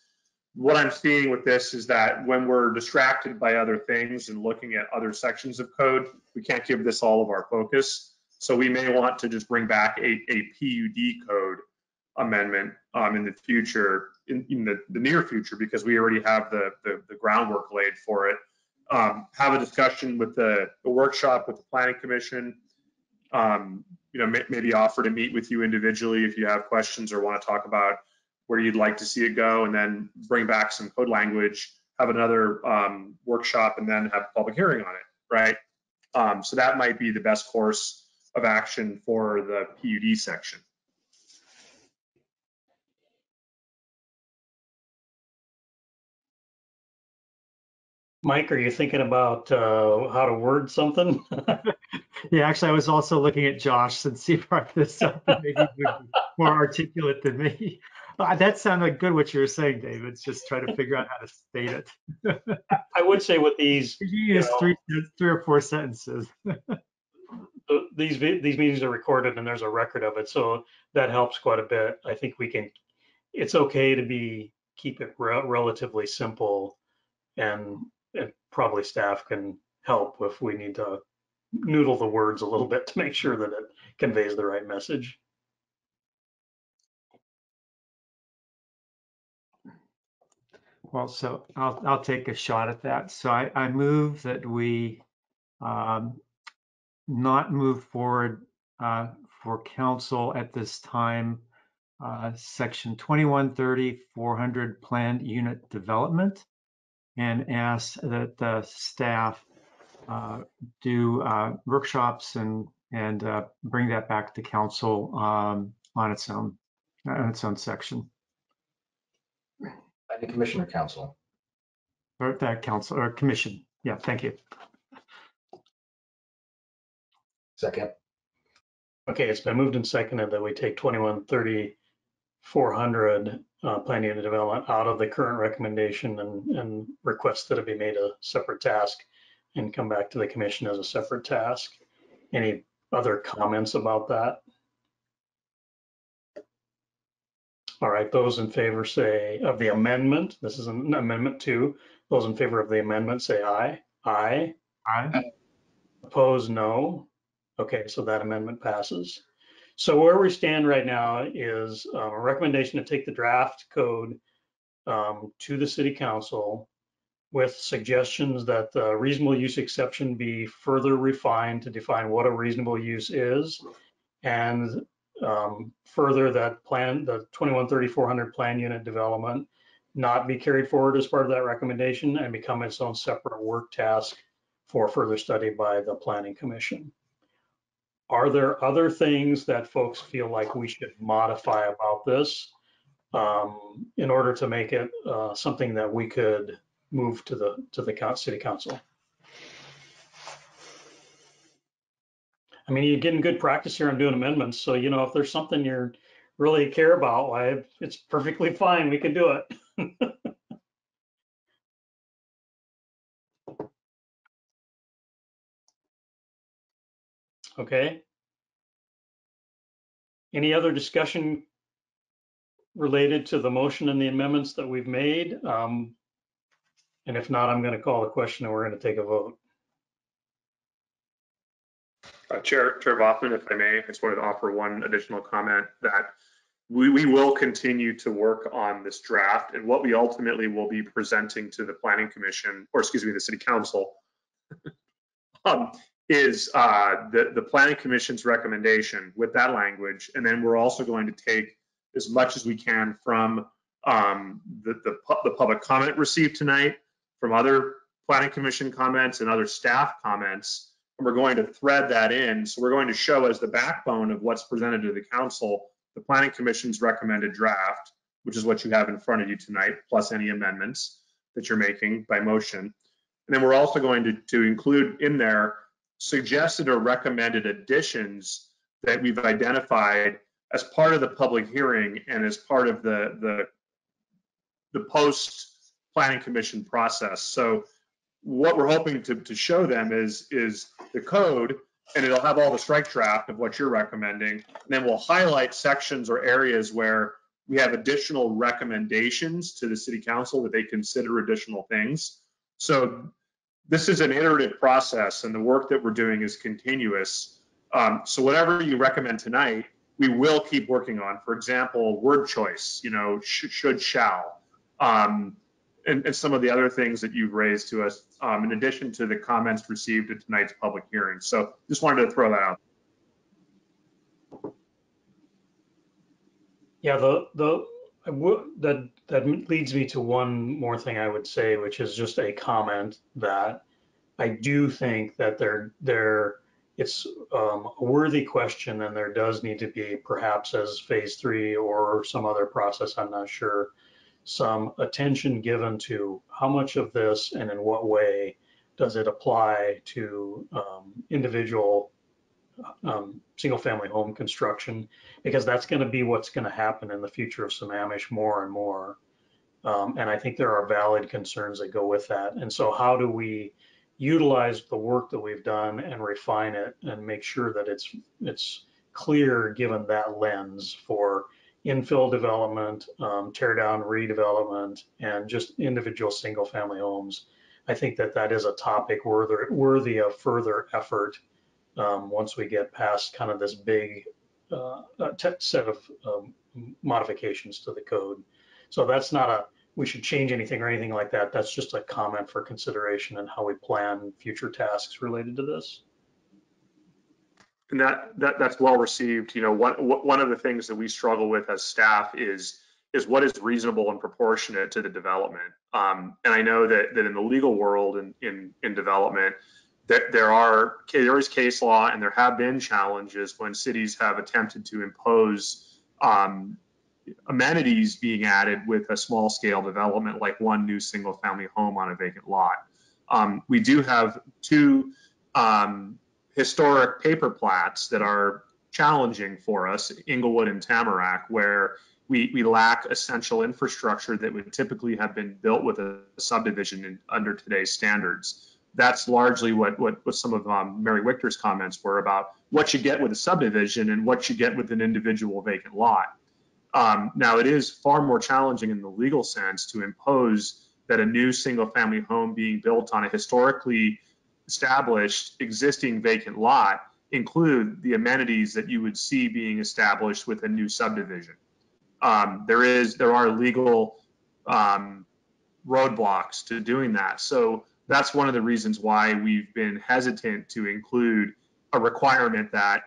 what I'm seeing with this is that when we're distracted by other things and looking at other sections of code, we can't give this all of our focus. So we may want to just bring back a PUD code amendment in the future, in the near future, because we already have the groundwork laid for it. Have a discussion with the workshop with the Planning Commission. Maybe offer to meet with you individually if you have questions or want to talk about where you'd like to see it go, and then bring back some code language, have another workshop, and then have a public hearing on it, right? So that might be the best course of action for the PUD section.
Mike, are you thinking about how to word something?
Yeah, actually, I was also looking at Josh since he brought this up. Maybe he would be more articulate than me. That sounded good what you were saying, David. It's just trying to figure out how to state it.
I would say with these,
you use three or four sentences.
These meetings are recorded and there's a record of it, so that helps quite a bit. I think it's okay to keep it relatively simple, and probably staff can help if we need to noodle the words a little bit to make sure that it conveys the right message.
Well, so I'll take a shot at that. So I move that we not move forward for council at this time, section 2130 400 planned unit development, and ask that the staff do workshops and bring that back to council on its own section.
Planning Commission or council?
Or that council or commission. Yeah, thank you.
Second.
Okay, it's been moved and seconded that we take 2130 400 plan unit development out of the current recommendation and request that it be made a separate task and come back to the commission as a separate task. Any other comments about that? All right, those in favor say of the amendment. This is an amendment 2. Those in favor of the amendment say aye. Aye.
Aye.
Opposed, no. Okay, so that amendment passes. So where we stand right now is a recommendation to take the draft code to the city council with suggestions that the reasonable use exception be further refined to define what a reasonable use is, and further that the 2130 400 plan unit development not be carried forward as part of that recommendation and become its own separate work task for further study by the Planning Commission. Are there other things that folks feel like we should modify about this in order to make it something that we could move to the city council? I mean, you're getting good practice here on doing amendments. So, if there's something you really care about, why, it's perfectly fine. We can do it. Okay. Any other discussion related to the motion and the amendments that we've made? And if not, I'm going to call the question and we're going to take a vote.
Chair Boffman, if I may, I just wanted to offer one additional comment that we will continue to work on this draft, and what we ultimately will be presenting to the Planning Commission, or excuse me, the City Council, is the Planning Commission's recommendation with that language. And then we're also going to take as much as we can from the public comment received tonight, from other Planning Commission comments and other staff comments, and we're going to thread that in. So we're going to show as the backbone of what's presented to the council, the Planning Commission's recommended draft, which is what you have in front of you tonight, plus any amendments that you're making by motion. And then we're also going to include in there suggested or recommended additions that we've identified as part of the public hearing and as part of the post Planning Commission process. So what we're hoping to show them is the code, and it'll have all the strike draft of what you're recommending. And then we'll highlight sections or areas where we have additional recommendations to the City Council that they consider additional things. So this is an iterative process, and the work that we're doing is continuous. So whatever you recommend tonight, we will keep working on. For example, word choice, should, shall, and some of the other things that you've raised to us, in addition to the comments received at tonight's public hearing. So just wanted to throw that out.
Yeah, that leads me to one more thing I would say, which is just a comment that I do think that it's a worthy question, and there does need to be, perhaps as phase 3 or some other process, I'm not sure, some attention given to how much of this and in what way does it apply to individual single family home construction, because that's going to be what's going to happen in the future of Sammamish more and more. And I think there are valid concerns that go with that. And so how do we utilize the work that we've done and refine it and make sure that it's clear given that lens for infill development, tear down, redevelopment, and just individual single family homes. I think that is a topic worthy of further effort once we get past kind of this big set of modifications to the code. So that's not we should change anything or anything like that. That's just a comment for consideration and how we plan future tasks related to this.
And that's well received. One of the things that we struggle with as staff is what is reasonable and proportionate to the development. And I know that in the legal world and in development, that there is case law, and there have been challenges when cities have attempted to impose amenities being added with a small scale development, like one new single family home on a vacant lot. We do have two historic paper plats that are challenging for us, Inglewood and Tamarack, where we lack essential infrastructure that would typically have been built with a subdivision under today's standards. That's largely what some of Mary Wichter's comments were about what you get with a subdivision and what you get with an individual vacant lot. Now, it is far more challenging in the legal sense to impose that a new single family home being built on a historically established existing vacant lot include the amenities that you would see being established with a new subdivision. There are legal roadblocks to doing that. So that's one of the reasons why we've been hesitant to include a requirement that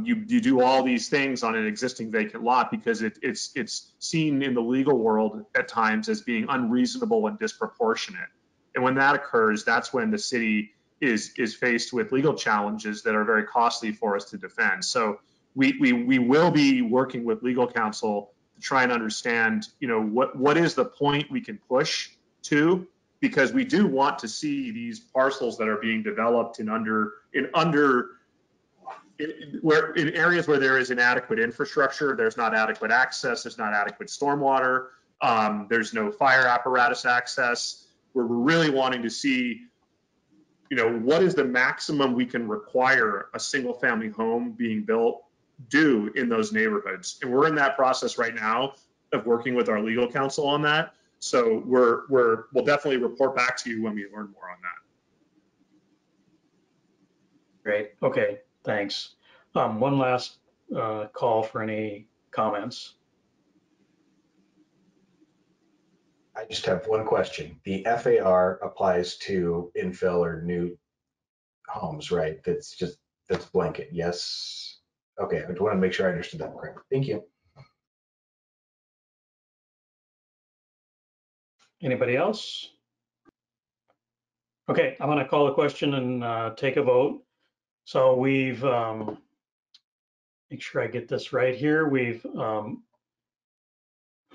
you do all these things on an existing vacant lot, because it's seen in the legal world at times as being unreasonable and disproportionate. And when that occurs, that's when the city is faced with legal challenges that are very costly for us to defend. So we will be working with legal counsel to try and understand, what is the point we can push to, because we do want to see these parcels that are being developed in areas where there is inadequate infrastructure, there's not adequate access, there's not adequate stormwater, there's no fire apparatus access, where we're really wanting to see, what is the maximum we can require a single family home being built do in those neighborhoods. And we're in that process right now of working with our legal counsel on that. So we'll definitely report back to you when we learn more on
Great. Okay, thanks. One last call for any comments.
I just have one question. The FAR applies to infill or new homes, right? That's blanket. Yes. Okay, I just want to make sure I understood that correctly. Thank you.
Anybody else? Okay, I'm going to call the question and take a vote. So we've, make sure I get this right here. We've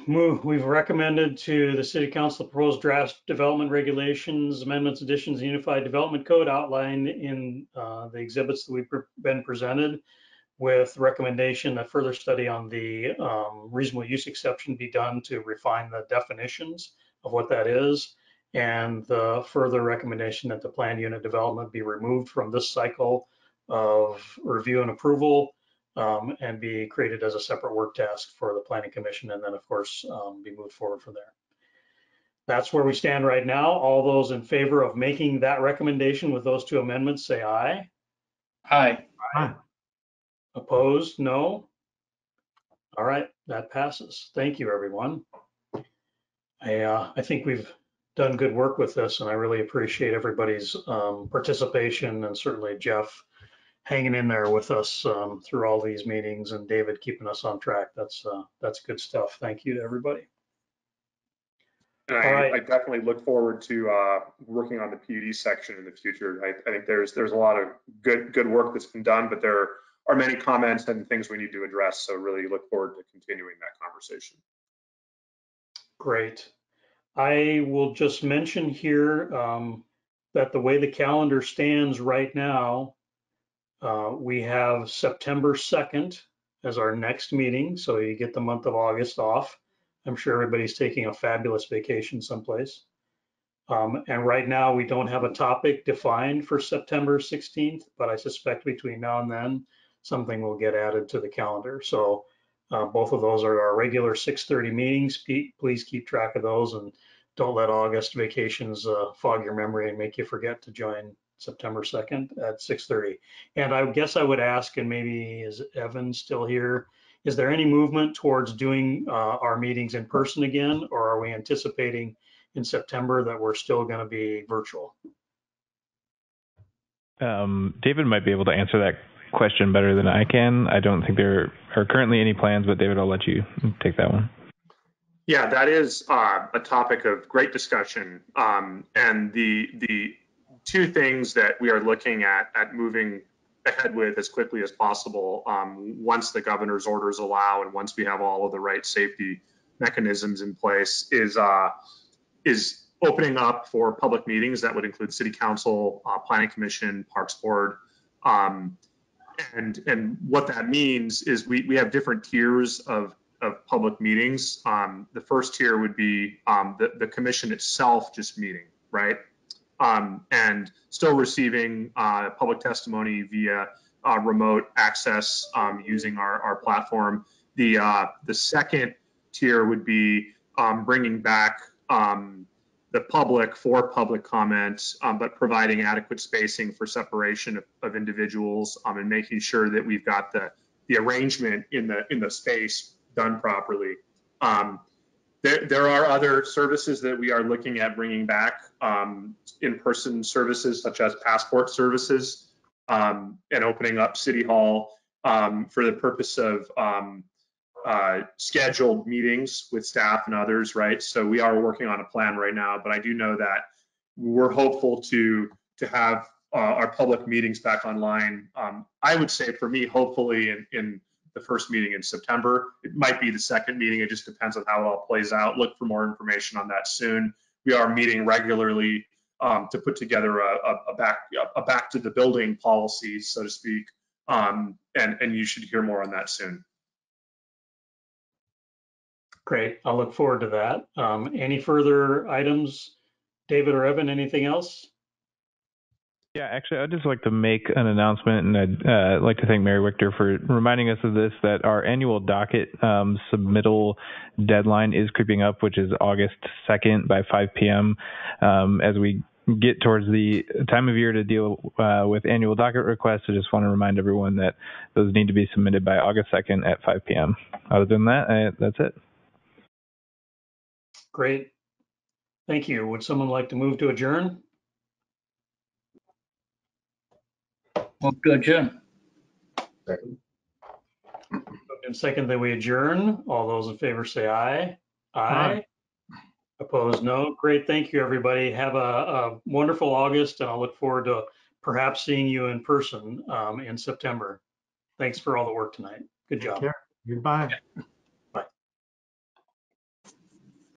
recommended to the City Council the proposed draft development regulations, amendments, additions, Unified Development Code outlined in the exhibits that we've been presented, with recommendation that further study on the reasonable use exception be done to refine the definitions of what that is, and the further recommendation that the planned unit development be removed from this cycle of review and approval, and be created as a separate work task for the Planning Commission, and then of course be moved forward from there. That's where we stand right now. All those in favor of making that recommendation with those two amendments, say aye.
Aye.
Aye.
Opposed, no. All right, that passes. Thank you, everyone. I think we've done good work with this, and I really appreciate everybody's participation, and certainly Jeff hanging in there with us through all these meetings, and David keeping us on track. That's good stuff. Thank you to everybody.
And I definitely look forward to working on the PUD section in the future. I think there's a lot of good work that's been done, but there are many comments and things we need to address. So really look forward to continuing that conversation.
Great. I will just mention here that the way the calendar stands right now, we have September 2nd as our next meeting. So you get the month of August off. I'm sure everybody's taking a fabulous vacation someplace. And right now we don't have a topic defined for September 16th, but I suspect between now and then something will get added to the calendar. So both of those are our regular 6:30 meetings. Please keep track of those and don't let August vacations fog your memory and make you forget to join September 2nd at 6:30. And I guess I would ask, and maybe is Evan still here? Is there any movement towards doing our meetings in person again, or are we anticipating in September that we're still going to be virtual?
David might be able to answer that question better than I can. I don't think there are currently any plans, but David, I'll let you take that one.
Yeah, that is a topic of great discussion. And the two things that we are looking at moving ahead with as quickly as possible, once the governor's orders allow and once we have all of the right safety mechanisms in place, is opening up for public meetings. That would include City Council, Planning Commission, Parks Board. And what that means is we have different tiers of public meetings. The first tier would be the commission itself just meeting, right? And still receiving public testimony via remote access using our platform. The second tier would be bringing back the public for public comment, but providing adequate spacing for separation of individuals, and making sure that we've got the arrangement in the space done properly. There are other services that we are looking at bringing back, in-person services such as passport services, and opening up City Hall for the purpose of scheduled meetings with staff and others, right? So we are working on a plan right now, but I do know that we're hopeful to have our public meetings back online. I would say for me, hopefully in the first meeting in September. It might be the second meeting. It just depends on how it all plays out. Look for more information on that soon. We are meeting regularly to put together a back to the building policy, so to speak. And you should hear more on that soon.
Great. I'll look forward to that. Any further items, David or Evan, anything else?
Yeah, actually, I'd just like to make an announcement, and I'd like to thank Mary Wichter for reminding us of this, that our annual docket submittal deadline is creeping up, which is August 2nd by 5 p.m. As we get towards the time of year to deal with annual docket requests, I just want to remind everyone that those need to be submitted by August 2nd at 5 p.m. Other than that, that's it.
Great. Thank you. Would someone like to move to adjourn?
Move to adjourn.
Second.
And second that we adjourn. All those in favor say aye. Aye. Opposed, no. Great. Thank you, everybody. Have a wonderful August, and I'll look forward to perhaps seeing you in person in September. Thanks for all the work tonight. Good job.
Take care. Goodbye.